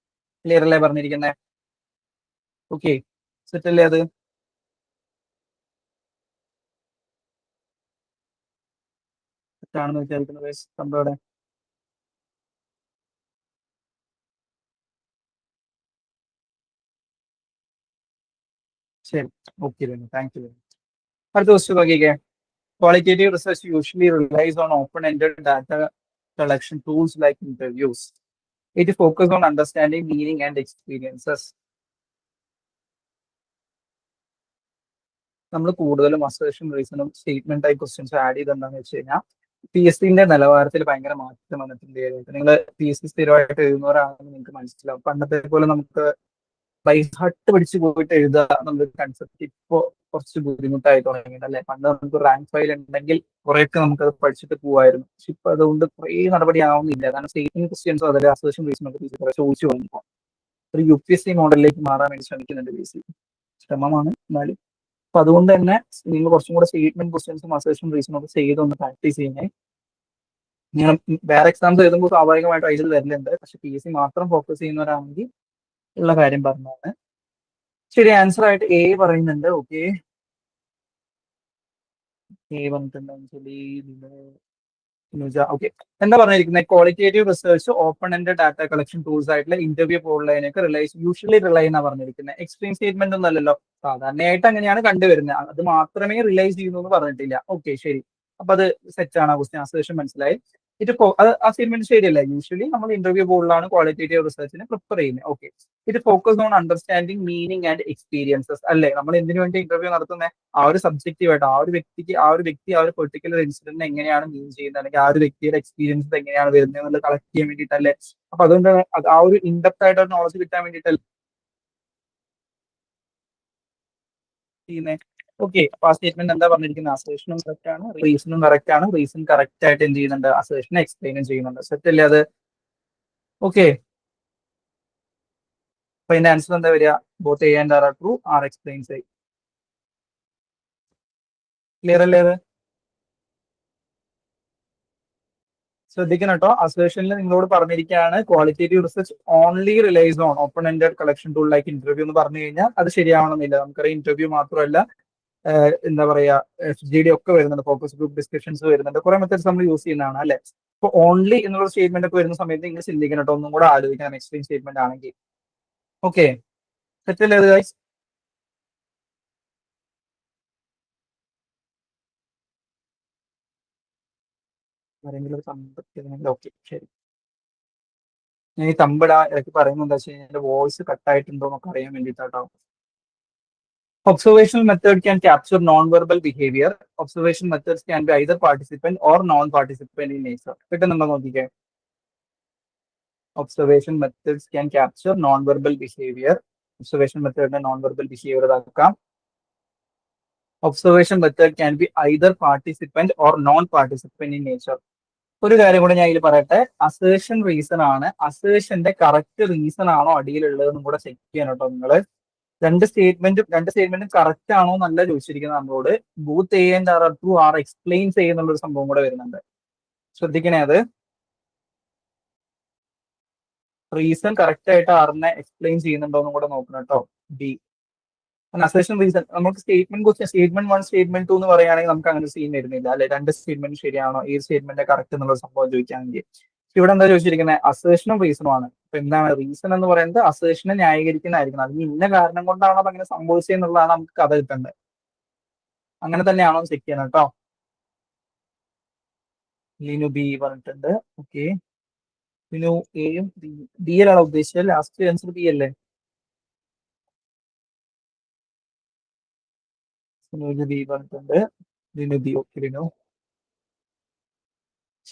Clear അല്ലേ പറഞ്ഞിരിക്കുന്നത്? ഓക്കെ, സെറ്റ് അല്ലേ അത്? ആണെന്ന് വിചാരിക്കുന്നത് നമ്മുടെ ശരി. Okay, thank you. അടുത്ത ക്വസ്റ്റ്യൻ നോക്കിക്കേ. Qualitative research usually relies on open-ended data collection tools like interviews. It focuses on understanding meaning and experiences. നമ്മൾ കൂടുതലും അസേഷൻ, റീസണും സ്റ്റേറ്റ്മെന്റ് ടൈപ്പ് ക്വസ്റ്റ്യൻസ് ആഡ് ചെയ്തെന്താണെന്ന് വെച്ച് കഴിഞ്ഞാൽ PSCന്റെ നിലവാരത്തിൽ ഭയങ്കര മാറ്റം വന്നിട്ടുണ്ട്. നിങ്ങൾ PSC സ്ഥിരമായിട്ട് എഴുതുന്നവരാണെന്ന് നിങ്ങൾക്ക് മനസ്സിലാവും. പണ്ടത്തെ പോലെ നമുക്ക് ബൈ ഹാർട്ട് പഠിച്ചു പോയിട്ട് എഴുതുക എന്നുള്ളൊരു കൺസെപ്റ്റ് ഇപ്പോ കുറച്ച് ബുദ്ധിമുട്ടായി തുടങ്ങിയിട്ട് അല്ലെ. പണ്ട് നമുക്ക് റാങ്ക് ഫയൽ ഉണ്ടെങ്കിൽ കുറെയൊക്കെ നമുക്കത് പഠിച്ചിട്ട് പോവായിരുന്നു. പക്ഷെ ഇപ്പൊ അതുകൊണ്ട് കുറേ നടപടി ആവുന്നില്ല. കാരണം സ്റ്റേറ്റിംഗ് ക്വസ്റ്റ്യൻസോ അതിലെ അസോസിയേഷൻ റീസൺ ഒക്കെ ചോദിച്ചു വന്നപ്പോൾ ഒരു UPSC മോഡലിലേക്ക് മാറാൻ വേണ്ടി ശ്രമിക്കുന്നുണ്ട് PSC. ശ്രമമാണ് എന്നാലും. അപ്പൊ അതുകൊണ്ട് തന്നെ നിങ്ങൾ കുറച്ചും കൂടെ സ്റ്റേറ്റ്മെന്റ് ക്വസ്റ്റ്യൻസും അസോസിയേഷൻ റീസണും ഒക്കെ ചെയ്തൊന്ന് പ്രാക്ടീസ് ചെയ്യുന്നത്. നിങ്ങൾ വേറെ എക്സാംസ് എഴുതുമ്പോൾ സ്വാഭാവികമായിട്ടും അതിൽ വരുന്നുണ്ട്. പക്ഷെ PSC മാത്രം ഫോക്കസ് ചെയ്യുന്നവരാണെങ്കിൽ ഉള്ള കാര്യം പറഞ്ഞാണ്. ശരി, ആൻസർ ആയിട്ട് എ പറയുന്നുണ്ട്. ഓക്കെ, എ പറഞ്ഞിട്ടുണ്ട്. ഓക്കെ, എന്താ പറഞ്ഞിരിക്കുന്നത്? Qualitative research open end data collection tools ആയിട്ടുള്ള ഇന്റർവ്യൂ പോലുള്ളതിനൊക്കെ യൂഷ്വലി റിലൈ എന്നാ പറഞ്ഞിരിക്കുന്നത്. എക്സ്ട്രീം സ്റ്റേറ്റ്മെന്റ് ഒന്നും അല്ലല്ലോ. സാധാരണയായിട്ട് അങ്ങനെയാണ് കണ്ടുവരുന്നത്. അത് മാത്രമേ റിലൈസ് ചെയ്യുന്നു എന്ന് പറഞ്ഞിട്ടില്ല. ഓക്കെ, ശരി. അപ്പൊ അത് സെറ്റ് ആണ്. ക്വസ്റ്റ്യൻ ആൻസർ മനസ്സിലായി. ആ സ്റ്റേറ്റ്മെന്റ് ശരിയല്ല. യൂഷ്വലി നമ്മൾ ഇന്റർവ്യൂ ബോർഡിലാണ് ക്വാളിറ്റേറ്റീവ് റിസർച്ചിനെ പ്രിപ്പയർ ചെയ്യുന്നത്. ഓക്കെ, ഇത് focus on understanding meaning and experiences അല്ലേ? നമ്മൾ എന്തിനു വേണ്ടി ഇന്റർവ്യൂ നടത്തുന്നത്? ആ ഒരു സബ്ജക്റ്റീവായിട്ട് ആ ഒരു പെർട്ടിക്കുലർ ഇൻസിഡന്റിനെ എങ്ങനെയാണ് മീൻ ചെയ്യുന്നത്, അല്ലെങ്കിൽ ആ ഒരു വ്യക്തിയുടെ എക്സ്പീരിയൻസ് എങ്ങനെയാണ് വരുന്നത് എന്നുള്ളത് കളക്ട് ചെയ്യാൻ വേണ്ടിയിട്ടല്ലേ. അപ്പൊ അതുകൊണ്ട് ആ ഒരു ഇൻഡെപ്ത് ആയിട്ട് നോളജ് കിട്ടാൻ വേണ്ടിയിട്ടല്ലേ ചെയ്യുന്നത്. ഓക്കെ, അപ്പൊ ആ സ്റ്റേറ്റ്മെന്റ് എന്താ പറഞ്ഞിരിക്കുന്നത്? അസേഷനും കറക്റ്റ് ആണ്, റീസണും കറക്റ്റ് ആണ്. റീസൺ കറക്റ്റ് ആയിട്ട് എന്ത് ചെയ്യുന്നുണ്ട്? അസേഷനെ എക്സ്പ്ലെയിനും ചെയ്യുന്നുണ്ട്. സെറ്റ് അല്ലേ അത്? ഓക്കെ, അപ്പൊ അതിന്റെ ആൻസർ എന്താ വരിക? Both A and R R true, R explains A. Clear അല്ലേ അത്? ശ്രദ്ധിക്കണം കേട്ടോ. അസേഷനിൽ നിങ്ങളോട് പറഞ്ഞിരിക്കുകയാണ് qualitative research only relies on open ended collection tool like interview എന്ന് പറഞ്ഞു കഴിഞ്ഞാൽ അത് ശരിയാവണമെന്നില്ല. നമുക്കറിയാം ഇന്റർവ്യൂ മാത്രമല്ല, എന്താ പറയാ, FGD ഒക്കെ വരുന്നുണ്ട്, ഫോക്കസ് ഗ്രൂപ്പ് ഡിസ്കഷൻസ് വരുന്നുണ്ട്, കുറെ മെത്തേഡ്സ് നമ്മൾ യൂസ് ചെയ്യുന്നതാണ് അല്ലെ. അപ്പൊ ഓൺലി എന്നുള്ള സ്റ്റേറ്റ്മെന്റ് ഒക്കെ വരുന്ന സമയത്ത് നിങ്ങൾ ചിന്തിക്കണം കേട്ടോ, ഒന്നും കൂടെ ആലോചിക്കണം എക്സ്ട്രീം സ്റ്റേറ്റ്മെന്റ് ആണെങ്കിൽ. ഓക്കെ, സെറ്റല്ലേ അത് ഗൈസ്? ആരെങ്കിലും ഓക്കെ, ശരി. ഞാൻ ഈ തമ്പിടാ ഇടയ്ക്ക് പറയുന്നത് എന്താ വെച്ച് കഴിഞ്ഞാൽ എന്റെ വോയിസ് കട്ടായിട്ടുണ്ടോ എന്നൊക്കെ അറിയാൻ വേണ്ടിയിട്ടാട്ടോ. Observational method can capture non-verbal behavior. Observation methods can be either participant or non-participant in nature. കിട്ടുന്നുണ്ടോ നോക്കിക്കേ. Observation methods can capture non-verbal behavior. Observation method non-verbal behavior ഇതാക്കാം. Observation method can be either participant or non participant in nature. ഒരു കാര്യം കൂടെ ഞാൻ ഇതിൽ പറയട്ടെ, അസേഷൻ റീസൺ ആണ്, അസേഷന്റെ കറക്റ്റ് റീസൺ ആണോ അടിയിലുള്ളതെന്നും കൂടെ ചെക്ക് ചെയ്യാൻ കേട്ടോ നിങ്ങള്. രണ്ട് സ്റ്റേറ്റ്മെന്റും കറക്റ്റ് ആണോ എന്നല്ല ചോദിച്ചിരിക്കുന്നത് നമ്മളോട്, both A and R R true R explain ചെയ്യുന്നുള്ള ഒരു സംഭവം കൂടെ വരുന്നുണ്ട്. ശ്രദ്ധിക്കണേ അത്. റീസൺ കറക്റ്റ് ആയിട്ട് ആറിനെ എക്സ്പ്ലെയിൻ ചെയ്യുന്നുണ്ടോ എന്നും കൂടെ നോക്കണം കേട്ടോ. ബി അസേഷൻ റീസൺ നമുക്ക് സ്റ്റേറ്റ്മെന്റ് 1 സ്റ്റേറ്റ്മെന്റ് 2 എന്ന് പറയുകയാണെങ്കിൽ നമുക്ക് അങ്ങനെ സീൻ വരുന്നില്ല അല്ലെ. രണ്ട് സ്റ്റേറ്റ്മെന്റ് ശരിയാണോ, ഈ സ്റ്റേറ്റ്മെന്റ് കറക്റ്റ് എന്നുള്ള സംഭവം ചോദിക്കുകയാണെങ്കിൽ. ഇവിടെ എന്താ ചോദിച്ചിരിക്കുന്നത്, അസേഷനും റീസണും ആണ്. അപ്പൊ എന്താണ് റീസൺ എന്ന് പറയുന്നത്, അസേഷനെ ന്യായീകരിക്കുന്നതായിരിക്കണം. അതിന് ഇന്ന കാരണം കൊണ്ടാണ് അത് അങ്ങനെ സംഭവിച്ചതെന്നുള്ളതാണ് നമുക്ക് കഥ കിട്ടേണ്ടത്. അങ്ങനെ തന്നെയാണോ ചെക്ക് ചെയ്യണം കേട്ടോ. ലിനു ബി പറഞ്ഞിട്ടുണ്ട്. ഓക്കെ, ലിനു എയും ബി അല്ലാണോ ഉദ്ദേശിച്ചത്? ലാസ്റ്റ് ആൻസർ ബി അല്ലേ? ലിനു ബി പറഞ്ഞിട്ടുണ്ട്. Linu B, okay Linu.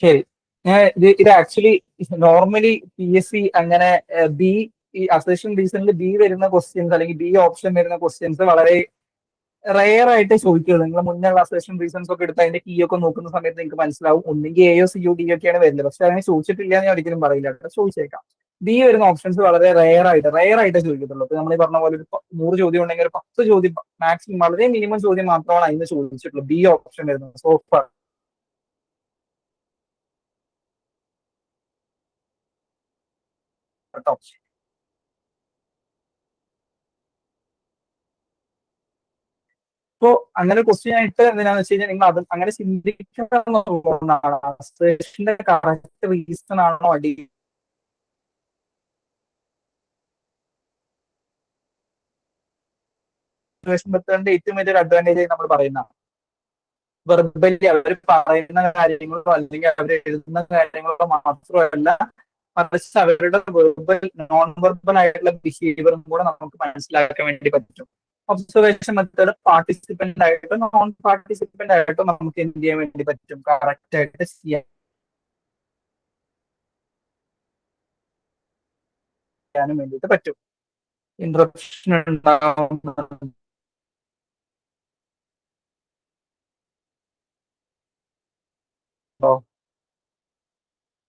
ശരി, ഞാൻ ഇത് ആക്ച്വലി നോർമലി PSC അങ്ങനെ ബി, ഈ അസേഷൻ റീസണിൽ ബി വരുന്ന ക്വസ്റ്റ്യൻസ് അല്ലെങ്കിൽ ബി ഓപ്ഷൻ വരുന്ന ക്വസ്റ്റ്യൻസ് വളരെ റെയർ ആയിട്ട് ചോദിക്കുള്ളൂ. നിങ്ങൾ മുന്നേ അസേഷൻ റീസൺസ് ഒക്കെ എടുത്ത് അതിന്റെ കീ ഒക്കെ നോക്കുന്ന സമയത്ത് നിങ്ങൾക്ക് മനസ്സിലാവും, ഒന്നെങ്കിൽ എയോ സിയോ ഡി ഒക്കെയാണ് വരുന്നത്. പക്ഷെ അങ്ങനെ ചോദിച്ചിട്ടില്ല എന്ന് ഞാൻ ഒരിക്കലും പറയില്ല കേട്ടോ, ചോദിച്ചേക്കാം. ബി വരുന്ന ഓപ്ഷൻസ് വളരെ റെയർ ആയിട്ട് ചോദിക്കത്തുള്ളൂ. ഇപ്പൊ നമ്മൾ ഈ പറഞ്ഞ പോലെ ഒരു 100 ചോദ്യം ഉണ്ടെങ്കിൽ ഒരു 10 ചോദ്യം മാക്സിമം, വളരെ മിനിമം ചോദ്യം മാത്രമാണ് അതിന് ചോദിച്ചിട്ടുള്ളൂ ബി ഓപ്ഷൻ വരുന്നത്. സോ കേട്ടോ. ഇപ്പോ അങ്ങനെ ക്വസ്റ്റ്യൻ ആയിട്ട് എന്തിനാന്ന് വെച്ച് കഴിഞ്ഞാൽ നിങ്ങൾ അത് അങ്ങനെ ചിന്തിക്കുന്നതാണ്. അസേഷന്റെ കറക്റ്റ് റീസൺ ആണോ അടി മെത്തേഡിന്റെ ഏറ്റവും വലിയൊരു അഡ്വാൻറ്റേജ് നമ്മൾ പറയുന്നതാണ്. വെർബലി അവർ പറയുന്ന കാര്യങ്ങളോ അല്ലെങ്കിൽ അവർ എഴുതുന്ന കാര്യങ്ങളോ മാത്രമല്ല, മറിച്ച് അവരുടെ വെർബൽ നോൺ വെർബൽ ആയിട്ടുള്ള ബിഹേവിയറും കൂടെ നമുക്ക് മനസ്സിലാക്കാൻ വേണ്ടി പറ്റും. ഒബ്സർവേഷൻ മെത്തേഡ് പാർട്ടിസിപ്പന്റ് ആയിട്ടും നോൺ പാർട്ടിസിപ്പന്റ് ആയിട്ടും നമുക്ക് എന്ത് ചെയ്യാൻ വേണ്ടി പറ്റും, കറക്റ്റ് ആയിട്ട് ചെയ്യാനും വേണ്ടിയിട്ട് പറ്റും. ഇന്ററപ്ഷൻ ഉണ്ടാവുന്നുണ്ടോ?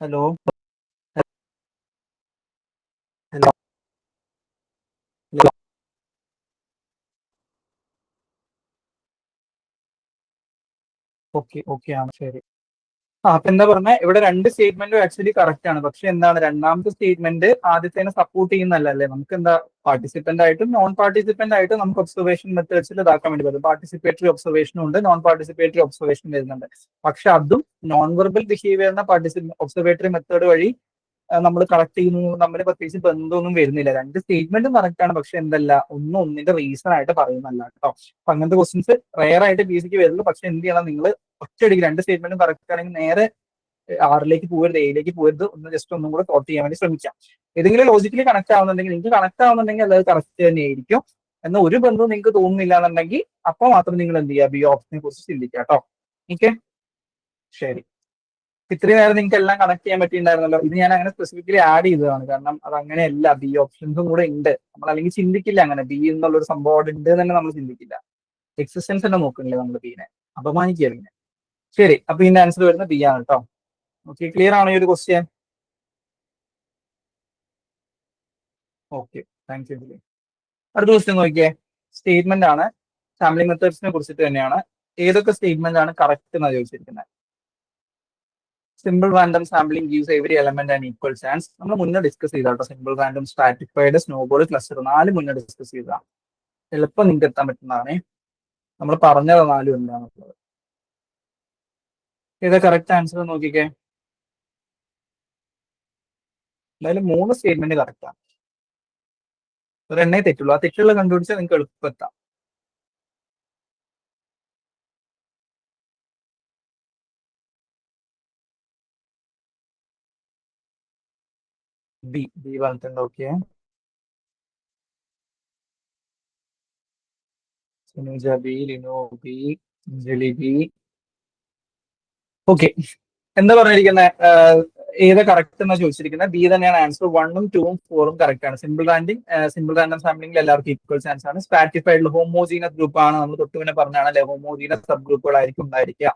Hello hello. ഓക്കെ ഓക്കെ ആണ്, ശരി. അപ്പൊ എന്താ പറഞ്ഞാൽ ഇവിടെ രണ്ട് സ്റ്റേറ്റ്മെന്റും ആക്ച്വലി കറക്റ്റ് ആണ്. പക്ഷെ എന്താണ്, രണ്ടാമത്തെ സ്റ്റേറ്റ്മെന്റ് ആദ്യത്തേനെ സപ്പോർട്ട് ചെയ്യുന്നല്ലേ. നമുക്ക് എന്താ പാർട്ടിസിപ്പന്റ് ആയിട്ടും നോൺ പാർട്ടിസിപ്പന്റ് ആയിട്ടും നമുക്ക് ഒബ്സർവേഷൻ മെത്തേഡ്സിൽ ഇതാക്കാൻ വേണ്ടി പറ്റും. പാർട്ടിസിപ്പേറ്ററി ഒബ്സർവേഷനും ഉണ്ട്, നോൺ പാർട്ടിസിപ്പേറ്ററി ഒബ്സർവേഷൻ വരുന്നുണ്ട്. പക്ഷെ അതും നോൺ വെർബൽ ബിഹേവിയറിനെ ഒബ്സർവേറ്ററി മെത്തേഡ് വഴി നമ്മൾ കറക്റ്റ് ചെയ്യുന്നു തമ്മിൽ പ്രത്യേകിച്ച് ബന്ധമൊന്നും വരുന്നില്ല. രണ്ട് സ്റ്റേറ്റ്മെന്റും കറക്റ്റ് ആണ്, പക്ഷെ എന്തല്ല, ഒന്നിന്റെ റീസൺ ആയിട്ട് പറയുന്നല്ല കേട്ടോ. അപ്പൊ അങ്ങനത്തെ ക്വസ്റ്റ്യൻസ് റെയർ ആയിട്ട് PSC വരുള്ളൂ. പക്ഷെ എന്ത് ചെയ്യണം, നിങ്ങൾ ഒറ്റയടിക്ക് രണ്ട് സ്റ്റേറ്റ്മെന്റും കറക്റ്റ് ആണെങ്കിൽ നേരെ ആറിലേക്ക് പോകരുത്, എയിലേക്ക് പോകരുത്, ഒന്ന് ജസ്റ്റ് ഒന്നും കൂടെ തോട്ട് ചെയ്യാൻ വേണ്ടി ശ്രമിക്കാം. ഏതെങ്കിലും ലോജിക്കലി കണക്ട് ആവുന്നുണ്ടെങ്കിൽ, നിങ്ങൾക്ക് കണക്ട് ആവുന്നുണ്ടെങ്കിൽ അത് കറക്റ്റ് തന്നെയായിരിക്കും. എന്ന ഒരു ബന്ധവും നിങ്ങൾക്ക് തോന്നുന്നില്ല എന്നുണ്ടെങ്കിൽ അപ്പൊ മാത്രം നിങ്ങൾ എന്ത് ചെയ്യുക, ബി ഓപ്ഷനെ കുറിച്ച് ചിന്തിക്കുക കേട്ടോ. ഓക്കെ, ശരി. ഇത്രയും നേരം നിങ്ങൾക്ക് എല്ലാം കണക്ട് ചെയ്യാൻ പറ്റിയിട്ടുണ്ടായിരുന്നല്ലോ. ഇത് ഞാൻ അങ്ങനെ സ്പെസിഫിക്കലി ആഡ് ചെയ്തതാണ്, കാരണം അത് അങ്ങനെയല്ല, ബി ഓപ്ഷൻസും കൂടെ ഉണ്ട്. നമ്മൾ അല്ലെങ്കിൽ ചിന്തിക്കില്ല അങ്ങനെ ബി എന്നുള്ളൊരു സംഭവം അവിടെ ഉണ്ട് തന്നെ നമ്മൾ ചിന്തിക്കില്ല. എക്സിസ്റ്റൻസ് തന്നെ നോക്കുന്നില്ല നമ്മൾ ബീനെ, അപമാനിക്കുകയല്ലേ. ശരി, അപ്പൊ ഇതിന്റെ ആൻസർ വരുന്നത് ബി ആണ് കേട്ടോ. ഓക്കെ, ക്ലിയർ ആണോ ഈ ഒരു ക്വസ്റ്റ്യൻ? Okay, thank you. അടുത്ത ക്വസ്റ്റ്യൻ നോക്കിയേ, സ്റ്റേറ്റ്മെന്റ് ആണ്, സാമ്പിളിംഗ് മെത്തേഡ്സിനെ കുറിച്ചിട്ട് തന്നെയാണ്. ഏതൊക്കെ സ്റ്റേറ്റ്മെന്റ് ആണ് കറക്റ്റ് എന്നാണ് ചോദിച്ചിരിക്കുന്നത്. Simple random sampling gives every element and equal chance. നമ്മൾ മുന്നേ ഡിസ്കസ് ചെയ്താട്ടോ. Simple random, stratified, snowball, cluster, 4 മുന്നേ ഡിസ്കസ് ചെയ്താ. എളുപ്പം നിങ്ങൾക്ക് എത്താൻ പറ്റുന്നതാണേ. നമ്മൾ പറഞ്ഞത് 4 എന്താണുള്ളത്. ഏതാ കറക്റ്റ് ആൻസർ നോക്കിക്കേ. എന്തായാലും 3 സ്റ്റേറ്റ്മെന്റ് കറക്റ്റാണ്. ഒരെണ്ണേ തെറ്റുള്ളൂ. ആ തെറ്റുള്ള കണ്ടുപിടിച്ചാൽ നിങ്ങൾക്ക് എളുപ്പം എത്താം. ബി പറഞ്ഞിട്ടുണ്ട്. Okay, Sunuja B, Lino B, Anjali B. Okay, എന്താ പറഞ്ഞിരിക്കുന്നത്, ഏതാ കറക്റ്റ് എന്നാ ചോദിച്ചിരിക്കുന്നത്? ബി തന്നെയാണ് ആൻസർ. 1ഉം 2ഉം 4ഉം കറക്റ്റ് ആണ്. സിമ്പിൾ റാൻഡം സാമ്പിളിംഗിൽ എല്ലാവർക്കും ഈക്വൽ ചാൻസ് ആണ്. സ്ട്രാറ്റിഫൈഡ് ഹോമോജീനസ് ഗ്രൂപ്പ് ആണ്. നമ്മൾ തൊട്ട് പിന്നെ പറഞ്ഞാണ് അല്ലെ, ഹോമോജീനസ് സബ് ഗ്രൂപ്പുകളായിരിക്കും ഉണ്ടായിരിക്കുക.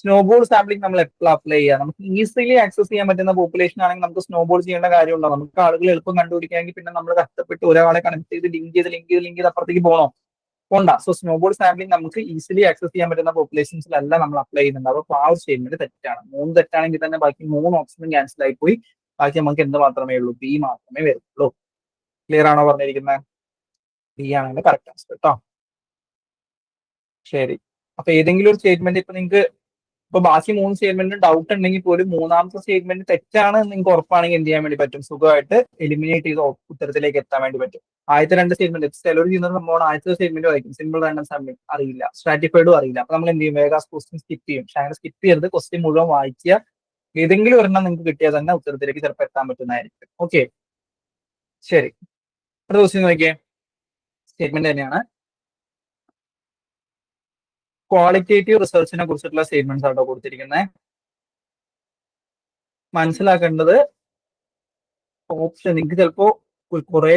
സ്നോബോൾ സാമ്പിളിംഗ് നമ്മൾ എപ്പോഴും അപ്ലൈ ചെയ്യുക? നമുക്ക് ഈസിലി ആക്സസ് ചെയ്യാൻ പറ്റുന്ന പോപ്പുലേഷൻ ആണെങ്കിൽ നമുക്ക് സ്നോബോൾ ചെയ്യേണ്ട കാര്യമുണ്ടോ? നമുക്ക് ആളുകൾ എളുപ്പം കണ്ടുപിടിക്കാമെങ്കിൽ പിന്നെ നമ്മൾ കഷ്ടപ്പെട്ട് ഒരാളെ കണക്ട് ചെയ്ത് ലിങ്ക് ചെയ്ത് അപ്പുറത്തേക്ക് പോകണോ? പോണ്ട. സോ സ്നോബോൾ സാമ്പിളിംഗ് നമുക്ക് ഈസിലി ആക്സസ് ചെയ്യാൻ പറ്റുന്ന പോപ്പുലേഷൻസിലല്ല നമ്മൾ അപ്ലൈ ചെയ്യുന്നുണ്ട്. അപ്പോൾ ആ ഒരു സ്റ്റേറ്റ്മെന്റ് തെറ്റാണ്. 3 തെറ്റാണെങ്കിൽ തന്നെ ബാക്കി 3 ഓപ്ഷനും ക്യാൻസൽ ആയി പോയി. ബാക്കി നമുക്ക് എന്ത് മാത്രമേ ഉള്ളൂ? ബി മാത്രമേ വരുള്ളൂ. ക്ലിയർ ആണോ പറഞ്ഞിരിക്കുന്നത്? ബി ആണ് അതിന്റെ കറക്റ്റ് ആൻസർ കേട്ടോ. ശരി. അപ്പൊ ഏതെങ്കിലും ഒരു സ്റ്റേറ്റ്മെന്റ് ഇപ്പൊ നിങ്ങൾക്ക് ഇപ്പൊ ബാക്കി 3 സ്റ്റേറ്റ്മെന്റിന് ഡൗട്ട് ഉണ്ടെങ്കിൽ പോലും മൂന്നാമത്തെ സ്റ്റേറ്റ്മെന്റ് തെറ്റാണ് എന്ന് നിങ്ങൾക്ക് ഉറപ്പാണെങ്കിൽ എന്ത് ചെയ്യാൻ വേണ്ടി പറ്റും? സുഖമായിട്ട് എലിമിനേറ്റ് ചെയ്ത് ഉത്തരത്തിലേക്ക് എത്താൻ വേണ്ടി പറ്റും. ആദ്യത്തെ 2 സ്റ്റേറ്റ്മെന്റ് ചിലർ ചെയ്യുന്ന സംഭവമാണ്. ആദ്യത്തെ സ്റ്റേറ്റ്മെന്റ് വായിക്കും, സിമ്പിൾ റാൻഡം സാമ്പിളിംഗ് അറിയില്ല, സ്ട്രാറ്റിഫൈഡും അറിയില്ല. അപ്പൊ നമ്മൾ എന്ത് ചെയ്യും? വേഗം ക്വസ്റ്റ്യൻ സ്കിപ്പ് ചെയ്യും. പക്ഷെ അങ്ങനെ സ്കിപ്പ് ചെയ്യരുത്, ക്വസ്റ്റ്യൻ മുഴുവൻ വായിക്കുക. ഏതെങ്കിലും ഒരെണ്ണം നിങ്ങൾക്ക് കിട്ടിയാൽ തന്നെ ഉത്തരത്തിലേക്ക് ചിലപ്പോൾ എത്താൻ പറ്റുന്നതായിരിക്കും. ഓക്കെ, ശരി. അടുത്ത ക്വസ്റ്റ്യൻ നോക്കിയേ, സ്റ്റേറ്റ്മെന്റ് തന്നെയാണ്. ക്വാളിറ്റേറ്റീവ് റിസർച്ചിനെ കുറിച്ചിട്ടുള്ള സ്റ്റേറ്റ്മെന്റ്സ് ആണോ കൊടുത്തിരിക്കുന്നത്? മനസ്സിലാക്കേണ്ടത് ഓപ്ഷൻ നിങ്ങൾക്ക് ചിലപ്പോ കുറെ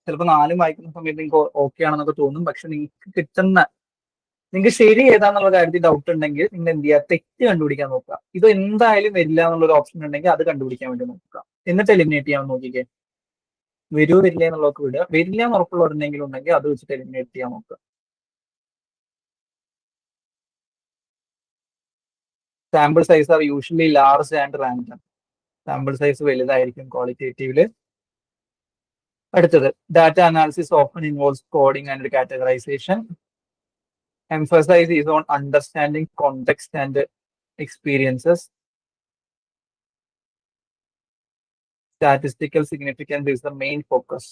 ചിലപ്പോൾ 4 വായിക്കുന്ന സമയത്ത് നിങ്ങൾക്ക് ഓക്കെ ആണെന്നൊക്കെ തോന്നും. പക്ഷെ നിങ്ങൾക്ക് ശരി ഏതാന്നുള്ള കാര്യത്തിൽ ഡൗട്ട് ഉണ്ടെങ്കിൽ നിങ്ങൾ എന്ത് ചെയ്യുക? തെറ്റ് കണ്ടുപിടിക്കാൻ നോക്കുക. ഇത് എന്തായാലും വരില്ല എന്നുള്ളൊരു ഓപ്ഷൻ ഉണ്ടെങ്കിൽ അത് കണ്ടുപിടിക്കാൻ വേണ്ടി നോക്കുക. എന്നിട്ട് എലിമിനേറ്റ് ചെയ്യാൻ നോക്കിക്കേ. വരില്ല എന്നുള്ളതൊക്കെ വിടുക. വരില്ല എന്ന് ഉറപ്പുള്ളവരുണ്ടെങ്കിലും ഉണ്ടെങ്കിൽ അത് വെച്ചിട്ട് എലിമിനേറ്റ് ചെയ്യാൻ നോക്കുക. Sample size are usually large and random. Sample size വലുതായിരിക്കും ക്വാളിറ്റേറ്റീവില്. അടുത്തത്, data analysis often involves coding and categorisation. Emphasis is on understanding context and experiences. Statistical significance is the main focus.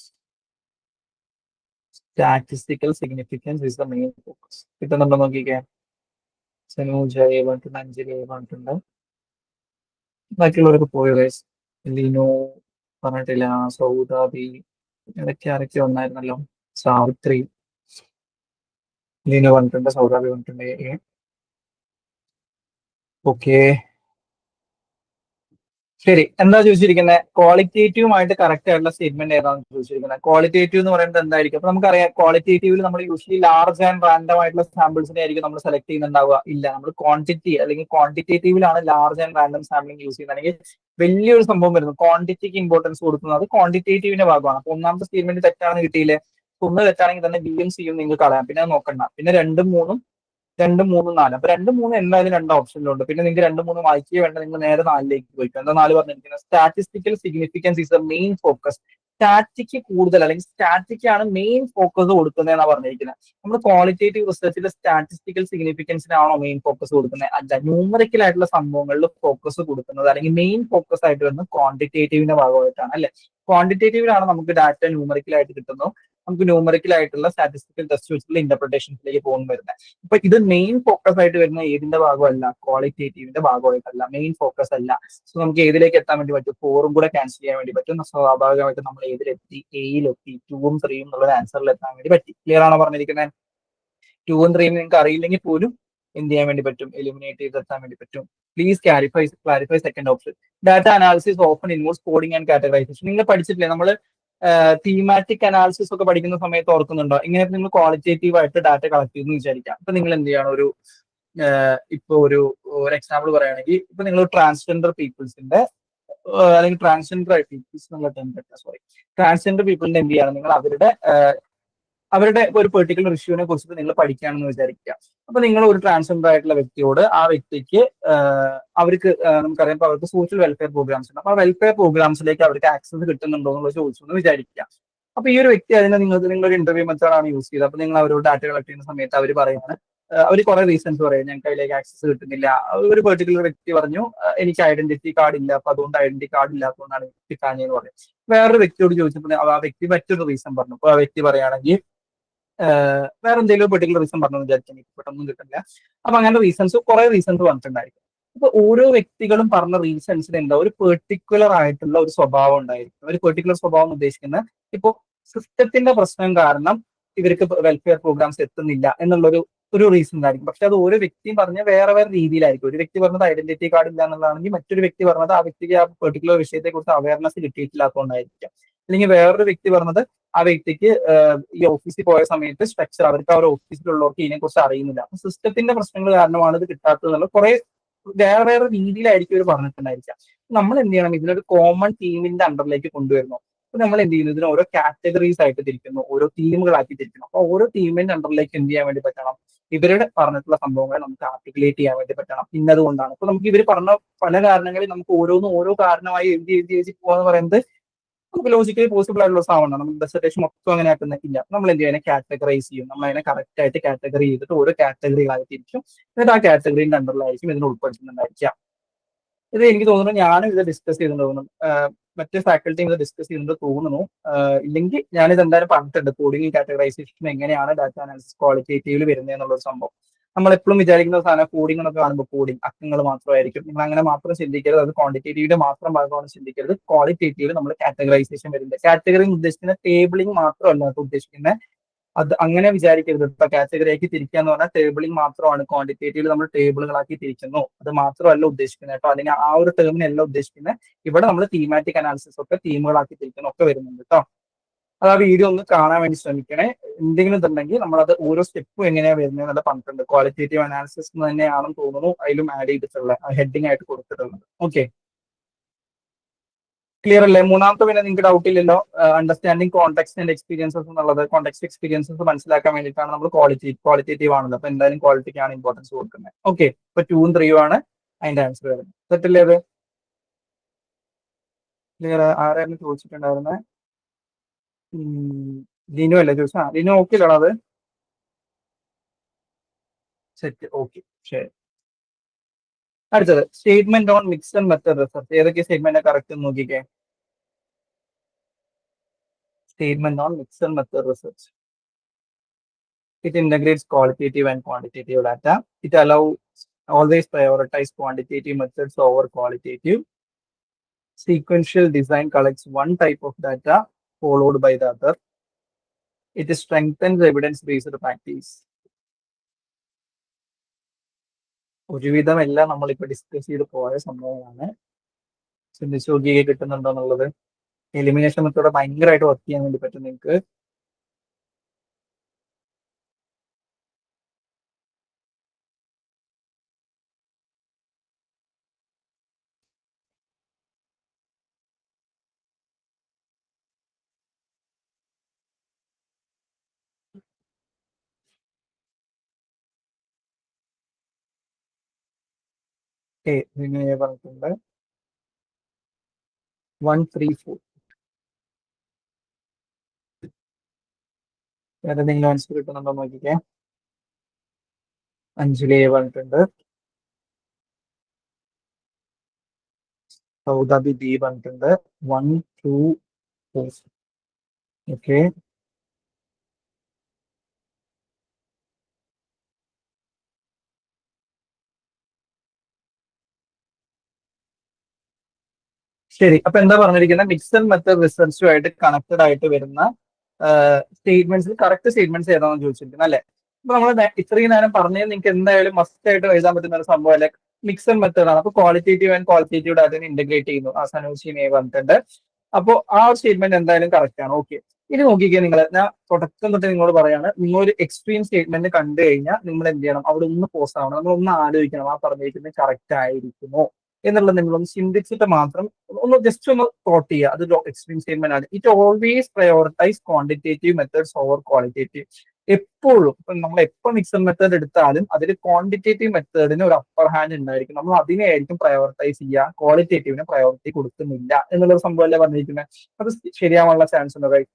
Statistical significance is the main focus. കിട്ടുന്നുണ്ടോ നോക്കിക്കേ. സനൂജ എ പറഞ്ഞിട്ടുണ്ട്, അഞ്ജലി എ പറഞ്ഞിട്ടുണ്ട്. ബാക്കിയുള്ളവരൊക്കെ പോയി ഗൈസ്. ലിനു പറഞ്ഞിട്ടില്ല, സൗദാബി, ആരൊക്കെ വന്നായിരുന്നല്ലോ. സാവിത്രി, ലിനു പറഞ്ഞിട്ടുണ്ട്, സൗദാബി പറഞ്ഞിട്ടുണ്ട്. ഓക്കെ, ശരി. എന്താ ചോദിച്ചിരിക്കുന്നത്? ക്വാളിറ്റേറ്റീവുമായിട്ട് കറക്റ്റ് ആയിട്ടുള്ള സ്റ്റേറ്റ്മെന്റ് ഏതാണെന്ന് ചോദിച്ചിരിക്കുന്നത്. ക്വാളിറ്റേറ്റീവ് എന്ന് പറയുന്നത് എന്തായിരിക്കും? അപ്പൊ നമുക്കറിയാം, ക്വാളിറ്റേറ്റീവിൽ നമ്മൾ യൂഷ്വലി ലാർജ് ആൻഡ് റാൻഡം ആയിട്ടുള്ള സാമ്പിൾസിനെ ആയിരിക്കും നമ്മൾ സെലക്ട് ചെയ്യുന്നുണ്ടാവുക. ഇല്ല, നമ്മൾ ക്വാണ്ടിറ്റി അല്ലെങ്കിൽ ക്വാണ്ടിറ്റേറ്റീവിലാണ് large and random sampling use ചെയ്യുന്നതെങ്കിൽ വലിയൊരു സംഭവം വരുന്നു. ക്വാണ്ടിറ്റിക്ക് ഇമ്പോർട്ടൻസ് കൊടുക്കുന്നത് ക്വാണ്ടിറ്റേറ്റീവിന്റെ ഭാഗമാണ്. അപ്പൊ ഒന്നാമത്തെ സ്റ്റേറ്റ്മെന്റ് തെറ്റാണെന്ന് കിട്ടിയില്ലേ? ഒന്ന് തെറ്റാണെങ്കിൽ തന്നെ ബിയും സിയും നിങ്ങൾക്ക് കളയാം. പിന്നെ അത് നോക്കണ്ട. പിന്നെ 2, 3, 4. അപ്പൊ 2, 3 എന്തായാലും 2 ഓപ്ഷനിലുണ്ട്. പിന്നെ നിങ്ങൾക്ക് 2, 3 വായിക്കുക വേണ്ട, നിങ്ങൾ നേരെ 4ലേക്ക് പോയിക്കും. എന്താ 4 പറഞ്ഞിരിക്കുന്നത്? Statistical significance is the main focus. Static കൂടുതൽ അല്ലെങ്കിൽ സ്റ്റാറ്റിക്കാണ് മെയിൻ ഫോക്കസ് കൊടുക്കുന്നതെന്നാണ് പറഞ്ഞിരിക്കുന്നത്. നമ്മൾ ക്വാളിറ്റേറ്റീവ് റിസർച്ചിൽ സ്റ്റാറ്റിസ്റ്റിക്കൽ സിഗ്നിഫിക്കൻസിനാണോ മെയിൻ ഫോക്കസ് കൊടുക്കുന്നത്? അല്ല, ന്യൂമറിക്കൽ ആയിട്ടുള്ള സംഭവങ്ങളിൽ ഫോക്കസ് കൊടുക്കുന്നത് അല്ലെങ്കിൽ മെയിൻ ഫോക്കസ് ആയിട്ട് വരുന്നത് ക്വാണ്ടിറ്റേറ്റീവിന്റെ ഭാഗമായിട്ടാണ് അല്ലെ. ക്വാണ്ടിറ്റേറ്റീവിലാണ് നമുക്ക് ഡാറ്റ ന്യൂമറിക്കലായിട്ട് കിട്ടുന്നു. നമുക്ക് ന്യൂമറിക്കൽ ആയിട്ടുള്ള സ്റ്റാറ്റിസ്റ്റിക്കൽ ടെസ്റ്റ് വെച്ചിട്ടുള്ള ഇന്റർപ്രിട്ടേഷൻസിലേക്ക് പോകുന്നു വരുന്നത്. അപ്പൊ ഇത് മെയിൻ ഫോക്കസ് ആയിട്ട് വരുന്ന ഏതിന്റെ ഭാഗമല്ല? ക്വാളിറ്റേറ്റീവിന്റെ ഭാഗമായിട്ടല്ല, മെയിൻ ഫോക്കസ് അല്ല. സോ നമുക്ക് ഏതിലേക്ക് എത്താൻ വേണ്ടി പറ്റും? 4ഉം കൂടെ ക്യാൻസൽ ചെയ്യാൻ വേണ്ടി പറ്റും. സ്വാഭാവികമായിട്ട് നമ്മൾ ഏതിലെത്തി? എയിലെത്തി. 2ഉം 3ഉം എന്നുള്ള ആൻസറിൽ എത്താൻ വേണ്ടി പറ്റി. ക്ലിയർ ആണോ പറഞ്ഞിരിക്കുന്നത്? 2ഉം 3ഉം നിങ്ങൾക്ക് അറിയില്ലെങ്കിൽ പോലും എന്ത് ചെയ്യാൻ വേണ്ടി പറ്റും? എലിമിനേറ്റ് ചെയ്തെത്താൻ വേണ്ടി പറ്റും. Please clarify second option. Data analysis often involves coding and categorisation. നിങ്ങൾ പഠിച്ചിട്ടില്ലേ? നമ്മൾ തീമാറ്റിക് അനാലിസിസ് ഒക്കെ പഠിക്കുന്ന സമയത്ത് ഓർക്കുന്നുണ്ടോ? ഇങ്ങനെ നിങ്ങൾ ക്വാളിറ്റേറ്റീവ് ആയിട്ട് ഡാറ്റ കളക്ട് ചെയ്യുന്നു വിചാരിക്കാം. അപ്പൊ നിങ്ങൾ എന്ത് ചെയ്യണം? ഇപ്പൊ ഒരു എക്സാമ്പിൾ പറയുകയാണെങ്കിൽ, ഇപ്പൊ നിങ്ങൾ ട്രാൻസ്ജെൻഡർ പീപ്പിൾസിന്റെ അല്ലെങ്കിൽ ട്രാൻസ്ജെൻഡർ പീപ്പിളിന്റെ എന്ത് ചെയ്യണം? നിങ്ങൾ അവരുടെ ഒരു പെർട്ടിക്കുലർ ഇഷ്യൂവിനെ കുറിച്ചിട്ട് നിങ്ങൾ പഠിക്കുകയാണെന്ന് വിചാരിക്കുക. അപ്പൊ നിങ്ങൾ ഒരു ട്രാൻസ്ജെൻഡർ ആയിട്ടുള്ള വ്യക്തിയോട്, ആ വ്യക്തിക്ക് അവർക്ക് നമുക്കറിയാം അവർക്ക് സോഷ്യൽ വെൽഫെയർ പ്രോഗ്രാംസ് ഉണ്ട്. അപ്പൊ ആ വെൽഫെയർ പ്രോഗ്രാംസിലേക്ക് അവർക്ക് ആക്സസ് കിട്ടുന്നുണ്ടോ എന്നുള്ളത് ചോദിച്ചു എന്ന് വിചാരിക്കുക. അപ്പൊ ഈ ഒരു വ്യക്തി അതിനെ നിങ്ങളൊരു ഇന്റർവ്യൂ മെത്തേഡാണ് യൂസ് ചെയ്തത്. അപ്പൊ നിങ്ങൾ അവരോട് ഡാറ്റ കളക്ട് ചെയ്യുന്ന സമയത്ത് അവർ പറയുന്നത്, അവർ കുറെ റീസൺസ് പറയും, ഞങ്ങൾക്ക് അതിലേക്ക് ആക്സസ് കിട്ടുന്നില്ല. ഒരു പെർട്ടിക്കുലർ വ്യക്തി പറഞ്ഞു, എനിക്ക് ഐഡന്റിറ്റി കാർഡ് ഇല്ല, അപ്പൊ അതുകൊണ്ട് ഐഡന്റിറ്റി കാർഡ് ഇല്ലാത്തതുകൊണ്ടാണ് കിട്ടാഞ്ഞെന്ന് പറയും. വേറൊരു വ്യക്തിയോട് ചോദിച്ചപ്പോൾ ആ വ്യക്തി മറ്റൊരു റീസൺ പറഞ്ഞു. അപ്പൊ ആ വ്യക്തി പറയുകയാണെങ്കിൽ വേറെ എന്തെങ്കിലും പെർട്ടിക്കുലർ റീസൺ പറഞ്ഞു വിചാരിച്ചാൽ എനിക്ക് പെട്ടെന്ന് കിട്ടില്ല. അപ്പൊ അങ്ങനെ കുറെ റീസൺസ് പറഞ്ഞിട്ടുണ്ടായിരിക്കും. അപ്പൊ ഓരോ വ്യക്തികളും പറഞ്ഞ റീസൺസിന് എന്താ ഒരു പെർട്ടിക്കുലർ ആയിട്ടുള്ള ഒരു സ്വഭാവം ഉണ്ടായിരിക്കും. ഒരു പെർട്ടിക്കുലർ സ്വഭാവം ഉദ്ദേശിക്കുന്നത്, ഇപ്പൊ സിസ്റ്റത്തിന്റെ പ്രശ്നം കാരണം ഇവർക്ക് വെൽഫെയർ പ്രോഗ്രാംസ് എത്തുന്നില്ല എന്നുള്ളൊരു ഒരു റീസൺ ആയിരിക്കും. പക്ഷെ അത് ഓരോ വ്യക്തിയും പറഞ്ഞ വേറെ വേറെ രീതിയിലായിരിക്കും. ഒരു വ്യക്തി പറഞ്ഞത് ഐഡന്റിറ്റി കാർഡ് ഇല്ല എന്നുള്ളതാണെങ്കിൽ മറ്റൊരു വ്യക്തി പറഞ്ഞത് ആ വ്യക്തിക്ക് ആ പെർട്ടിക്കുലർ വിഷയത്തെ കുറിച്ച് അവയർനെസ് കിട്ടിയിട്ടില്ലാത്തതുകൊണ്ടായിരിക്കാം. അല്ലെങ്കിൽ വേറൊരു വ്യക്തി പറഞ്ഞത് ആ വ്യക്തിക്ക് ഈ ഓഫീസിൽ പോയ സമയത്ത് സ്ട്രക്ചർ അവർക്ക് ആ ഒരു ഓഫീസിലുള്ളവർക്ക് ഇതിനെക്കുറിച്ച് അറിയുന്നില്ല. സിസ്റ്റത്തിന്റെ പ്രശ്നങ്ങൾ കാരണമാണ് ഇത് കിട്ടാത്തത് എന്നുള്ള കുറെ വേറെ വേറെ രീതിയിലായിരിക്കും ഇവർ പറഞ്ഞിട്ടുണ്ടായിരിക്കാം. നമ്മൾ എന്ത് ചെയ്യണം, ഇതിനൊരു കോമൺ തീമിന്റെ അണ്ടറിലേക്ക് കൊണ്ടുവരുന്നു. അപ്പൊ നമ്മൾ എന്ത് ചെയ്യുന്നു, ഇതിന് ഓരോ കാറ്റഗറീസ് ആയിട്ട് തിരിക്കുന്നു, ഓരോ തീമുകളാക്കി തിരിക്കുന്നു. അപ്പൊ ഓരോ തീമിന്റെ അണ്ടറിലേക്ക് എന്ത് ചെയ്യാൻ വേണ്ടി പറ്റണം, ഇവരുടെ പറഞ്ഞിട്ടുള്ള സംഭവങ്ങളെ നമുക്ക് ആർട്ടിക്കുലേറ്റ് ചെയ്യാൻ വേണ്ടി പറ്റണം. ഇന്നതുകൊണ്ടാണ്. അപ്പൊ നമുക്ക് ഇവർ പറഞ്ഞ പല കാരണങ്ങളിൽ നമുക്ക് ഓരോന്നും ഓരോ കാരണമായി എഴുതി എഴുതി എഴുതി പോകാന്ന് പറയുന്നത് നമുക്ക് ലോജിക്കലി പോസിബിൾ ആയിട്ടുള്ള സാധനമാണ്. നമ്മൾ ഡെസർട്ടേഷൻ മൊത്തം അങ്ങനെ ആക്കുന്നില്ല. നമ്മൾ എന്ത് ചെയ്യുന്നത്, കാറ്റഗറൈസ് ചെയ്യും. നമ്മൾ അതിനെ കറക്റ്റ് ആയിട്ട് കാറ്റഗറി ചെയ്തിട്ട് ഓരോ കാറ്റഗറികളായി തിരിക്കും. എന്നിട്ട് ആ കാറ്റഗറിന്റെ അണ്ടറിലായിരിക്കും ഇതിനെ ഉൾപ്പെടുത്തുന്നുണ്ടായിരിക്കാം. ഇത് എനിക്ക് തോന്നുന്നു ഞാനും ഇത് ഡിസ്കസ് ചെയ്തിട്ടുണ്ട് തോന്നുന്നു. മറ്റേ ഫാക്കൽറ്റിയും ഇത് ഡിസ്കസ് ചെയ്യുന്നുണ്ട് തോന്നുന്നു. ഇല്ലെങ്കിൽ ഞാനിത് എന്തായാലും പറഞ്ഞിട്ടുണ്ട്, കോഡിംഗ് കാറ്റഗറൈസേഷൻ എങ്ങനെയാണ് ഡാറ്റ അനാലിസിസ് ക്വാളിറ്റേറ്റീവിൽ വരുന്നത് എന്നുള്ളൊരു സംഭവം. നമ്മൾ എപ്പോഴും വിചാരിക്കുന്ന സാധനം കോഡിംഗ് എന്നൊക്കെ കാണുമ്പോൾ കോഡിംഗ് അക്കങ്ങൾ മാത്രമായിരിക്കും. നിങ്ങൾ അങ്ങനെ മാത്രം ചിന്തിക്കരുത്. അത് ക്വാണ്ടിറ്റേറ്റീവിന്റെ മാത്രം ഭാഗമാണ് ചിന്തിക്കരുത്. ക്വാളിറ്റേറ്റീവിൽ നമ്മൾ കാറ്റഗറൈസേഷൻ വരുന്നത്. കാറ്റഗറി ഉദ്ദേശിക്കുന്ന ടേബിളിംഗ് മാത്രമല്ല ഉദ്ദേശിക്കുന്നത്. അത് അങ്ങനെ വിചാരിക്കരുത്. ഇപ്പൊ കാറ്റഗറി ആക്കി തിരിക്കുക എന്ന് പറഞ്ഞാൽ ടേബിളിംഗ് മാത്രമാണ്. ക്വാണ്ടിറ്റേറ്റീവിൽ നമ്മൾ ടേബിളുകളാക്കി തിരിക്കുന്നു, അത് മാത്രമല്ല ഉദ്ദേശിക്കുന്നത് കേട്ടോ. അല്ലെങ്കിൽ ആ ഒരു ടേമിനല്ല ഉദ്ദേശിക്കുന്നത്. ഇവിടെ നമ്മൾ തീമാറ്റിക് അനാലിസിസ് ഒക്കെ തീമുകളാക്കി തിരിക്കുന്നു ഒക്കെ വരുന്നുണ്ട് കേട്ടോ. അത് ആ വീഡിയോ ഒന്ന് കാണാൻ വേണ്ടി ശ്രമിക്കണേ. എന്തെങ്കിലും ഇതുണ്ടെങ്കിൽ നമ്മളത് ഓരോ സ്റ്റെപ്പും എങ്ങനെയാ വരുന്നത് എന്നുള്ള പറഞ്ഞിട്ടുണ്ട്. ക്വാളിറ്റേറ്റീവ് അനാലിസിസ് തന്നെയാണെന്ന് തോന്നുന്നു അതിലും ആഡ് ചെയ്തിട്ടുള്ള ഹെഡിങ് ആയിട്ട് കൊടുത്തിട്ടുള്ളത്. ഓക്കെ, ക്ലിയർ അല്ലേ? മൂന്നാമത്തെ പിന്നെ നിങ്ങൾക്ക് ഡൗട്ട് ഇല്ലല്ലോ. അണ്ടർസ്റ്റാൻഡിങ് കോൺടെക്സ്റ്റ് ആൻഡ് എക്സ്പീരിയൻസസ് എന്നുള്ളത്, കോൺടെക്സ്റ്റ് എക്സ്പീരിയൻസസ് മനസ്സിലാക്കാൻ വേണ്ടിയിട്ടാണ് നമ്മൾ ക്വാളിറ്റേറ്റീവ് ആണല്ലോ. അപ്പൊ എന്തായാലും ക്വാളിറ്റിക്കാണ് ഇമ്പോർട്ടൻസ് കൊടുക്കുന്നത്. ഓക്കെ, ഇപ്പൊ 2ഉം 3ഉം ആണ് അതിന്റെ ആൻസർ വരുന്നത്. സെറ്റല്ലേ അത്? ക്ലിയർ? ആരായിരുന്നു ചോദിച്ചിട്ടുണ്ടായിരുന്നത്? ലിനു അല്ലേ ചോദിച്ചാ? ലിനു ഓക്കെ അല്ലോ അത്? സെറ്റ്, ഓക്കെ, ശരി. അടുത്തത് statement on mixed method research. ഏതൊക്കെ സ്റ്റേറ്റ്മെന്റ് കറക്റ്റ് നോക്കിക്കേ. Statement on mixed method research. It integrates qualitative and quantitative data. It allows always prioritize quantitative methods over qualitative. Sequential design collects one type of data followed by the other. It strengthens evidence-based practice. ഒരുവിധം എല്ലാം നമ്മളിപ്പോൾ ഡിസ്കസ് ചെയ്ത് പോയ സംഭവമാണ്. ചിന്തിച്ചു നോക്കിയേ കിട്ടുന്നുണ്ടോ എന്നുള്ളത്. എലിമിനേഷൻ മെത്തേഡ് ഭയങ്കരമായിട്ട് വർക്ക് ചെയ്യാൻ വേണ്ടി പറ്റും നിങ്ങൾക്ക്. ഇങ്ങനെ പറഞ്ഞിട്ടുണ്ട് 134. വേറെ എന്തെങ്കിലും ആൻസർ കിട്ടുന്നുണ്ടോ നോക്കിക്കേ. 5 പറഞ്ഞിട്ടുണ്ട്. സൗദാബി ബി പറഞ്ഞിട്ടുണ്ട് 1, 2, 4. ഓക്കെ, ശരി. അപ്പൊ എന്താ പറഞ്ഞിരിക്കുന്നത്, മിക്സഡ് മെത്തേഡ് റിസർച്ചുമായിട്ട് കണക്റ്റഡ് ആയിട്ട് വരുന്ന സ്റ്റേറ്റ്മെന്റ്സിൽ കറക്റ്റ് സ്റ്റേറ്റ്മെന്റ്സ് ഏതാണെന്ന് ചോദിച്ചിരിക്കുന്നത് അല്ലെ. അപ്പൊ നമ്മൾ ഇത്രയും നേരം പറഞ്ഞത് നിങ്ങൾക്ക് എന്തായാലും മസ്റ്റ് ആയിട്ട് എഴുതാൻ പറ്റുന്ന ഒരു സംഭവം അല്ലെ, മിക്സഡ് മെത്തേഡ് ആണ്. അപ്പൊ qualitative and qualitative data integrate ചെയ്യുന്നു. ആ സനോഷിനെ പറഞ്ഞിട്ടുണ്ട്. അപ്പോൾ ആ ഒരു സ്റ്റേറ്റ്മെന്റ് എന്തായാലും കറക്റ്റ് ആണ്. ഓക്കെ, ഇനി നോക്കിക്കേ നിങ്ങൾ. ഞാൻ തുടക്കം തൊട്ട് നിങ്ങളോട് പറയാണ്, നിങ്ങൾ ഒരു എക്സ്ട്രീം സ്റ്റേറ്റ്മെന്റ് കണ്ടു കഴിഞ്ഞാൽ നിങ്ങൾ എന്ത് ചെയ്യണം, അവിടെ ഒന്ന് പോസ് ആവണം. നമ്മൾ ഒന്ന് ആലോചിക്കണം, ആ പറഞ്ഞിരിക്കുന്നത് കറക്റ്റ് ആയിരിക്കുമോ എന്നുള്ളത് നിങ്ങളൊന്ന് ചിന്തിച്ചിട്ട് മാത്രം ഒന്ന് ജസ്റ്റ് ഒന്ന് തോട്ട് ചെയ്യുക. അത് എക്സ്ട്രീം സ്റ്റേറ്റ്മെന്റ് ആണ്. It always prioritise quantitative methods over qualitative. എപ്പോഴും ഇപ്പൊ നമ്മൾ എപ്പോൾ മിക്സഡ് മെത്തേഡ് എടുത്താലും അതിൽ ക്വാണ്ടിറ്റേറ്റീവ് മെത്തേഡിന് ഒരു അപ്പർ ഹാൻഡ് ഉണ്ടായിരിക്കും. നമ്മൾ അതിനെയായിരിക്കും പ്രയോറിറ്റൈസ് ചെയ്യുക, ക്വാളിറ്റേറ്റീവിന് പ്രയോറിറ്റി കൊടുക്കുന്നില്ല എന്നുള്ളൊരു സംഭവമല്ലേ പറഞ്ഞിരിക്കുന്നത്. അത് ശരിയാവാനുള്ള ചാൻസ് ഉണ്ട്. റൈറ്റ്?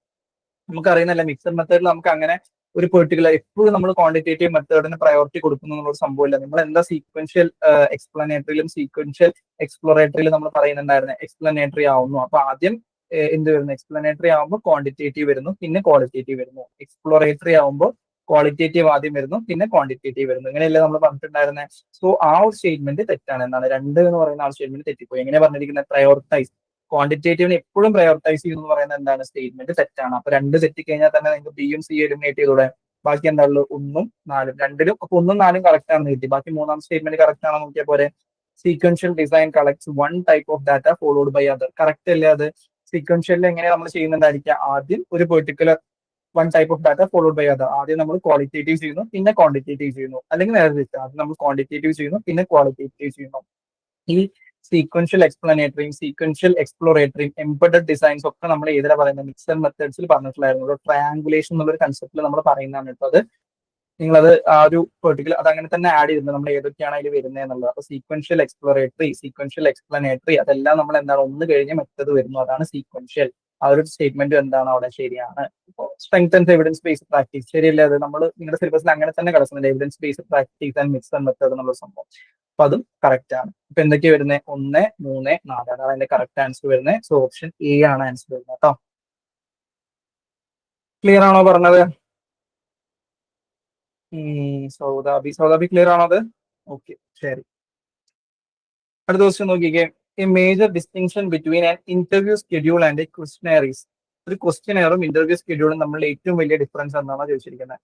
നമുക്കറിയുന്നല്ല, മിക്സഡ് മെത്തേഡിൽ നമുക്ക് അങ്ങനെ ഒരു പെർട്ടിക്കുലർ എപ്പോഴും നമ്മൾ ക്വാണ്ടിറ്റേറ്റീവ് മെത്തേഡിന് പ്രയോറിറ്റി കൊടുക്കുന്നു എന്നുള്ള സംഭവമില്ല. നമ്മൾ എന്താ സീക്വൻഷ്യൽ എക്സ്പ്ലനേറ്ററിയിലും സീക്വൻഷ്യൽ എക്സ്പ്ലോറേറ്ററിയിലും നമ്മൾ പറയുന്നുണ്ടായിരുന്നത് എക്സ്പ്ലനേറ്ററി ആവുന്നു. അപ്പൊ ആദ്യം എന്ത് വരുന്നു, എക്സ്പ്ലനേറ്ററി ആവുമ്പോൾ ക്വാണ്ടിറ്റേറ്റീവ് വരുന്നു, പിന്നെ ക്വാളിറ്റേറ്റീവ് വരുന്നു. എക്സ്പ്ലോറേറ്ററി ആവുമ്പോൾ ക്വാളിറ്റേറ്റീവ് ആദ്യം വരുന്നു, പിന്നെ ക്വാണ്ടിറ്റേറ്റീവ് വരുന്നു. ഇങ്ങനെയല്ലേ നമ്മൾ പറഞ്ഞിട്ടുണ്ടായിരുന്നത്. സോ ആ ഒരു സ്റ്റേറ്റ്മെന്റ് തെറ്റാണ്. എന്താണ് 2 എന്ന് പറയുന്ന ആ സ്റ്റേറ്റ്മെന്റ് തെറ്റിപ്പോയി. എങ്ങനെ പറഞ്ഞിരിക്കുന്നത്, പ്രയോറിറ്റൈസ് ക്വാണ്ടിറ്റേറ്റീവിനെ എപ്പോഴും പ്രയോറിറ്റൈസ് ചെയ്യുന്നു എന്ന് പറയുന്നത് എന്താണ്, സ്റ്റേറ്റ്മെന്റ് തെറ്റാണ്. അപ്പൊ 2 തെറ്റിക്കഴിഞ്ഞാൽ തന്നെ നിങ്ങൾക്ക് ബിയും സി എലിമിനേറ്റ് ചെയ്തൂടെ. ബാക്കി എന്താ ഉള്ളത്? 1, 4 രണ്ടിലും. അപ്പൊ 1, 4 കറക്റ്റ് ആണെന്ന് കിട്ടി. ബാക്കി മൂന്നാം സ്റ്റേറ്റ്മെന്റ് കറക്റ്റ് ആണോ നോക്കിയാൽ പോരെ. Sequential design collects one type of data followed by other. Correct അല്ലേ അത്? സീക്വൻഷ്യലിൽ എങ്ങനെ നമ്മൾ ചെയ്യുന്നുണ്ടായിരിക്കുക? ആദ്യം ഒരു particular one type of data followed by other. ആദ്യം നമ്മൾ ക്വാളിറ്റേറ്റീവ് ചെയ്യുന്നു, പിന്നെ ക്വാണ്ടിറ്റേറ്റീവ് ചെയ്യുന്നു. അല്ലെങ്കിൽ നേരെ തിരിച്ച്, ആദ്യം നമ്മൾ ക്വാണ്ടിറ്റേറ്റീവ് ചെയ്യുന്നു, പിന്നെ ക്വാളിറ്റേറ്റീവ് ചെയ്യുന്നു. ഈ സീക്വൻഷ്യൽ എക്സ്പ്ലനേറ്ററിയും സീക്വൻഷ്യൽ എക്സ്പ്ലോറേറ്ററിയും എംബഡഡ് ഡിസൈൻസ് ഒക്കെ നമ്മൾ ഏതിലാണ് പറയുന്നത്? മിക്സഡ് മെത്തേഡ്സിൽ പറഞ്ഞിട്ടുണ്ടായിരുന്നു. ട്രയാങ്കുലേഷൻ എന്നുള്ളൊരു കൺസെപ്റ്റിൽ നമ്മൾ പറയുന്നതാണ് കേട്ടോ അത്. നിങ്ങളത് ആ ഒരു പെർട്ടിക്കുലർ അത് അങ്ങനെ തന്നെ ആഡ് ചെയ്തിട്ടുണ്ട്, നമ്മൾ ഏതൊക്കെയാണ് അതിൽ വരുന്നത് എന്നുള്ളത്. അപ്പൊ സീക്വൻഷ്യൽ എക്സ്പ്ലോറേറ്ററി, സീക്വൻഷ്യൽ എക്സ്പ്ലനേറ്ററി, അതെല്ലാം നമ്മൾ എന്താണ് ഒന്ന് കഴിഞ്ഞ് മറ്റത് വരുന്നു, അതാണ് സീക്വൻഷ്യൽ. ആ ഒരു സ്റ്റേറ്റ്മെന്റ് എന്താണ് അവിടെ ശരിയാണ്. ഇപ്പോൾ strength and evidence based practice ശരിയല്ലേ? അത് നമ്മൾ നിങ്ങളുടെ സിലബസിൽ അങ്ങനെ തന്നെ കിടക്കുന്നുണ്ട്, evidence based practice and mixed method എന്നുള്ള സംഭവം. അപ്പൊ അതും കറക്റ്റ് ആണ്. ഇപ്പൊ എന്തൊക്കെയാ വരുന്നത്? 1, 3, 4 അതാണ് അതിന്റെ കറക്റ്റ് ആൻസർ വരുന്നത്. സോ ഓപ്ഷൻ എ ആണ് ആൻസർ വരുന്നത് കേട്ടോ. ക്ലിയർ ആണോ പറഞ്ഞത്? സൗദാബി ക്ലിയർ ആണോ അത്? ഓക്കെ, ശരി. അടുത്ത ക്വസ്റ്റ്യൻ നോക്കിക്കേ. A major distinction between an interview schedule and a questionnaires. ഒരു ക്വസ്റ്റ്യനെയറും ഇന്റർവ്യൂ ഷെഡ്യൂളും തമ്മിലുള്ള ഏറ്റവും വലിയ ഡിഫറൻസ് എന്താണെന്ന് ചോദിച്ചിരിക്കുന്നത്.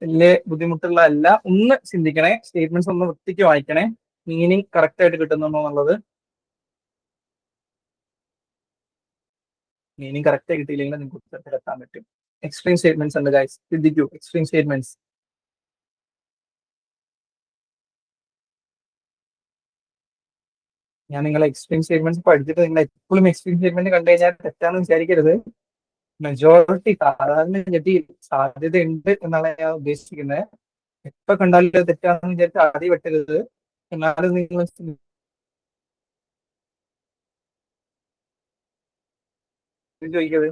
വലിയ ബുദ്ധിമുട്ടുള്ളതല്ല. ഒന്ന് ചിന്തിക്കണേ, സ്റ്റേറ്റ്മെന്റ്സ് ഒന്ന് വൃത്തിക്ക് വായിക്കണേ, മീനിങ് കറക്റ്റ് ആയിട്ട് കിട്ടുന്നുണ്ടോ എന്നുള്ളത്. മീനിങ് കറക്റ്റ് ആയി കിട്ടിയില്ലെങ്കിൽ നിങ്ങൾക്ക് ഉത്തരത്തിലെത്താൻ പറ്റും. എക്സ്ട്രീം സ്റ്റേറ്റ്മെന്റ്സ് ഉണ്ട് ഗൈസ്, ശ്രദ്ധിക്കൂ. Extreme statements. ഞാൻ നിങ്ങളെ എക്സ്ട്രീം സ്റ്റേറ്റ്മെന്റ്സ് പഠിച്ചിട്ട് നിങ്ങൾ എപ്പോഴും എക്സ്ട്രീം സ്റ്റേറ്റ്മെന്റ് കണ്ടു കഴിഞ്ഞാൽ തെറ്റാന്ന് വിചാരിക്കരുത്. മെജോറിറ്റി സാധാരണ ഗതി സാധ്യതയുണ്ട് എന്നാണ് ഞാൻ ഉദ്ദേശിക്കുന്നത്. എപ്പോ കണ്ടാലും അത് തെറ്റാണെന്ന് വിചാരിച്ച് ആദ്യം വെട്ടരുത്. എന്നാലും നിങ്ങൾ ചോദിക്കരുത്.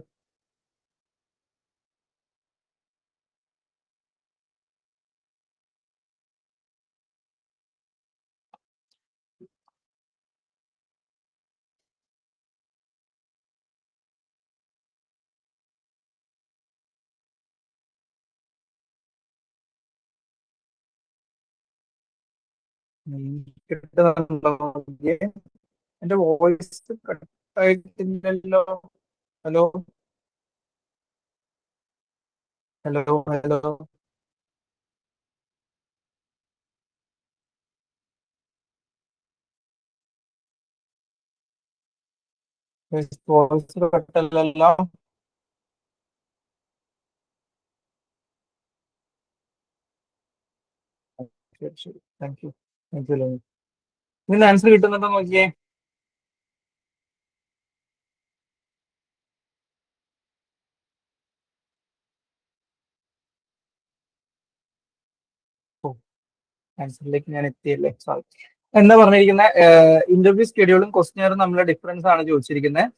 കിട്ടുന്നുണ്ടോ? എന്റെ വോയിസ് കട്ടായിട്ടില്ലല്ലോ. Hello, hello, hello. വോയിസ് കട്ടല്ലല്ലോ. ശരി, ശരി. Thank you. Thank you. ഇതിന് ആൻസർ കിട്ടുന്നുണ്ടോ നോക്കിയേ. ഓ, ആൻസറിലേക്ക് ഞാൻ എത്തിയല്ലേ, സോറി. എന്താ പറഞ്ഞിരിക്കുന്നത്? ഇന്റർവ്യൂ ഷെഡ്യൂളും ക്വസ്റ്റ്യനും തമ്മിലുള്ള ഡിഫറൻസ് ആണ് ചോദിച്ചിരിക്കുന്നത്.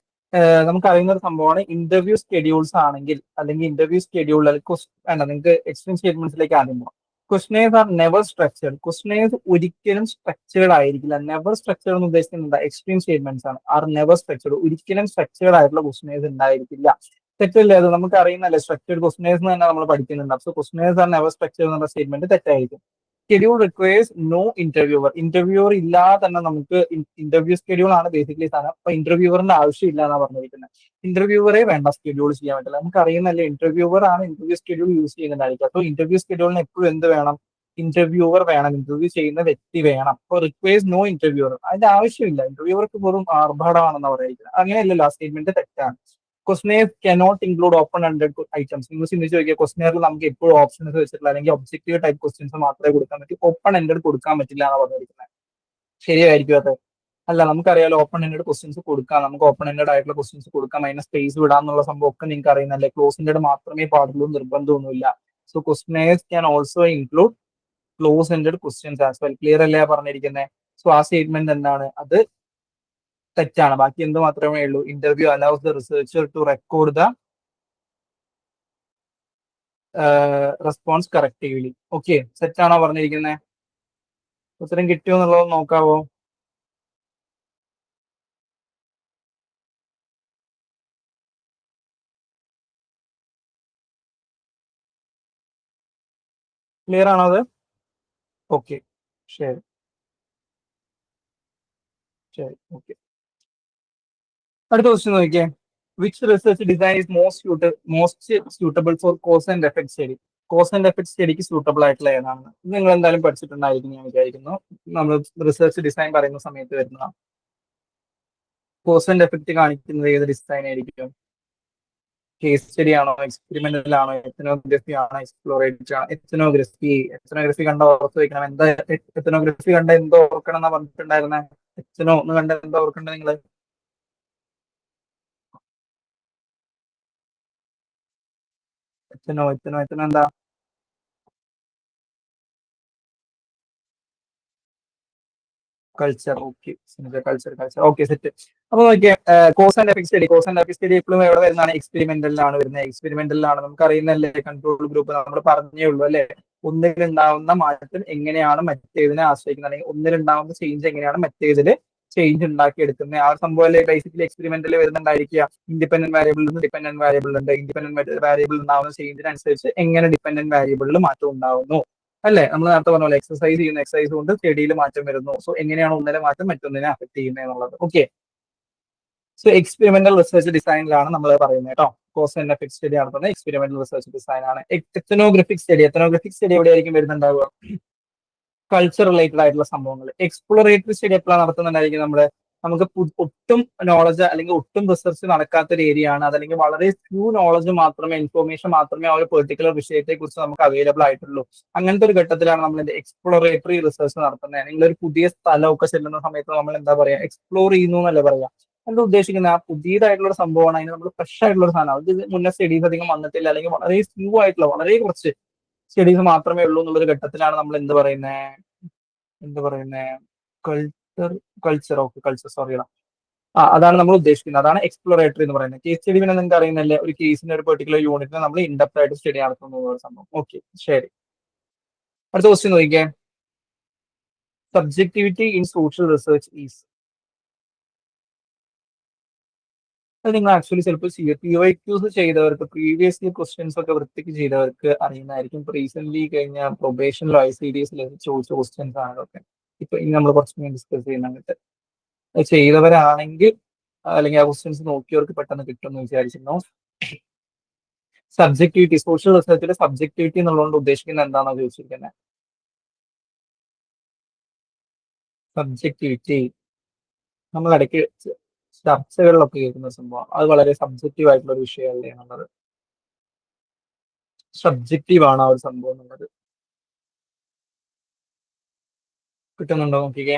നമുക്ക് അറിയുന്ന ഒരു സംഭവമാണ് ഇന്റർവ്യൂ ഷെഡ്യൂൾസ് ആണെങ്കിൽ, അല്ലെങ്കിൽ ഇന്റർവ്യൂ ഷെഡ്യൂൾ അല്ല, നിങ്ങൾക്ക് എക്സ്ട്രീം സ്റ്റേറ്റ്മെന്റ്സിലേക്ക് ആദ്യം പോകാം. Questions are never structured. Questions ഒരിക്കലും സ്ട്രക്ചേർഡ് ആയിരിക്കില്ല. നെവർ സ്ട്രക്ചേർഡ് എന്ന് ഉദ്ദേശിക്കുന്നത് എക്സ്ട്രീം സ്റ്റേറ്റ്മെന്റ്സ് ആണ്. R never structured. ഒരിക്കലും സ്ട്രക്ചേർഡ് ആയിട്ടുള്ള ക്വസ്റ്റ്യൻസ് ഉണ്ടായിരിക്കില്ല. തെറ്റല്ലേ അത്? നമുക്ക് അറിയുന്നല്ലേ, സ്ട്രക്ചേർഡ് ക്വസ്റ്റ്യൻസ് തന്നെ നമ്മൾ പഠിക്കുന്നുണ്ട്. So questions are never structured എന്നുള്ള സ്റ്റേറ്റ്മെന്റ് തെറ്റായിരിക്കും. Schedule requires no interviewer. Interviewer ഇല്ലാതെ തന്നെ നമുക്ക് ഇന്റർവ്യൂ ഷെഡ്യൂൾ ആണ് ബേസിക്കലി സാധനം. അപ്പൊ ഇന്റർവ്യൂവറിന്റെ ആവശ്യമില്ല എന്നാണ് പറഞ്ഞിരിക്കുന്നത്. ഇന്റർവ്യൂവറെ വേണ്ട ഷെഡ്യൂൾ ചെയ്യാൻ പറ്റില്ല. നമുക്ക് അറിയുന്നല്ലേ, ഇന്റർവ്യൂവർ ആണ് ഇന്റർവ്യൂ ഷെഡ്യൂൾ യൂസ് ചെയ്യുന്നുണ്ടായിരിക്കും. അപ്പോൾ ഇന്റർവ്യൂ ഷെഡ്യൂളിന് എപ്പോഴും എന്ത് വേണം? ഇന്റർവ്യൂവർ വേണം, ഇന്റർവ്യൂ ചെയ്യുന്ന വ്യക്തി വേണം. അപ്പോൾ റിക്വയേഴ്സ് നോ ഇന്റർവ്യൂവർ, അതിന്റെ ആവശ്യമില്ല. ഇന്റർവ്യൂവർക്ക് വെറും ആർഭാടമാണെന്ന് പറയുന്നത്. അങ്ങനെയല്ലല്ലോ, ആ സ്റ്റേറ്റ്മെന്റ് തെറ്റാണ്. Question cannot include open ended items. നിങ്ങൾ ചിന്തിച്ച് നോക്കിയാൽ, ക്വസ്റ്റ്യനിൽ നമുക്ക് എപ്പോഴും ഓപ്ഷൻസ് വെച്ചിട്ടുള്ള അല്ലെങ്കിൽ ഒബ്ജക്റ്റീവ് ടൈപ്പ് ക്വസ്റ്റ്യൻസ് മാത്രമേ കൊടുക്കാൻ പറ്റൂ, ഓപ്പൺ എൻഡഡ് കൊടുക്കാൻ പറ്റില്ല എന്ന് പറഞ്ഞിരിക്കുന്നത്. ശരിയായിരിക്കും അത്? അല്ല, നമുക്കറിയാലോ ഓപ്പൺ എൻഡഡ് ക്വസ്റ്റ്യൻസ് കൊടുക്കാം. നമുക്ക് ഓപ്പൺ എൻഡഡ് ആയിട്ടുള്ള ക്വസ്റ്റ്യൻസ് കൊടുക്കാം, അതിനെ സ്പേസ് വിടാം എന്നുള്ള സംഭവം ഒക്കെ നിങ്ങൾക്ക് അറിയുന്നല്ലേ. ക്ലോസ് എൻഡഡ് മാത്രമേ പാടുള്ളൂ, നിർബന്ധമൊന്നുമില്ല. So questions can also include close ended questions as well. Clear അല്ലേ പറഞ്ഞിരിക്കുന്നത്? സോ ആ സ്റ്റേറ്റ്മെന്റ് എന്താണ്? അത് തെറ്റാണ്. ബാക്കി എന്ത് മാത്രമേ ഉള്ളൂ? Interview allows the researcher to record the response correctively. Okay, സെറ്റാണോ പറഞ്ഞിരിക്കുന്നത്? ഉത്തരം കിട്ടിയോ എന്നുള്ളത് നോക്കാവോ? ക്ലിയർ ആണോ അത്? ഓക്കെ, ശരി, ശരി. ഓക്കെ, അടുത്ത ക്വസ്റ്റ്യൻ നോക്കിയേ. Which research design is most suitable for cause and effect study? Cause and effect സ്റ്റഡിക്ക് സൂട്ടബിൾ ആയിട്ടുള്ള ഏതാണ്? ഇത് നിങ്ങൾ എന്തായാലും പഠിച്ചിട്ടുണ്ടായിരിക്കും ഞാൻ വിചാരിക്കുന്നു. നമ്മൾ റിസർച്ച് ഡിസൈൻ പറയുന്ന സമയത്ത് വരുന്നതാണ്. കോസ് ആൻഡ് എഫക്ട് കാണിക്കുന്നത് ഏത് ഡിസൈൻ ആയിരിക്കും? കേസ് സ്റ്റഡി ആണോ, എക്സ്പെരിമെന്റൽ ആണോ, എത്തനോഗ്രഫി ആണോ, എക്സ്പ്ലോറേറ്ററി ആണോ? എത്തനോഗ്രഫി കണ്ട ഓർത്ത് വെക്കണം. എന്താ എത്തനോഗ്രഫി കണ്ട എന്തോ ഓർക്കണം എന്നാ പറഞ്ഞിട്ടുണ്ടായിരുന്നെ? എത്തനോ ഒന്ന് കണ്ട എന്തോ ഓർക്കണ്ട നിങ്ങള്? എത്തനോ എന്താ? Culture. Okay, culture. Okay, set. അപ്പൊ നോക്കിയേ, കോസ് ആൻഡ് എഫക്ട് സ്റ്റഡി എപ്പോഴും എവിടെ വരുന്നതാണ്? എക്സ്പെരിമെന്റലിലാണ് വരുന്നത്. എക്സ്പെരിമെന്റലിലാണ് നമുക്ക് അറിയുന്നല്ലേ, കൺട്രോൾ ഗ്രൂപ്പ് നമ്മൾ പറഞ്ഞേ ഉള്ളൂ അല്ലെ. ഒന്നിലുണ്ടാവുന്ന മാറ്റം എങ്ങനെയാണ് മറ്റേതിനെ ആശ്രയിക്കുന്നത്, അല്ലെങ്കിൽ ഒന്നിലുണ്ടാവുന്ന ചേഞ്ച് എങ്ങനെയാണ് മറ്റേതില് ചേഞ്ച് ഉണ്ടാക്കിയെടുക്കുന്നത്. ആ ഒരു സംഭവം അല്ലേ ബേസിക്കലി എക്സ്പെരിമെന്റിൽ വരുന്നുണ്ടായിരിക്കുക. ഇൻഡിപെൻഡന്റ് വേരിയബിൾ ഉണ്ട്, ഡിപെൻഡന്റ് വേരിയബിൾ ഉണ്ട്. ഇൻഡിപെൻഡന്റ് വേരിയബിൾ ഉണ്ടാവുന്ന ചേഞ്ചിനനുസരിച്ച് എങ്ങനെ ഡിപെൻഡന്റ് വേരിയബിളിൽ മാറ്റം ഉണ്ടാവുന്നു അല്ലെ. നമ്മൾ നേരത്തെ പറഞ്ഞ പോലെ എക്സസൈസ് ചെയ്യുന്ന എക്സസൈസ് കൊണ്ട് സ്റ്റഡിയിൽ മാറ്റം വരുന്നു. സോ എങ്ങനെയാണ് ഒന്നിലെ മാറ്റം മറ്റൊന്നിനെ അഫക്ട് ചെയ്യുന്നത് എന്നുള്ളത്. ഓക്കെ, സോ എക്സ്പെരിമെന്റൽ റിസർച്ച് ഡിസൈനിലാണ് നമ്മൾ പറയുന്നത് കേട്ടോ. കോസ് ആൻഡ് എഫക്ട് സ്റ്റഡി നടത്തുന്നത് എക്സ്പെരിമെന്റൽ റിസർച്ച് ഡിസൈൻ ആണ്. എത്തനോഗ്രഫിക് സ്റ്റഡി എവിടെയായിരിക്കും വരുന്നുണ്ടാവുക? കൾച്ചർ റിലേറ്റഡ് ആയിട്ടുള്ള സംഭവങ്ങൾ. എക്സ്പ്ലോറേറ്ററി സ്റ്റഡി എപ്പോഴാണ് നടത്തുന്നുണ്ടായിരിക്കും നമ്മള്? നമുക്ക് ഒട്ടും നോളജ് അല്ലെങ്കിൽ ഒട്ടും റിസർച്ച് നടക്കാത്ത ഒരു ഏരിയ ആണ്, അതല്ലെങ്കിൽ വളരെ ഫ്യൂ നോളജ് മാത്രമേ, ഇൻഫോർമേഷൻ മാത്രമേ ആ ഒരു പെർട്ടിക്കുലർ വിഷയത്തെ കുറിച്ച് നമുക്ക് അവൈലബിൾ ആയിട്ടുള്ളൂ. അങ്ങനത്തെ ഒരു ഘട്ടത്തിലാണ് നമ്മൾ എക്സ്പ്ലോറേറ്ററി റിസർച്ച് നടത്തുന്നത്. അല്ലെങ്കിൽ ഒരു പുതിയ സ്ഥലമൊക്കെ ചെല്ലുന്ന സമയത്ത് നമ്മൾ എന്താ പറയാ, എക്സ്പ്ലോർ ചെയ്യുന്നു എന്നല്ലേ പറയാ. എന്താ ഉദ്ദേശിക്കുന്നത്? ആ പുതിയതായിട്ടുള്ള ഒരു സംഭവമാണ്, അതിന് നമ്മൾ ഫ്രഷ് ആയിട്ടുള്ള ഒരു സാധനം, അത് മുന്നേ സ്റ്റഡീസ് അധികം വന്നിട്ടില്ല, അല്ലെങ്കിൽ വളരെ ഫ്യൂ ആയിട്ടുള്ള വളരെ കുറച്ച് സ്റ്റഡീസ് മാത്രമേ ഉള്ളൂ എന്നുള്ളൊരു ഘട്ടത്തിലാണ് നമ്മൾ എന്ത് പറയുന്നത് കൾച്ചർ സോറി. അതാണ് നമ്മൾ ഉദ്ദേശിക്കുന്നത്. അതാണ് എക്സ്പ്ലോറേറ്ററി എന്ന് പറയുന്നത്. കേസ് സ്റ്റഡി പിന്നെ നിങ്ങൾക്ക് അറിയുന്നല്ലേ, ഒരു കേസിന്റെ ഒരു പെർട്ടിക്കുലർ യൂണിറ്റിനെ നമ്മൾ ഇൻഡെപ്ത് ആയിട്ട് സ്റ്റഡി നടത്തുന്ന ഒരു സംഭവം. ഓക്കെ, ശരി. അടുത്ത ക്വസ്റ്റ്യൻ നോക്കിക്കേ. Subjectivity in social research is. അത് നിങ്ങൾ ആക്ച്വലി ചിലപ്പോൾ PYQs ചെയ്തവർക്ക്, പ്രീവിയസ്ലി ക്വസ്റ്റ്യൻസ് ഒക്കെ വൃത്തിക്ക് ചെയ്തവർക്ക് അറിയുന്നതായിരിക്കും. ഇപ്പൊ റീസെന്റ് കഴിഞ്ഞ പ്രൊബേഷനിലോ ICDSലോ ചോദിച്ച ക്വസ്റ്റ്യൻസ് ആണ് ഇതൊക്കെ. ഇപ്പൊ ഇനി നമ്മൾ കുറച്ചും ഡിസ്കസ് ചെയ്യുന്നുണ്ട്. അത് ചെയ്തവരാണെങ്കിൽ അല്ലെങ്കിൽ ആ ക്വസ്റ്റ്യൻസ് നോക്കിയവർക്ക് പെട്ടെന്ന് കിട്ടുമെന്ന് വിചാരിക്കുന്നു. സബ്ജക്ടിവിറ്റി, സോഷ്യൽ റിസർച്ചിലെ സബ്ജക്ടിവിറ്റി എന്നുള്ളതുകൊണ്ട് ഉദ്ദേശിക്കുന്നത് എന്താണെന്ന് ചോദിച്ചിരിക്കുന്നത്. സബ്ജക്ടിവിറ്റി നമ്മൾ ഇടയ്ക്ക് ചർച്ചകളിലൊക്കെ കേൾക്കുന്ന സംഭവം, അത് വളരെ സബ്ജക്റ്റീവ് ആയിട്ടുള്ള ഒരു വിഷയമല്ലേ എന്നുള്ളത്. സബ്ജക്റ്റീവ് ആണ് ആ ഒരു സംഭവം എന്നുള്ളത്. കിട്ടുന്നുണ്ടോ നോക്കിക്കേ.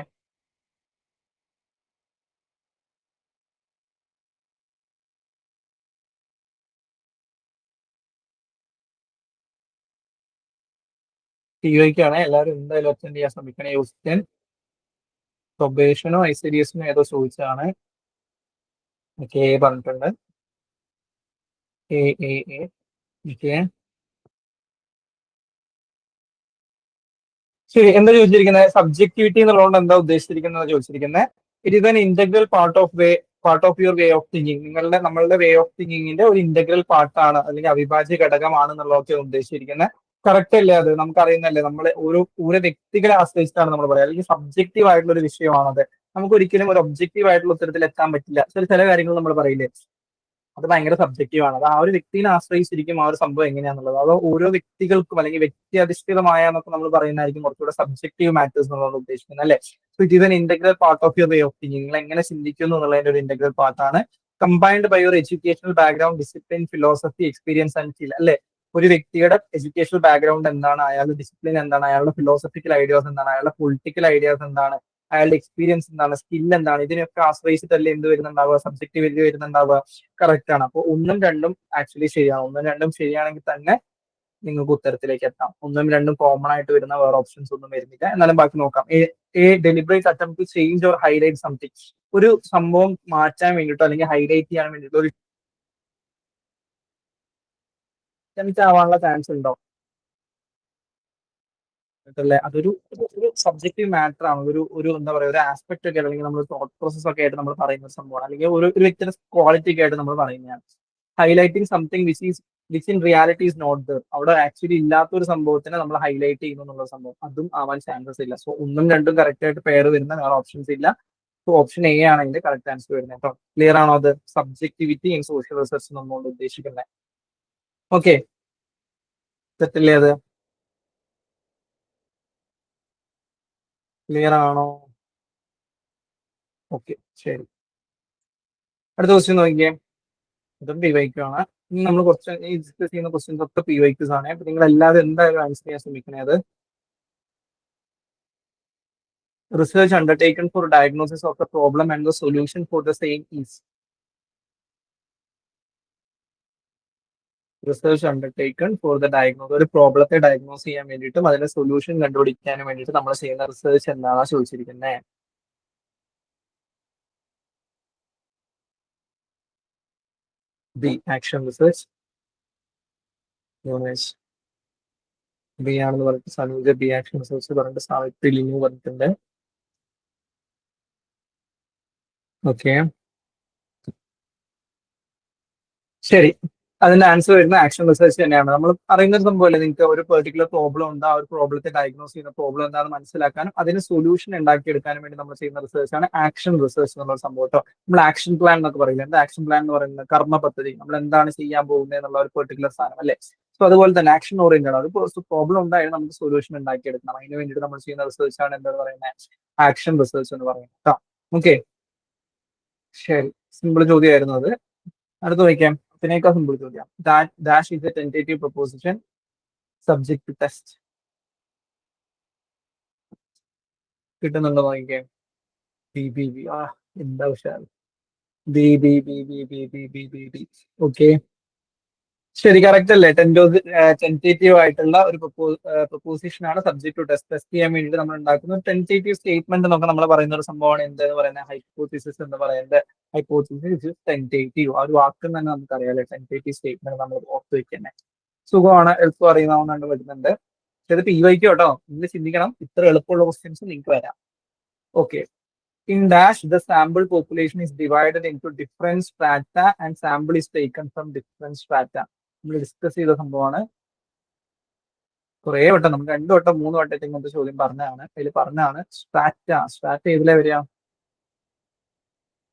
PYക്കാണ് എല്ലാവരും എന്തായാലും അറ്റൻഡ് ചെയ്യാൻ ശ്രമിക്കണേ. ക്വസ്റ്റ്യൻ പ്രൊബേഷനോ ICDSനോ ഏതോ ചോദിച്ചതാണ്. ഓക്കെ, പറഞ്ഞിട്ടുണ്ട്. എ ഓക്കെ, ശരി. എന്താ ചോദിച്ചിരിക്കുന്നത്? സബ്ജക്ടിവിറ്റി എന്നുള്ളതുകൊണ്ട് എന്താ ഉദ്ദേശിച്ചിരിക്കുന്നത് ചോദിച്ചിരിക്കുന്നത്. It is an integral part of your way of thinking. നമ്മളുടെ വേ ഓഫ് തിങ്കിങ്ങിന്റെ ഒരു ഇന്റഗ്രൽ പാർട്ടാണ്, അല്ലെങ്കിൽ അവിഭാജ്യ ഘടകമാണ് എന്നുള്ളതൊക്കെ ഉദ്ദേശിച്ചിരിക്കുന്നത്. കറക്റ്റ് അല്ലേ? അത് നമുക്കറിയുന്നല്ലേ, നമ്മൾ ഓരോ വ്യക്തികളെ ആശ്രയിച്ചിട്ടാണ് നമ്മൾ പറയുക, അല്ലെങ്കിൽ സബ്ജക്റ്റീവ് ആയിട്ടുള്ള ഒരു വിഷയമാണത്. നമുക്ക് ഒരിക്കലും ഒരു ഒബ്ജക്റ്റീവ് ആയിട്ടുള്ള ഉത്തരത്തിൽ എത്താൻ പറ്റില്ല. ചില കാര്യങ്ങൾ നമ്മൾ പറയില്ലേ, അത് ഭയങ്കര സബ്ജക്റ്റീവ് ആണ്. അത് ആ ഒരു വ്യക്തിനെ ആശ്രയിച്ചിരിക്കും ആ ഒരു സംഭവം എങ്ങനെയാന്നുള്ളത്. അത് ഓരോ വ്യക്തികൾക്കും, അല്ലെങ്കിൽ വ്യക്തി അധിഷ്ഠിതമായ എന്നൊക്കെ നമ്മൾ പറയുന്നതായിരിക്കും കുറച്ചുകൂടെ സബ്ജക്റ്റീവ് മാറ്റേഴ്സ് എന്നുള്ളത് ഉദ്ദേശിക്കുന്നത് അല്ലെ. So it is an integral part of your way of thinking. നിങ്ങൾ എങ്ങനെ ചിന്തിക്കുന്നു എന്നുള്ളതിന്റെ ഒരു ഇന്റഗ്രൽ പാർട്ടാണ്. Combined by your educational background, discipline, philosophy, experience and feel അല്ലെ. ഒരു വ്യക്തിയുടെ എഡ്യൂക്കേഷണൽ ബാക്ക്ഗ്രൗണ്ട് എന്താണ്, അയാളുടെ ഡിസിപ്ലിൻ എന്താണ്, അയാളുടെ ഫിലോസഫിക്കൽ ഐഡിയാസ് എന്താണ്, അയാളുടെ പൊളിറ്റിക്കൽ ഐഡിയാസ് എന്താണ്, അയാളുടെ എക്സ്പീരിയൻസ് എന്താണ്, സ്കിൽ എന്താണ്, ഇതിനൊക്കെ ആശ്രയിച്ചിട്ടല്ലേ എന്ത് വരുന്നുണ്ടാവുക, സബ്ജക്റ്റിവിറ്റി വരുന്നുണ്ടാവുക. കറക്റ്റ് ആണ്. അപ്പോൾ ഒന്നും രണ്ടും ആക്ച്വലി ശരിയാണ്. ഒന്നും രണ്ടും ശരിയാണെങ്കിൽ തന്നെ നിങ്ങൾക്ക് ഉത്തരത്തിലേക്ക് എത്താം. ഒന്നും രണ്ടും കോമൺ ആയിട്ട് വരുന്ന വേറെ ഓപ്ഷൻസ് ഒന്നും വരുന്നില്ല. എന്നാലും ബാക്കി നോക്കാം. A deliberate attempt to change or highlight something. ഒരു സംഭവം മാറ്റാൻ വേണ്ടിയിട്ടോ അല്ലെങ്കിൽ ഹൈലൈറ്റ് ചെയ്യാൻ വേണ്ടിയിട്ടോ ഒരു അറ്റംപ്റ്റ് ആവാനുള്ള ചാൻസ് ഉണ്ടോ? അല്ലേ, അതൊരു സബ്ജക്റ്റീവ് മാറ്റർ ആണ്. ഒരു എന്താ പറയുക, ഒരു ആസ്പെക്ട് ഒക്കെ അല്ലെങ്കിൽ നമ്മൾ തോട്ട് പ്രോസസ് ഒക്കെ ആയിട്ട് നമ്മൾ പറയുന്ന ഒരു സംഭവമാണ്, അല്ലെങ്കിൽ ഒരു വ്യക്തിയുടെ ക്വാളിറ്റി ഒക്കെ ആയിട്ട് നമ്മൾ പറയുന്നതാണ്. Highlighting something which in reality is not there. അവിടെ ആക്ച്വലി ഇല്ലാത്ത ഒരു സംഭവത്തിനെ നമ്മൾ ഹൈലൈറ്റ് ചെയ്യുന്നു എന്നുള്ള സംഭവം, അതും ആവാൻ ചാൻസസ് ഇല്ല. സോ ഒന്നും രണ്ടും കറക്റ്റ് ആയിട്ട് പെയർ വരുന്ന വേറെ ഓപ്ഷൻസ് ഇല്ല. ഓപ്ഷൻ എ ആണ് ഇതിന്റെ കറക്റ്റ് ആൻസർ വരുന്നത് കേട്ടോ. ക്ലിയർ ആണോ? അത് സബ്ജക്ടിവിറ്റി ഇൻ സോഷ്യൽ റിസർച്ച് നമ്മളുകൊണ്ട് ഉദ്ദേശിക്കുന്നത്. ഓക്കെ, തെറ്റില്ലേ? അത് ക്ലിയർ ആണോ? ഓക്കെ, ശരി. അടുത്ത ക്വസ്റ്റ്യൻ നോക്കിയേ. ഇതും പി വൈക്യു ആണ്. ഇനി നമ്മൾ കുറച്ച് ഈ ഡിസ്കസ് ചെയ്യുന്ന ക്വസ്റ്റ്യൻസ് ഒക്കെ പി വൈക്യൂസ് ആണ്. അപ്പൊ നിങ്ങൾ എല്ലാവരും എന്തായാലും ആൻസർ ചെയ്യാൻ ശ്രമിക്കണേ. അത് research undertaken for diagnosis of the problem and the solution for the same is. Research undertaken for the diagnose, ഒരു പ്രോബ്ലത്തെ ഡയഗ്നോസ് ചെയ്യാൻ വേണ്ടിയിട്ടും അതിന്റെ സൊല്യൂഷൻ കണ്ടുപിടിക്കാനും വേണ്ടിയിട്ട് നമ്മൾ ചെയ്യുന്ന റിസർച്ച് എന്താണെന്ന് ചോദിച്ചിരിക്കുന്നത്. B action research. ബി ആണെന്ന് പറഞ്ഞിട്ട് സനൂജ ബി ആക്ഷൻ റിസർച്ച് പറഞ്ഞിട്ട് സാവിത്രി ലിനു പറഞ്ഞിട്ടുണ്ട്. ഓക്കെ, ശരി. അതിന്റെ ആൻസർ വരുന്ന ആക്ഷൻ റിസർച്ച് തന്നെയാണ്. നമ്മൾ അറിയുന്ന ഒരു സംഭവമല്ലേ, നിങ്ങൾക്ക് ഒരു പെർട്ടിക്കുലർ പ്രോബ്ലം ഉണ്ട്, ആ ഒരു പ്രോബ്ലത്തെ ഡയഗ്നോസ് ചെയ്യുന്ന പ്രോബ്ലം എന്താണെന്ന് മനസ്സിലാക്കാനും അതിന് സൊല്യൂഷൻ ഉണ്ടാക്കിയെടുക്കാനും വേണ്ടി നമ്മൾ ചെയ്യുന്ന റിസർച്ച് ആണ് ആക്ഷൻ റിസർച്ച് എന്നുള്ള സംഭവം കേട്ടോ. നമ്മൾ ആക്ഷൻ പ്ലാൻ എന്നൊക്കെ പറയില്ല. എന്താ ആക്ഷൻ പ്ലാൻ എന്ന് പറയുന്നത്? കർമ്മ പദ്ധതി, നമ്മൾ എന്താണ് ചെയ്യാൻ പോകുന്നത് എന്നുള്ള ഒരു പെർട്ടിക്കുലർ സാധനം അല്ലേ. സോ അതുപോലെ തന്നെ ആക്ഷൻ ഓറിയന്റഡ് ആണ്. ഒരു പ്രോബ്ലം ഉണ്ടായാലും നമുക്ക് സൊല്യൂഷൻ ഉണ്ടാക്കിയെടുക്കണം. അതിന് വേണ്ടിയിട്ട് നമ്മൾ ചെയ്യുന്ന റിസർച്ച് ആണ് എന്താണ് പറയുന്നത്? ആക്ഷൻ റിസർച്ച് എന്ന് പറയുന്നത് കേട്ടോ. ഓക്കെ, ശരി. സിമ്പിൾ ചോദ്യമായിരുന്നു അത്. അടുത്ത് വയ്ക്കാം. ഇതിനേക്കാൾ സിമ്പിൾ ചോദ്യം. Dash is a tentative proposition subject to test. കിട്ടുന്നുണ്ടോ നോക്കിക്കാം. ബി ബി ബി ആ എന്താ ഉഷാർ. B B B B B B B B B okay, ശരി. കറക്റ്റ് അല്ലേ? ടെന്റേറ്റീവ് ആയിട്ടുള്ള ഒരു പ്രൊപ്പോസിഷൻ ആണ് സബ്ജക്ട് ടു ടെസ്റ്റ്. ടെസ്റ്റ് ചെയ്യാൻ വേണ്ടിയിട്ട് നമ്മൾ ഉണ്ടാക്കുന്ന ടെന്റേറ്റീവ് സ്റ്റേറ്റ്മെന്റ് എന്നൊക്കെ നമ്മൾ പറയുന്ന ഒരു സംഭവമാണ് എന്ത് പറയുന്നത്? ഹൈപ്പോത്തിസിസ് എന്ന് പറയുന്നത്. ഹൈപ്പോത്തിസിസ് ടെന്റേറ്റീവ്, ആ ഒരു വാക്ക് തന്നെ നമുക്ക് അറിയാലോ. ടെന്റേറ്റീവ് സ്റ്റേറ്റ്മെന്റ് നമ്മൾ ഓർത്ത് വെക്കുന്നത് സുഖമാണ്, എളുപ്പം അറിയുന്നതുകൊണ്ട് വരുന്നുണ്ട്. പക്ഷെ ഇത് പി വൈക്ക് കേട്ടോ. നിങ്ങൾ ചിന്തിക്കണം, ഇത്ര എളുപ്പമുള്ള ക്വസ്റ്റ്യൻസ് നിങ്ങൾക്ക് വരാം. Okay, in dash the sample population is divided into different strata and sample is taken from different strata. നമ്മൾ ഡിസ്കസ് ചെയ്ത സംഭവമാണ്. കുറെ വട്ടം, നമുക്ക് 2 വട്ടം 3 വട്ടത്തെ ഇങ്ങനത്തെ ചോദ്യം പറഞ്ഞതാണ്. അതിൽ പറഞ്ഞാണ് സ്ട്രാറ്റ ഏതിലെ വരിക?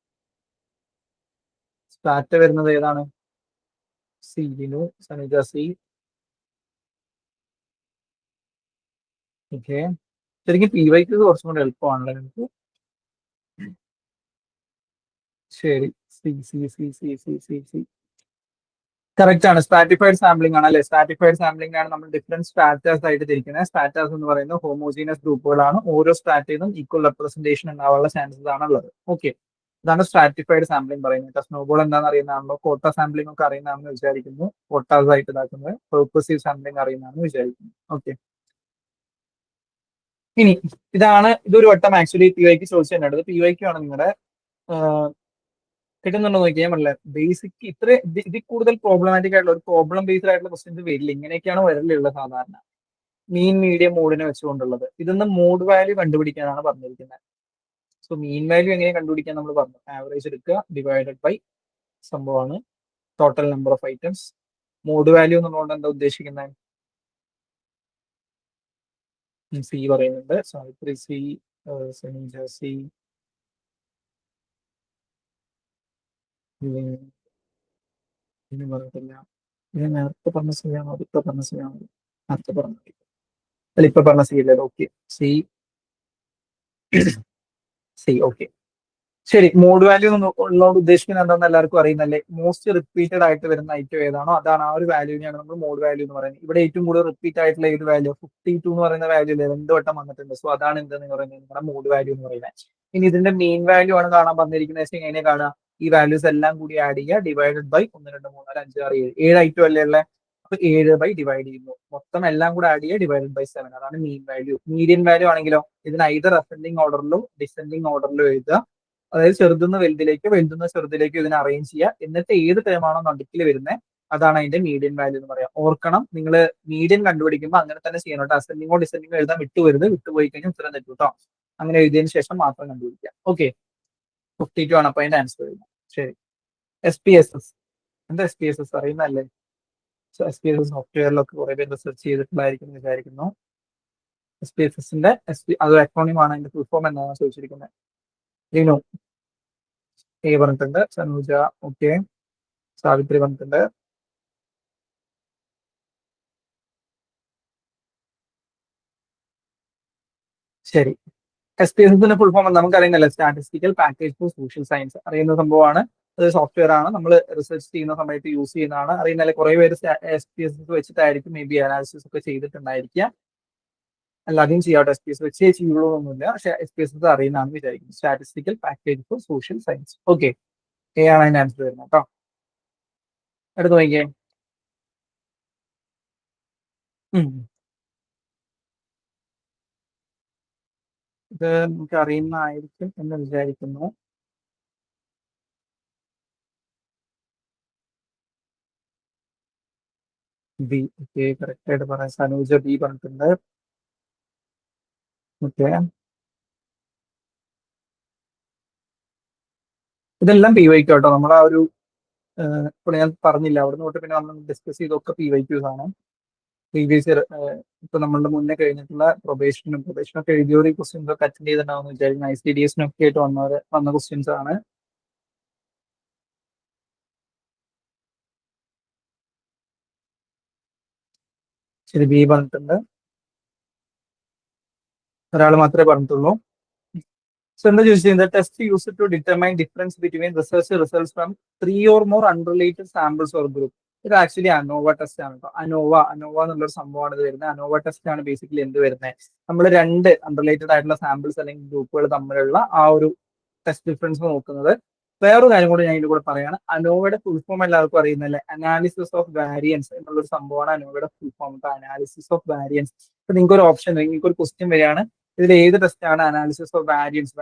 സ്ട്രാറ്റ വരുന്നത് ഏതാണ്? C. Linu, Sanuja C. Okay, ശരിക്കും പി വൈക്ക് കുറച്ചും കൂടെ എളുപ്പമാണല്ലോ നിങ്ങൾക്ക്. ശരി, C C C C C C C correct ആണ്. സ്ട്രാറ്റിഫൈഡ് സാമ്പിളിംഗ് ആണ് അല്ലെ? സ്ട്രാറ്റിഫൈഡ് സാമ്പിളിംഗ് ആണ് നമ്മൾ ഡിഫറെന്റ് സ്ട്രാറ്റാസ് ആയിട്ട് തിരിക്കുന്നത്. സ്ട്രാറ്റാസ് എന്ന് പറയുന്നത് ഹോമോജീനസ് ഗ്രൂപ്പുകളാണ്. ഓരോ സ്ട്രാറ്റയിലും ഈക്വൽ റെപ്രസെന്റേഷൻ ഉണ്ടാവാനുള്ള ചാൻസസ് ആണ് ഉള്ളത്. ഓക്കെ, ഇതാണ് സ്ട്രാറ്റിഫൈഡ് സാമ്പിളിംഗ് പറയുന്നത്. സ്നോബോൾ എന്താണെന്ന് അറിയുന്നതാണല്ലോ. കോട്ട സാമ്പിളിംഗ് ഒക്കെ അറിയുന്നതാണെന്ന് വിചാരിക്കുന്നു. കോട്ടാസ് ആയിട്ട് ഇതാക്കുന്നത്. പെർപ്പസീവ് സാമ്പിളിംഗ് അറിയുന്നതാണെന്ന് വിചാരിക്കുന്നു. ഓക്കെ, ഇനി ഇതൊരു വട്ടം ആക്ച്വലി പി വൈക്ക് ചോദിച്ചു തന്നെയാണ്. പി വൈക്ക് ആണ് നിങ്ങളുടെ കിട്ടുന്നുണ്ടോ നോക്കിയാൽ പറഞ്ഞില്ല. ബേസിക് ഇത്ര ഇതിൽ കൂടുതൽ പ്രോബ്ലമാറ്റിക് ആയിട്ടുള്ള ഒരു പ്രോബ്ലം ബേസ്ഡ് ആയിട്ടുള്ള ക്വസ്റ്റ്യൻസ് വരില്ല. ഇങ്ങനെയൊക്കെയാണ് വരലുള്ളത് സാധാരണ. മീൻ മീഡിയം മോഡിനെ വെച്ചുകൊണ്ടുള്ളത്. ഇതൊന്ന് മോഡ് വാല്യൂ കണ്ടുപിടിക്കാനാണ് പറഞ്ഞിരിക്കുന്നത്. സോ മീൻ വാല്യൂ എങ്ങനെ കണ്ടുപിടിക്കാൻ നമ്മൾ പറഞ്ഞു? ആവറേജ് എടുക്കുക ഡിവൈഡഡ് ബൈ സംഭവമാണ് total number of items. Mode value എന്നുള്ളതുകൊണ്ട് എന്താ ഉദ്ദേശിക്കുന്നത്? സി പറയുന്നുണ്ട്. സാവിത്രി സി, സനീജ സി, ഇനി പറഞ്ഞിട്ടില്ല. ഇത് നേരത്തെ പറഞ്ഞ സി ആണോ ഇപ്പൊ പറഞ്ഞ സി ആണോ? നേരത്തെ പറഞ്ഞ അല്ല, ഇപ്പൊ പറഞ്ഞ സി അല്ലേ? ഓക്കെ, സി സി ഓക്കെ, ശരി. മോഡ് വാല്യൂ ഉള്ളതുകൊണ്ട് ഉദ്ദേശിക്കുന്നത് എന്താണെന്ന് എല്ലാവർക്കും അറിയുന്നല്ലേ. മോസ്റ്റ് റിപ്പീറ്റഡ് ആയിട്ട് വരുന്ന ഐറ്റം ഏതാണോ അതാണ്, ആ ഒരു വാല്യൂവിനെയാണ് നമ്മൾ മോഡ് വാല്യൂ എന്ന് പറയുന്നത്. ഇവിടെ ഏറ്റവും കൂടുതൽ റിപ്പീറ്റ് ആയിട്ടുള്ള ഏത് വാല്യൂ? 52 എന്ന് പറയുന്ന വാല്യൂ അല്ലേ? 2 വട്ടം വന്നിട്ടുണ്ട്. സോ അതാണ് എന്തെന്ന് പറയുന്നത്? നിങ്ങളുടെ മോഡ് വാല്യൂ എന്ന് പറയുന്നത്. ഇനി ഇതിന്റെ മെയിൻ വാല്യൂ ആണ് കാണാൻ പറഞ്ഞിരിക്കുന്നത്. വെച്ചാൽ എങ്ങനെ കാണുക? ഈ വാല്യൂസ് എല്ലാം കൂടി ആഡ് ചെയ്യുക ഡിവൈഡഡ് ബൈ 1 2 3 4 5 6 7 7 ഐറ്റം അല്ലേ ഉള്ളത്. അപ്പൊ 7 ബൈ ഡിവൈഡ് ചെയ്യുന്നു. മൊത്തം എല്ലാം കൂടെ ആഡ് ചെയ്യുക ഡിവൈഡഡ് ബൈ 7. അതാണ് മീൻ വാല്യൂ. മീഡിയൻ വാല്യൂ ആണെങ്കിലോ ഇതിന് ഐദർ അസെൻഡിങ് ഓർഡറിലും ഡിസെൻഡിങ് ഓർഡറിലും എഴുതുക. അതായത് ചെറുതുനിന്ന് വലുതിലേക്ക്, വലുതുനിന്ന് ചെറുതിലേക്ക് ഇതിനെ അറേഞ്ച് ചെയ്യുക. എന്നിട്ട് ഏത് ടേം ആണോ നടുക്കിൽ വരുന്നത് അതാണ് അതിന്റെ മീഡിയൻ വാല്യൂ എന്ന് പറയാം. ഓർക്കണം, നിങ്ങൾ മീഡിയൻ കണ്ടുപിടിക്കുമ്പോൾ അങ്ങനെ തന്നെ ചെയ്യണം കേട്ടോ. അസെൻഡിങ്ങോ ഡിസെൻഡിങ്ങോ എഴുതാൻ വിട്ടുവരുത്. വിട്ടുപോയി കഴിഞ്ഞാൽ ഉത്തരം തെറ്റും കേട്ടോ. അങ്ങനെ എഴുതിയതിനു ശേഷം മാത്രം കണ്ടുപിടിക്കാം. ഓക്കെ, 52 ആണ് അപ്പൊ അതിന്റെ ആൻസർ വരുന്നത്. ശരി. SPSS എന്താ? SPSS അറിയുന്നതല്ലേ? SPSS സോഫ്റ്റ്വെയറിലൊക്കെ കുറെ പേര് റിസർച്ച് ചെയ്തിട്ടുണ്ടായിരിക്കും എന്ന് വിചാരിക്കുന്നു. SPSSന്റെ അത് അക്രോണിം ആണ്. അതിന്റെ ഫുൾ ഫോം എന്താണെന്ന് ചോദിച്ചിരിക്കുന്നത്. റിനു എ പറഞ്ഞിട്ടുണ്ട്. സനൂജ ഓക്കെ. സാവിത്രി പറഞ്ഞിട്ടുണ്ട്. ശരി. SPSS ഫുൾ ഫോം നമുക്ക് അറിയുന്നില്ല, statistical package four social science അറിയുന്ന സംഭവമാണ്. അത് സോഫ്റ്റ്വെയർ ആണ്, നമ്മൾ റിസർച്ച് ചെയ്യുന്ന സമയത്ത് യൂസ് ചെയ്യുന്നതാണ്. അറിയുന്നില്ല, കുറെ പേര് SPSS വെച്ചിട്ടായിരിക്കും മേ ബി അനാലിസിസ് ഒക്കെ ചെയ്തിട്ടുണ്ടായിരിക്കുക. അല്ലാതെയും ചെയ്യാട്ടോ, SPSS വെച്ചേ ചെയ്യുള്ളൂ എന്നൊന്നുമില്ല, പക്ഷെ SPSS അറിയുന്നതാണെന്ന് വിചാരിക്കുന്നു. Statistical package four social science. Okay, A ആണ് അതിന്റെ ആൻസർ വരുന്നത് കേട്ടോ. എടുത്ത് നോക്കിയേ. ഉം. ഇത് നമുക്ക് അറിയുന്നതായിരിക്കും എന്ന് വിചാരിക്കുന്നു. ബി. ഓക്കെ, കറക്റ്റ് ആയിട്ട് പറയാം. സനൂജ ബി പറഞ്ഞിട്ടുണ്ട്. ഓക്കെ, ഇതെല്ലാം PYQ കേട്ടോ. നമ്മൾ ആ ഒരു ഇപ്പോൾ ഞാൻ പറഞ്ഞില്ല, അവിടെ തൊട്ട് പിന്നെ നമ്മൾ ഡിസ്കസ് ചെയ്തൊക്കെ PYQs ആണ്. പ്രീവിയസ് ഇയർ ഇപ്പൊ നമ്മളുടെ മുന്നേ കഴിഞ്ഞിട്ടുള്ള പ്രൊബേഷനൊക്കെ എഴുതിയൊരു ക്വസ്റ്റ്യൻസ് ഒക്കെ അറ്റൻഡ് ചെയ്തിട്ടുണ്ടാവും വിചാരിക്കുന്നു. ICDS-നൊക്കെ ആയിട്ട് വന്ന ക്വസ്റ്റ്യൻസ് ആണ്. ശരി, ബി പറഞ്ഞിട്ടുണ്ട്. ഒരാൾ മാത്രമേ പറഞ്ഞിട്ടുള്ളൂ. സോ എന്താ ചോദിച്ചത്? Test use to determine difference between research results from 3 or more unrelated samples or group. ഇത് ആക്ച്വലി അനോവ ടെസ്റ്റ് ആണ് കേട്ടോ. അനോവ എന്നുള്ളൊരു സംഭവമാണ് ഇത് വരുന്നത്. അനോവ ടെസ്റ്റ് ആണ് ബേസിക്കലി എന്ത് വരുന്നത്, നമ്മൾ രണ്ട് അൺറിലേറ്റഡ് ആയിട്ടുള്ള സാമ്പിൾസ് അല്ലെങ്കിൽ ഗ്രൂപ്പുകൾ തമ്മിലുള്ള ആ ഒരു ടെസ്റ്റ് ഡിഫറൻസ് നോക്കുന്നത്. വേറൊരു കാര്യം കൂടി ഞാൻ ഇതിന്റെ കൂടെ പറയാണ്. അനോവയുടെ ഫുൾ ഫോം എല്ലാവർക്കും അറിയുന്നല്ലേ, അനാലിസിസ് ഓഫ് വാരിയൻസ് എന്നുള്ളൊരു സംഭവമാണ് അനോവയുടെ full form. Analysis of variance. ഇപ്പൊ നിങ്ങൾക്ക് ഒരു ഓപ്ഷൻ, നിങ്ങൾക്ക് ഒരു ക്വസ്റ്റ്യൻ വരികയാണ്, ഇതിൽ ഏത് ടെസ്റ്റ് ആണ് അനാലിസിസ് ഓഫ് വാരിയൻസ്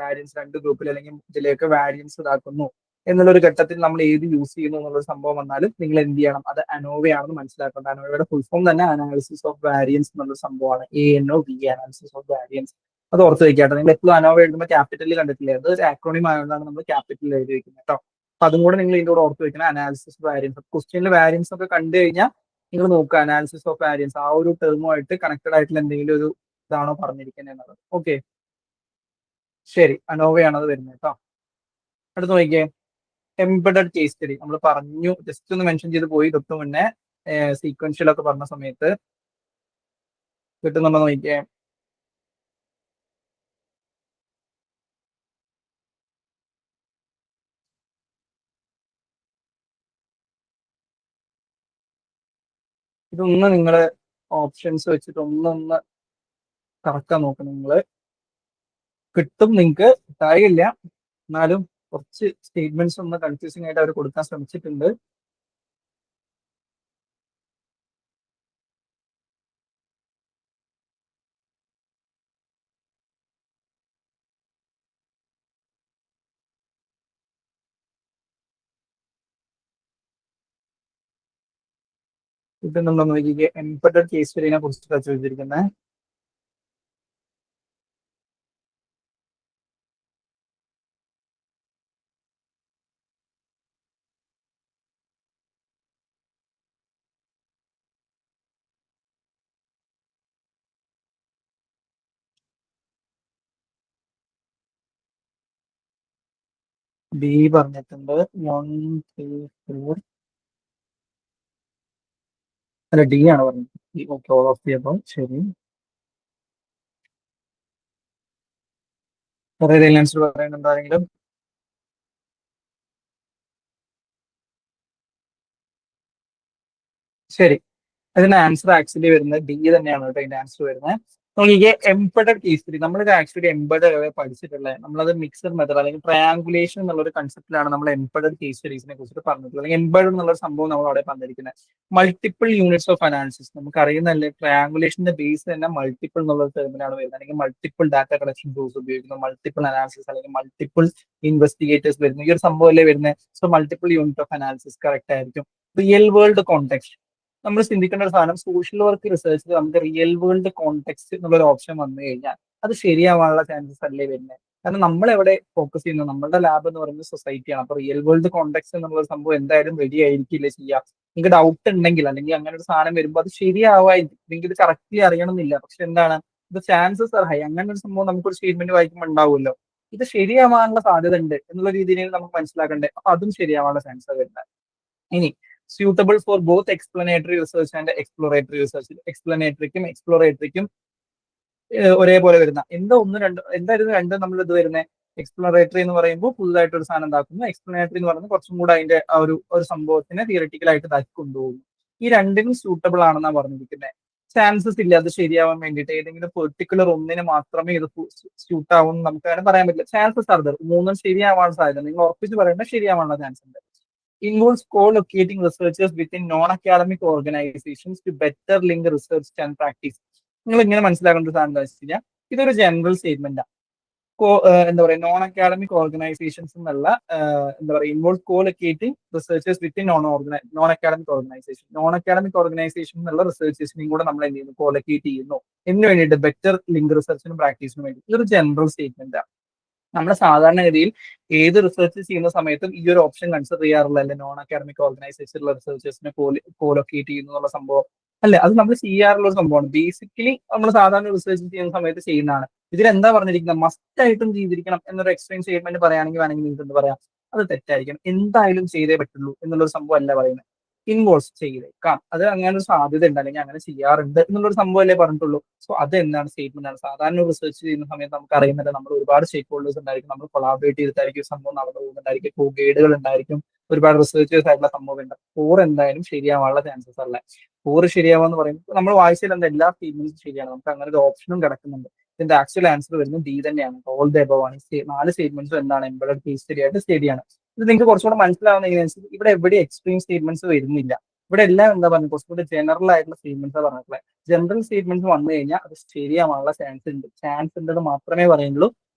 രണ്ട് ഗ്രൂപ്പിൽ അല്ലെങ്കിൽ ഇതിലേക്ക് വാരിയൻസ് ഇതാക്കുന്നു എന്നുള്ളൊരു ഘട്ടത്തിൽ നമ്മൾ ഏത് യൂസ് ചെയ്യുന്നു എന്നുള്ള സംഭവം വന്നാലും നിങ്ങൾ എന്ത് ചെയ്യണം, അത് അനോവയാണെന്ന് മനസ്സിലാക്കേണ്ടത്. അനോവയുടെ ഫുൾ ഫോം തന്നെ അനാലിസിസ് ഓഫ് വാരിയൻസ് എന്നുള്ള സംഭവമാണ്. ANOV, analysis of variance. അത് ഓർത്ത് വെക്കാട്ടോ. നിങ്ങൾ എപ്പോഴും അനോവ എഴുതുമ്പോൾ ക്യാപിറ്റലിൽ കണ്ടിട്ടില്ലേ, അത് ഒരു ആക്രോണിം ആയതുകൊണ്ടാണ് നമ്മൾ ക്യാപിറ്റലിൽ എഴുതി വെക്കുന്നത് കേട്ടോ. അപ്പൊ അതും കൂടെ നിങ്ങൾ ഇതിന്റെ കൂടെ ഓർത്ത് വെക്കണം. അനാലിസിസ് വാരിയൻസ് ക്വസ്റ്റ്യനിൽ വാരിയൻസ് ഒക്കെ കണ്ടു കഴിഞ്ഞാൽ നിങ്ങൾ നോക്കുക, അനാലിസിസ് ഓഫ് വാരിയൻസ് ആ ഒരു ടേമുമായിട്ട് കണക്റ്റഡ് ആയിട്ടുള്ള എന്തെങ്കിലും ഒരു ഇതാണോ പറഞ്ഞിരിക്കുന്നത് എന്നുള്ളത്. ഓക്കെ, ശരി, അനോവയാണ് അത് വരുന്നത് കേട്ടോ. അടുത്ത് നോക്കിയേ, എംബഡഡ് കേസ് സ്റ്റഡി നമ്മൾ പറഞ്ഞു, ജസ്റ്റ് ഒന്ന് മെൻഷൻ ചെയ്ത് പോയി തൊട്ട് മുന്നേ സീക്വൻഷ്യൽ ഒക്കെ പറഞ്ഞ സമയത്ത്. കിട്ടുന്നുണ്ടോ നോക്കിയേ. ഇതൊന്ന് നിങ്ങൾ ഓപ്ഷൻസ് വെച്ചിട്ട് ഒന്നൊന്ന് കറക്കാൻ നോക്കണം നിങ്ങൾ. കിട്ടും, നിങ്ങൾക്ക് കിട്ടായില്ല, എന്നാലും കുറച്ച് സ്റ്റേറ്റ്മെന്റ്സ് ഒന്ന് കൺഫ്യൂസിംഗ് ആയിട്ട് അവർ കൊടുക്കാൻ ശ്രമിച്ചിട്ടുണ്ട്. കിട്ടുന്നുണ്ടോ നോക്കിക്കേ. എംബഡഡ് കേസ് സ്റ്റഡിനെ കുറിച്ചിട്ടാണ് ചോദിച്ചിരിക്കുന്നത്. ബി പറഞ്ഞിട്ടുണ്ട്. 1, 3, 4. അല്ല, ഡി ആണ് പറഞ്ഞത്. Okay, all of the above. ശരി, കുറെ റിലയൻസ് പറയുന്നുണ്ടാണെങ്കിലും ശരി. അതിന്റെ ആൻസർ ആക്ച്വലി വരുന്നത് ഡി തന്നെയാണ് കേട്ടോ. ഇതിന്റെ ആൻസർ വരുന്നത് നോക്കിക്കേ, എംബഡഡ് കേസ് സ്റ്റഡി. നമ്മളിത് ആക്ച്വലി എംബഡഡ് പഠിച്ചിട്ടുള്ളത്, നമ്മളത് മിക്സഡ് മെത്തഡ് അല്ലെങ്കിൽ ട്രയാങ്കുലേഷൻ എന്നുള്ള ഒരു കൺസെപ്റ്റിലാണ് നമ്മൾ എംബഡഡ് കേസ് സ്റ്റഡീസിനെ കുറിച്ചിട്ട് പറഞ്ഞിട്ടുള്ളത്. അല്ലെങ്കിൽ എംബഡ് എന്നുള്ള ഒരു സംഭവം നമ്മൾ അവിടെ പറഞ്ഞിരിക്കുന്നത് മൾട്ടിപ്പിൾ യൂണിറ്റ്സ് ഓഫ് അനാലിസിസ്. നമുക്ക് അറിയുന്നല്ലേ, ട്രയാങ്കുലേഷന്റെ ബേസ് തന്നെ മൾട്ടിപ്പിൾ എന്നുള്ള ടേമിലാണ് വരുന്നത്. അല്ലെങ്കിൽ മൾട്ടിപ്പിൾ ഡാറ്റ കളക്ഷൻ ടൂൾസ് ഉപയോഗിക്കുന്നു, മൾട്ടിപ്പിൾ അനാലിസിസ് അല്ലെങ്കിൽ മൾട്ടിപ്പിൾ ഇൻവെസ്റ്റിഗേറ്റേഴ്സ് വരുന്നു, ഈ ഒരു സംഭവമല്ലേ വരുന്നത്. So multiple unit of analysis correct ആയിരിക്കും. റിയൽ വേൾഡ് കോണ്ടെക്സ്റ്റ് നമ്മൾ ചിന്തിക്കേണ്ട ഒരു സാധനം, സോഷ്യൽ വർക്ക് റിസർച്ചിൽ നമുക്ക് റിയൽ വേൾഡ് കോണ്ടെക്സ്റ്റ് എന്നുള്ള ഒരു ഓപ്ഷൻ വന്നു കഴിഞ്ഞാൽ അത് ശരിയാവാനുള്ള ചാൻസസ് അല്ലേ വരുന്നത്. കാരണം നമ്മൾ എവിടെ ഫോക്കസ് ചെയ്യുന്നു, നമ്മുടെ ലാബ് എന്ന് പറയുന്നത് സൊസൈറ്റിയാണ്. അപ്പൊ റിയൽ വേൾഡ് കോണ്ടെക്സ്റ്റ് എന്നുള്ള സംഭവം എന്തായാലും റെഡി ആയിരിക്കില്ല ചെയ്യാം. നിങ്ങൾക്ക് ഡൗട്ട് ഉണ്ടെങ്കിൽ അല്ലെങ്കിൽ അങ്ങനെ ഒരു സാധനം വരുമ്പോൾ അത് ശരിയാവായിരിക്കും. നിങ്ങൾക്ക് ഇത് കറക്റ്റ്ലി അറിയണമെന്നില്ല, പക്ഷെ എന്താണ് ഇത് ചാൻസസ് ആർ ഹൈ. അങ്ങനെ ഒരു സംഭവം നമുക്കൊരു സ്റ്റേറ്റ്മെന്റ് വായിക്കുമ്പോൾ ഉണ്ടാവുമല്ലോ. ഇത് ശരിയാവാനുള്ള സാധ്യത ഉണ്ട് എന്നുള്ള രീതിയിൽ നമുക്ക് മനസ്സിലാക്കണ്ടേ. അപ്പൊ അതും ശരിയാവാനുള്ള ചാൻസ് വരുന്നത്. ഇനി suitable for both explanatory research and exploratory research. എക്സ്പ്ലോറേറ്ററിക്കും ഒരേപോലെ വരുന്ന എന്താ ഒന്ന് രണ്ട് എന്തായിരുന്നു രണ്ടും നമ്മൾ ഇത് വരുന്നത്. എക്സ്പ്ലോറേറ്ററി എന്ന് പറയുമ്പോൾ പുതുതായിട്ട് ഒരു സാധനം ഉണ്ടാക്കുന്നു. എക്സ്പ്ലനേറ്ററി എന്ന് പറയുന്നത് കുറച്ചും കൂടെ അതിന്റെ ആ ഒരു സംഭവത്തിനെ തിയററ്റിക്കലായിട്ട് ഇതാക്കി കൊണ്ടുപോകുന്നു. ഈ രണ്ടിനും സൂട്ടബിൾ ആണെന്നാണ് പറഞ്ഞിരിക്കുന്നത്. ചാൻസസ് ഇല്ല അത് ശരിയാവാൻ വേണ്ടിയിട്ട്. ഏതെങ്കിലും പെർട്ടിക്കുലർ ഒന്നിന് മാത്രമേ ഇത് സ്യൂട്ട് ആവും നമുക്ക് അങ്ങനെ പറയാൻ പറ്റില്ല. Chances are there. മൂന്നും ശരിയാവാൻ സാധ്യത നിങ്ങൾ ഉറപ്പിച്ച് പറയേണ്ട ശരിയാവാനുള്ള ചാൻസ് ഉണ്ട്. Involves co-locating researchers within non-academic organizations to better link research and practice. നിങ്ങൾ ഇങ്ങനെ മനസ്സിലാക്കേണ്ട ഒരു സാധനം എന്താ വെച്ച് കഴിഞ്ഞാൽ ഇതൊരു ജനറൽ സ്റ്റേറ്റ്മെന്റ് ആണ്. എന്താ പറയുക നോൺ അക്കാഡമിക് ഓർഗനൈസേഷൻസ് എന്നുള്ള എന്താ പറയുക involve co-locating researchers within non academic organisation എന്നുള്ള റിസർച്ചേഴ്സിനെയും കൂടെ നമ്മൾ എന്ത് ചെയ്യുന്നു കോ-ലൊക്കേറ്റ് ചെയ്യുന്നു. എന്തിനു വേണ്ടിയിട്ട് ബെറ്റർ ലിങ്ക് റിസർച്ചിനും പ്രാക്ടീസിനും വേണ്ടി. ഇതൊരു ജനറൽ സ്റ്റേറ്റ്മെന്റ് ആണ്. നമ്മൾ സാധാരണഗതിയിൽ ഏത് റിസർച്ച് ചെയ്യുന്ന സമയത്തും ഈ ഒരു ഓപ്ഷൻ കൺസിഡർ ചെയ്യാറുള്ള അല്ലെ നോൺ അക്കാഡമിക് ഓർഗനൈസേഷനിലുള്ള റിസർച്ചേഴ്സിനെ കോലൊക്കേറ്റ് ചെയ്യുന്നു എന്നുള്ള സംഭവം അല്ലെ. അത് നമ്മൾ ചെയ്യാറുള്ള ഒരു സംഭവമാണ്. ബേസിക്കലി നമ്മൾ സാധാരണ റിസർച്ച് ചെയ്യുന്ന സമയത്ത് ചെയ്യുന്നതാണ്. ഇതിൽ എന്താ പറഞ്ഞിരിക്കുന്നത് മസ്റ്റ് ആയിട്ടും ചെയ്തിരിക്കണം എന്നൊരു എക്സ്ട്രീം സ്റ്റേറ്റ്മെന്റ് പറയുകയാണെങ്കിൽ വേണമെങ്കിൽ നിങ്ങൾക്ക് എന്ത് പറയാം അത് തെറ്റായിരിക്കും. എന്തായാലും ചെയ്തേ പറ്റുള്ളൂ എന്നുള്ളൊരു സംഭവം അല്ല പറയുന്നത്. ഇൻവോൾവ് ചെയ്തേക്കാം അത് അങ്ങനെ ഒരു സാധ്യത ഉണ്ട് അല്ലെങ്കിൽ അങ്ങനെ ചെയ്യാറുണ്ട് എന്നുള്ളൊരു സംഭവം അല്ലേ പറഞ്ഞിട്ടുള്ളൂ. സോ അത് എന്താണ് സ്റ്റേറ്റ്മെന്റ് ആണ്. സാധാരണ റിസർച്ച് ചെയ്യുന്ന സമയത്ത് നമുക്ക് അറിയുന്നില്ല നമ്മൾ ഒരുപാട് സ്റ്റേക്ക് ഹോൾഡേഴ്സ് ഉണ്ടായിരിക്കും. നമ്മൾ കൊളാബറേറ്റ് ചെയ്തിട്ടായിരിക്കും സംഭവം നടന്നു പോകുന്നുണ്ടായിരിക്കും. കോ ഗൈഡുകൾ ഉണ്ടായിരിക്കും. ഒരുപാട് റിസർച്ചേഴ്സ് ആയിട്ടുള്ള സംഭവം ഉണ്ട്. ഫോർ എന്തായാലും ശരിയാവാനുള്ള ചാൻസസ് അല്ല. ഫോർ ശരിയാവാന്ന് പറയുമ്പോൾ നമ്മൾ വായിച്ചാൽ എന്താ എല്ലാ സ്റ്റേറ്റ്മെന്റ്സും ശരിയാണ്. നമുക്ക് അങ്ങനെ ഒരു ഓപ്ഷനും കിടക്കുന്നുണ്ട്. ഇതിന്റെ ആക്ച്വൽ ആൻസർ വരുന്നത് ഡി തന്നെയാണ്. ഓൾ ദ എബവ് ആണ്. 4 സ്റ്റേറ്റ്മെന്റ്സും എന്താണ് എംബഡഡ് കേസ് സ്റ്റഡി ആയിട്ട് ശരിയാണ്. ഇത് നിങ്ങൾക്ക് കുറച്ചുകൂടെ മനസ്സിലാവുന്ന എങ്ങനെയാണെന്ന് ഇവിടെ എവിടെ എക്സ്ട്രീം സ്റ്റേറ്റ്മെന്റ്സ് വരുന്നില്ല. ഇവിടെ എല്ലാം എന്താ പറയുക കുറച്ചുകൂടി ജനറൽ ആയിട്ടുള്ള സ്റ്റേറ്റ്മെന്റ്സ് പറഞ്ഞിട്ടുള്ളത്. ജനറൽ സ്റ്റേറ്റ്മെന്റ്സ് വന്നു കഴിഞ്ഞാൽ അത് ശരിയാവാനുള്ള ചാൻസ് ഉണ്ടെന്ന് മാത്രമേ പറയുള്ളൂ.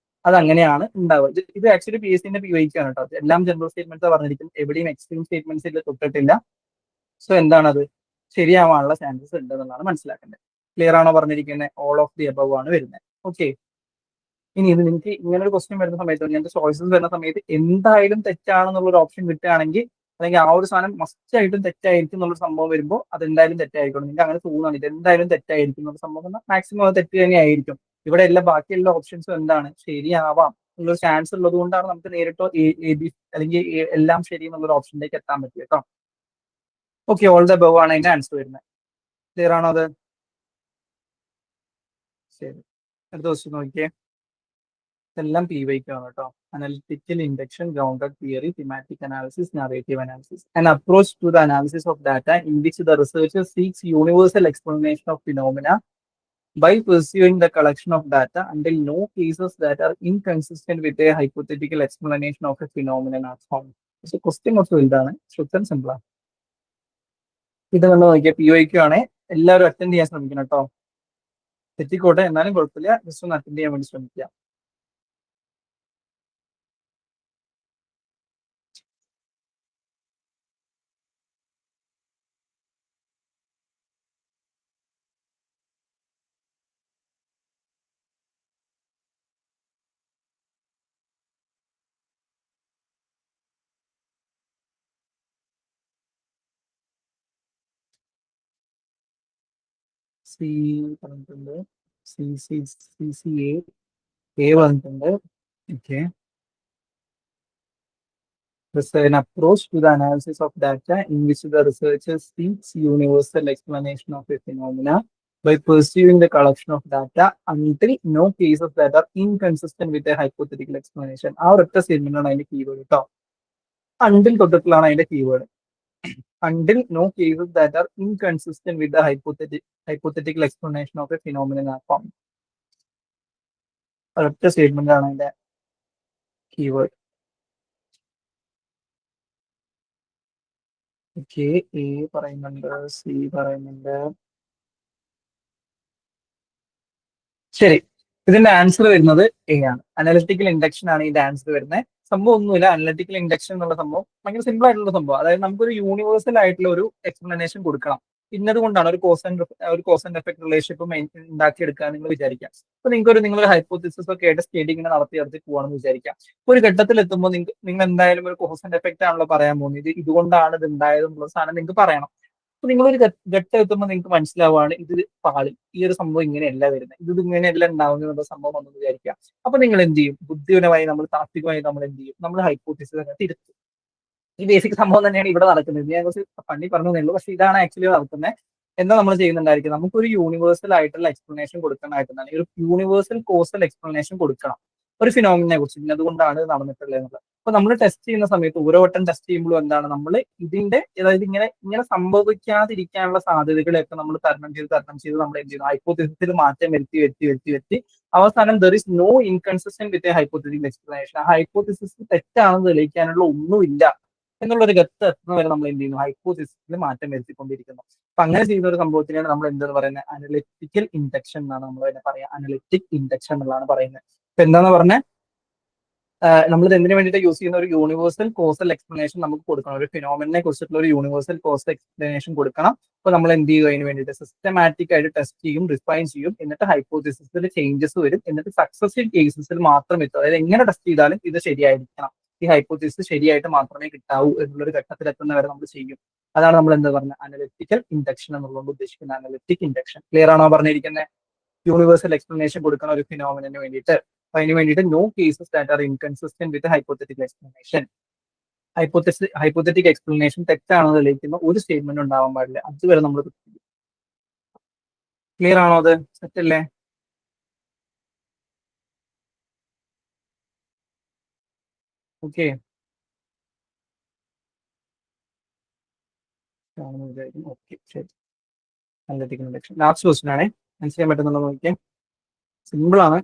അത് അങ്ങനെയാണ് ഉണ്ടാവുക. ഇത് ആക്ച്വലി പി എസ് സിന്റെ PYQ ആണ് കേട്ടോ. എല്ലാം ജനറൽ സ്റ്റേറ്റ്മെന്റ്സ് പറഞ്ഞിരിക്കും. എവിടെയും എക്സ്ട്രീം സ്റ്റേറ്റ്മെന്റ്സ് തൊട്ടിട്ടില്ല. സോ എന്താണത് ശരിയാവാനുള്ള ചാൻസസ് ഉണ്ട് എന്നുള്ളതാണ് മനസ്സിലാക്കേണ്ടത്. ക്ലിയർ ആണോ പറഞ്ഞിരിക്കുന്നത്. ഓൾ ഓഫ് ദി അബവ് ആണ് വരുന്നത്. ഓക്കെ. ഇനി ഇത് നിങ്ങൾക്ക് ഇങ്ങനെ ഒരു ക്വസ്റ്റ്യൻ വരുന്ന സമയത്ത് ഇങ്ങനത്തെ ചോയ്സസ് വരുന്ന സമയത്ത് എന്തായാലും തെറ്റാണെന്നുള്ള ഒരു ഓപ്ഷൻ കിട്ടുകയാണെങ്കിൽ അല്ലെങ്കിൽ ആ ഒരു സാധനം മസ്റ്റ് ആയിട്ടും തെറ്റായിരിക്കും എന്നുള്ള സംഭവം വരുമ്പോൾ അത് എന്തായാലും തെറ്റായിരിക്കണം. നിങ്ങൾക്ക് അങ്ങനെ തോന്നുകയാണ് ഇത് എന്തായാലും തെറ്റായിരിക്കും എന്നുള്ള സംഭവം മാക്സിമം അത് തെറ്റ് തന്നെ ആയിരിക്കും. ഇവിടെ എല്ലാ ബാക്കിയുള്ള ഓപ്ഷൻസും എന്താണ് ശരിയാവാം എന്നുള്ളൊരു ചാൻസ് ഉള്ളത് കൊണ്ടാണ് നമുക്ക് നേരിട്ടോ എ ബി അല്ലെങ്കിൽ എല്ലാം ശരി എന്നുള്ളൊരു ഓപ്ഷനിലേക്ക് എത്താൻ പറ്റും കേട്ടോ. ഓക്കെ. ഓൾ ദ അബവ് ആണ് അതിന്റെ ആൻസർ വരുന്നത്. ക്ലിയർ ആണോ അത്. ശരി. അടുത്ത ക്വസ്റ്റ്യൻ നോക്കിയേ. ഇതെല്ലാം PYQ ആണ് കേട്ടോ. Analytical induction, grounded theory, thematic analysis, narrative analysis. An approach to the analysis of data in which the researcher seeks universal explanation of phenomena by pursuing the collection of data until no cases that are inconsistent with a hypothetical explanation of a phenomenon are found. പക്ഷെ ക്വസ്റ്റ്യൻ കുറച്ച് വലുതാണ്. ഉത്തരം സിമ്പിൾ ആണ്. ഇത് നമ്മൾ നോക്കിയാൽ PYQ ആണ്. എല്ലാവരും അറ്റൻഡ് ചെയ്യാൻ ശ്രമിക്കണം കേട്ടോ. തെറ്റിക്കോട്ടെ എന്നാലും കുഴപ്പമില്ല. ജസ്റ്റ് ഒന്ന് അറ്റൻഡ് ചെയ്യാൻ വേണ്ടി ശ്രമിക്കുക. സി പറഞ്ഞിട്ടുണ്ട്. CCA പറഞ്ഞിട്ടുണ്ട്. Okay. An approach to the analysis of data in which the researcher seeks universal explanation of a phenomena by pursuing the collection of data until no cases that are inconsistent with a hypothetical explanation. ആ ഒരൊറ്റ സ്റ്റേറ്റ്മെന്റ് ആണ് അതിന്റെ കീവേഡ് കേട്ടോ. അണ്ടിൽ തൊട്ടിട്ടുള്ളതാണ് അതിന്റെ keyword. Until no cases that are inconsistent with the hypothetical explanation of a phenomenon are found. ഒരൊറ്റ സ്റ്റേറ്റ്മെന്റ് ആണ് അതിന്റെ കീവേഡ്. ഓക്കെ. എ പറയുന്നുണ്ട്, സി പറയുന്നുണ്ട്. ശരി. ഇതിന്റെ ആൻസർ വരുന്നത് എ ആണ്. അനലിറ്റിക്കൽ ഇൻഡക്ഷൻ ആണ് ഇതിന്റെ ആൻസർ വരുന്നത്. സംഭവം ഒന്നുമില്ല. അനലിറ്റിക്കൽ ഇൻഡക്ഷൻ എന്നുള്ള സംഭവം ഭയങ്കര സിമ്പിൾ ആയിട്ടുള്ള സംഭവം. അതായത് നമുക്കൊരു യൂണിവേഴ്സൽ ആയിട്ടുള്ള ഒരു എക്സ്പ്ലനേഷൻ കൊടുക്കണം. ഇന്നത് കൊണ്ടാണ് ഒരു കോസ് ആൻഡ് എഫക്ട് റിലേഷൻഷിപ്പ് ഉണ്ടാക്കിയെടുക്കുക നിങ്ങൾ വിചാരിക്കാം. അപ്പൊ നിങ്ങളൊരു ഹൈപ്പോത്തിസിസ് ഒക്കെ ആയിട്ട് സ്റ്റേറ്റിങ്ങനെ നടത്തി പോവാണെന്ന് വിചാരിക്കാം. ഒരു ഘട്ടത്തിൽ എത്തുമ്പോൾ നിങ്ങൾ എന്തായാലും ഒരു കോസ് ആൻഡ് എഫക്ട് ആണല്ലോ പറയാൻ പോകുന്നത്. ഇതുകൊണ്ടാണ് ഇത് ഉണ്ടായത് എന്നുള്ള സാധനം നിങ്ങൾക്ക് പറയണം. അപ്പൊ നിങ്ങളൊരു ഘട്ടം എത്തുമ്പോൾ നിങ്ങൾക്ക് മനസ്സിലാവുകയാണ് ഇത് പാളി, ഈ ഒരു സംഭവം ഇങ്ങനെയല്ല വരുന്നത്, ഇത് ഇങ്ങനെയല്ല ഉണ്ടാവുന്ന സംഭവം വന്നു വിചാരിക്കുക. അപ്പൊ നിങ്ങൾ എന്ത് ചെയ്യും? ബുദ്ധിപരമായി നമ്മൾ താത്വികമായി നമ്മൾ എന്ത് ചെയ്യും? നമ്മൾ ഹൈപ്പോത്തിസിസ് തന്നെ തിരുത്തും. ഈ ബേസിക് സംഭവം തന്നെയാണ് ഇവിടെ നടക്കുന്നത്. ഞാൻ കുറച്ച് പണി പറഞ്ഞതേ ഉള്ളൂ, പക്ഷെ ഇതാണ് ആക്ച്വലി നടക്കുന്നത്. എന്താ നമ്മൾ ചെയ്യുന്നുണ്ടായിരിക്കും? നമുക്കൊരു യൂണിവേഴ്സൽ ആയിട്ടുള്ള എക്സ്പ്ലനേഷൻ കൊടുക്കാനായിട്ടാണ്, ഒരു യൂണിവേഴ്സൽ കോസൽ എക്സ്പ്ലനേഷൻ കൊടുക്കണം ഒരു ഫിനോമിനെ കുറിച്ച്. ഇനി അതുകൊണ്ടാണ് ഇത് നടന്നിട്ടുള്ളത് എന്നുള്ളത്. അപ്പൊ നമ്മൾ ടെസ്റ്റ് ചെയ്യുന്ന സമയത്ത് ഓരോ വട്ടം ടെസ്റ്റ് ചെയ്യുമ്പോഴും എന്താണ് നമ്മൾ ഇതിന്റെ, അതായത് ഇങ്ങനെ ഇങ്ങനെ സംഭവിക്കാതിരിക്കാനുള്ള സാധ്യതകളെയൊക്കെ നമ്മൾ തരണം ചെയ്ത് നമ്മൾ എന്ത് ചെയ്യുന്നു? ഹൈപ്പോത്തിസിസിൽ മാറ്റം വരുത്തി അവസാനം there is no inconsistent with a hypothetic explanation. ആ ഹൈപ്പോത്തിസിസ് തെറ്റാണെന്ന് തെളിയിക്കാനുള്ള ഒന്നുമില്ല എന്നുള്ള ഒരു ഘട്ടം എത്തുന്ന വരെ നമ്മൾ എന്ത് ചെയ്യുന്നു? ഹൈപ്പോത്തിസിസിൽ മാറ്റം വരുത്തിക്കൊണ്ടിരിക്കുന്നു. അപ്പൊ അങ്ങനെ ചെയ്യുന്ന ഒരു സംഭവത്തിനാണ് നമ്മൾ എന്തെന്ന് പറയുന്നത്? അനലിറ്റിക്കൽ ഇൻഡക്ഷൻ എന്നാണ് നമ്മൾ അതിനെ പറയാം. അനലിറ്റിക് ഇൻഡക്ഷൻ എന്നുള്ളതാണ് പറയുന്നത്. ഇപ്പൊ എന്താന്ന് പറഞ്ഞാൽ നമ്മൾ ഇത് എന്തിനു വേണ്ടിയിട്ട് യൂസ് ചെയ്യുന്ന? ഒരു യൂണിവേഴ്സൽ കോസൽ എക്സ്പ്ലനേഷൻ നമുക്ക് കൊടുക്കണം. ഒരു ഫിനോമിനെ കുറിച്ചിട്ടുള്ള ഒരു യൂണിവേഴ്സൽ കോസൽ എക്സ്പ്ലനേഷൻ കൊടുക്കണം. അപ്പൊ നമ്മൾ എന്ത് ചെയ്യും? അതിന് വേണ്ടിയിട്ട് സിസ്റ്റമാറ്റിക് ആയിട്ട് ടെസ്റ്റ് ചെയ്യും, റിഫൈൻ ചെയ്യും, എന്നിട്ട് ഹൈപ്പോത്തിസിസിൽ ചേഞ്ചസ് വരും, എന്നിട്ട് സക്സസീവ് കേസസിൽ മാത്രം എത്തും. അതായത് എങ്ങനെ ടെസ്റ്റ് ചെയ്താലും ഇത് ശരിയായിരിക്കണം, ഈ ഹൈപ്പോത്തിസിസ് ശരിയായിട്ട് മാത്രമേ കിട്ടാവൂ എന്നുള്ളൊരു ഘട്ടത്തിൽ എത്തുന്നവരെ നമ്മൾ ചെയ്യും. അതാണ് നമ്മൾ എന്താ പറഞ്ഞത്? അനലിറ്റിക്കൽ ഇൻഡക്ഷൻ എന്നുള്ളത് ഉദ്ദേശിക്കുന്നത്. അനലിറ്റിക് ഇൻഡക്ഷൻ ക്ലിയർ ആണോ പറഞ്ഞിരിക്കുന്നത്? യൂണിവേഴ്സൽ എക്സ്പ്ലനേഷൻ കൊടുക്കണം ഒരു ഫിനോമിനു വേണ്ടിയിട്ട്. അപ്പൊ അതിന് വേണ്ടിയിട്ട് no cases that are inconsistent with hypothetic explanation. Hypothetic explanation തെറ്റാണെന്ന് തെളിയിക്കുന്ന ഒരു സ്റ്റേറ്റ്മെന്റ് ഉണ്ടാവാൻ പാടില്ല. അതുവരെ നമ്മൾ ക്ലിയർ ആണോ? അത് സെറ്റ് അല്ലേ? ഓക്കെ, ഓക്കെ ശരി. അനലിറ്റിക്കൽ ഇൻഡക്ഷൻ ലാസ്റ്റ് ക്വസ്റ്റൻ ആണേ. ആൻസർ ചെയ്യാൻ പറ്റുന്നുണ്ടോ നോക്കിയേ. സിമ്പിൾ ആണ്.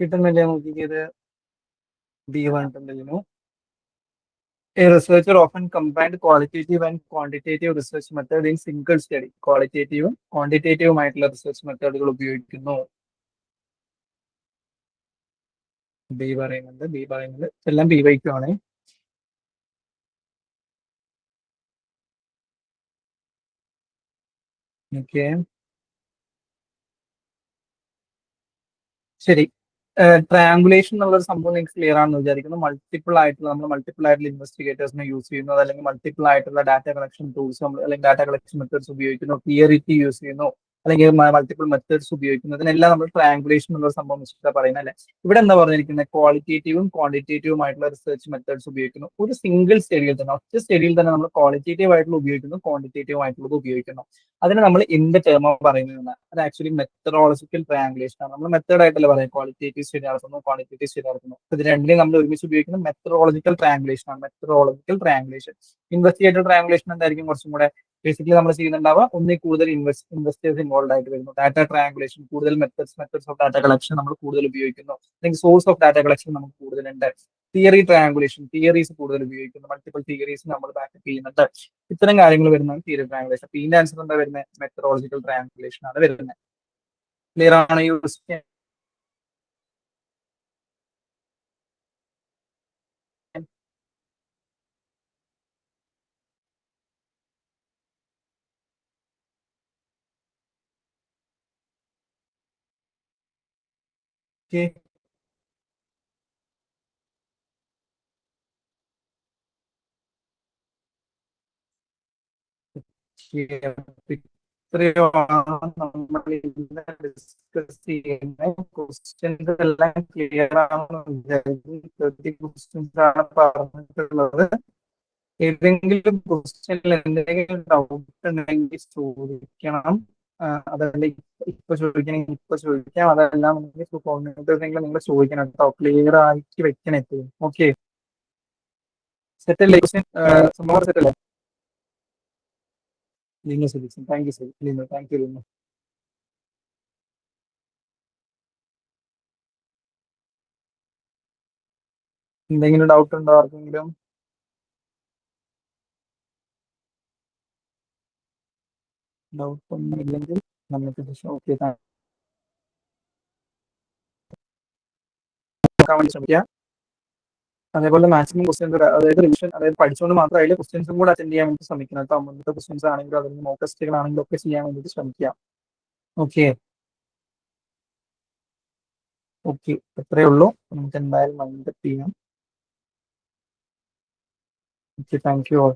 കിട്ടുന്നില്ലേ നോക്കിയത്? ബി പറഞ്ഞിട്ടുണ്ടെങ്കിലും a researcher often combined qualitative and quantitative research method in single study. ക്വാളിറ്റേറ്റീവും ക്വാണ്ടിറ്റേറ്റീവുമായിട്ടുള്ള റിസർച്ച് മെത്തേഡുകൾ ഉപയോഗിക്കുന്നു. ബി പറയുന്നത് എല്ലാം ബി വൈക്കുമാണ്. ഓക്കെ ശരി. ട്രയാങ്കുലേഷൻ എന്നുള്ള ഒരു സംഭവം നിങ്ങൾക്ക് ക്ലിയർ ആണെന്ന് വിചാരിക്കുന്നു. മൾട്ടിപ്പിൾ ആയിട്ടുള്ള ഇൻവെസ്റ്റിഗേറ്റേഴ്സിനെ യൂസ് ചെയ്യുന്നു, അല്ലെങ്കിൽ മൾട്ടിപ്പിൾ ആയിട്ടുള്ള ഡാറ്റ കളക്ഷൻ ടൂൾസ് അല്ലെങ്കിൽ ഡാറ്റ കളക്ഷൻ മെത്തേഡ്സ് ഉപയോഗിക്കുന്നു, പിയറിറ്റി യൂസ് ചെയ്യുന്നു, അല്ലെങ്കിൽ മൾട്ടിപ്പിൾ മെത്തേഡ്സ് ഉപയോഗിക്കുന്നു. ഇതിനെല്ലാം നമ്മൾ ട്രയാങ്കുലേഷൻ എന്നുള്ള സംഭവം വെച്ചിട്ടാണ് പറയുന്നത് അല്ലെ. ഇവിടെ എന്താ പറഞ്ഞിരിക്കുന്നത്? ക്വാളിറ്റേറ്റീവും ക്വാണ്ടിറ്റേറ്റീവും ആയിട്ടുള്ള റിസർച്ച് മെത്തേഡ്സ് ഉപയോഗിക്കുന്നു. ഒരു സിംഗിൾ സ്റ്റഡിയിൽ തന്നെ, ഒറ്റ സ്റ്റഡിയിൽ തന്നെ നമ്മൾ ക്വാളിറ്റേറ്റീവ് ആയിട്ടുള്ള ഉപയോഗിക്കുന്നു, ക്വാണ്ടിറ്റേറ്റീവ് ആയിട്ടുള്ളത് ഉപയോഗിക്കുന്നു. അതിന് നമ്മൾ എന്ത് ടേമോ പറയുന്നത്? അത് ആക്ച്വലി മെത്തഡോളജിക്കൽ ട്രയാങ്കുലേഷൻ ആണ്. നമ്മൾ മെത്തേഡ് ആയിട്ടല്ല പറയാം ക്വാളിറ്റേറ്റീവ് സ്റ്റഡി നടത്തുന്നു, ക്വാണ്ടിറ്റേറ്റീവ് സ്റ്റഡി നടത്തുന്നു. ഇത് രണ്ടിനെയും നമ്മൾ ഒരുമിച്ച് ഉപയോഗിക്കുന്ന മെത്തഡോളജിക്കൽ ട്രയാങ്കുലേഷൻ ആണ്. Methodological triangulation. ഇൻവെസ്റ്റിഗേറ്റഡ് ട്രയാങ്കുലേഷൻ എന്തായിരിക്കും? കുറച്ചും കൂടെ ബേസിക്കലി നമ്മൾ ചെയ്യുന്നുണ്ടാവുക ഒന്നിൽ കൂടുതൽ ഇൻവെസ്റ്റേഴ്സ് ഇൻവോൾവ് ആയിട്ട് വരുന്നു. ഡാറ്റ ട്രയാങ്കുലേഷൻ കൂടുതൽ മെത്തേഡ്സ് ഓഫ് ഡാറ്റ കളക്ഷൻ നമ്മൾ കൂടുതൽ ഉപയോഗിക്കുന്നു, അല്ലെങ്കിൽ സോഴ്സ് ഓഫ് ഡാറ്റ കളക്ഷൻ നമുക്ക് കൂടുതലുണ്ട്. തിയറി ട്രയാങ്കുലേഷൻ, തിയറീസ് കൂടുതൽ ഉപയോഗിക്കുന്നു, മൾട്ടിപ്പിൾ തിയറീസ് നമ്മൾ ബാക്കപ്പ് ചെയ്യുന്നുണ്ട്. ഇത്തരം കാര്യങ്ങൾ വരുന്നതാണ് തിയറി ട്രയാങ്കുലേഷൻ. അപ്പൊ ഇതിന്റെ ആൻസർ എന്താ വരുന്നത്? മെത്തഡോളജിക്കൽ ട്രയാങ്കുലേഷൻ ആണ് വരുന്നത്. ക്ലിയർ ആണ് ഈ ക്വസ്റ്റ്യൻ? ഇത്രയുമാണ് നമ്മൾ ഇന്ന് ഡിസ്കസ് ചെയ്യുന്ന ക്വസ്റ്റ്യൻസ് എല്ലാം ക്ലിയർ ആണെന്ന് വിചാരിക്കും. ക്വസ്റ്റ്യൻസ് ആണ് പറഞ്ഞിട്ടുള്ളത്. ഏതെങ്കിലും ക്വസ്റ്റ്യനിൽ എന്തെങ്കിലും ഡൗട്ട് ഉണ്ടെങ്കിൽ ചോദിക്കണം. അതല്ല ഇപ്പൊ ചോദിക്കണമെങ്കിൽ ഇപ്പൊ ചോദിക്കാം, അതെല്ലാം നിങ്ങൾ ചോദിക്കണം കേട്ടോ. ക്ലിയർ ആക്കി വെക്കണം എപ്പോഴും. ഓക്കെ സെറ്റ് അല്ലേ? സംഭവം സെറ്റ് അല്ലേ? Linu solution, thank you sir. Linu, thank you Linu. എന്തെങ്കിലും ഡൗട്ട് ഉണ്ടോ ആർക്കെങ്കിലും? ഡൗട്ട് ഒന്നും ഇല്ലെങ്കിൽ നമുക്ക് ഓക്കെ നോക്കാൻ വേണ്ടി ശ്രമിക്കുക. അതേപോലെ മാക്സിമം ക്വസ്റ്റ്യൻസ് അതായത് റിവിഷൻ, അതായത് പഠിച്ചുകൊണ്ട് മാത്രമല്ല ക്വസ്റ്റ്യൻസും കൂടെ അറ്റൻഡ് ചെയ്യാൻ വേണ്ടി ശ്രമിക്കണം. കേട്ടോ, മുന്നത്തെ ക്വസ്റ്റ്യൻസ് ആണെങ്കിലും അതിന് മോക്ക് ടെസ്റ്റുകളാണെങ്കിലും ഒക്കെ ചെയ്യാൻ വേണ്ടിയിട്ട് ശ്രമിക്കുക. ഓക്കെ ഓക്കെ, അത്രയേ ഉള്ളൂ. നമുക്ക് എന്തായാലും വൈൻഡപ്പ് ചെയ്യാം. Okay, thank you all.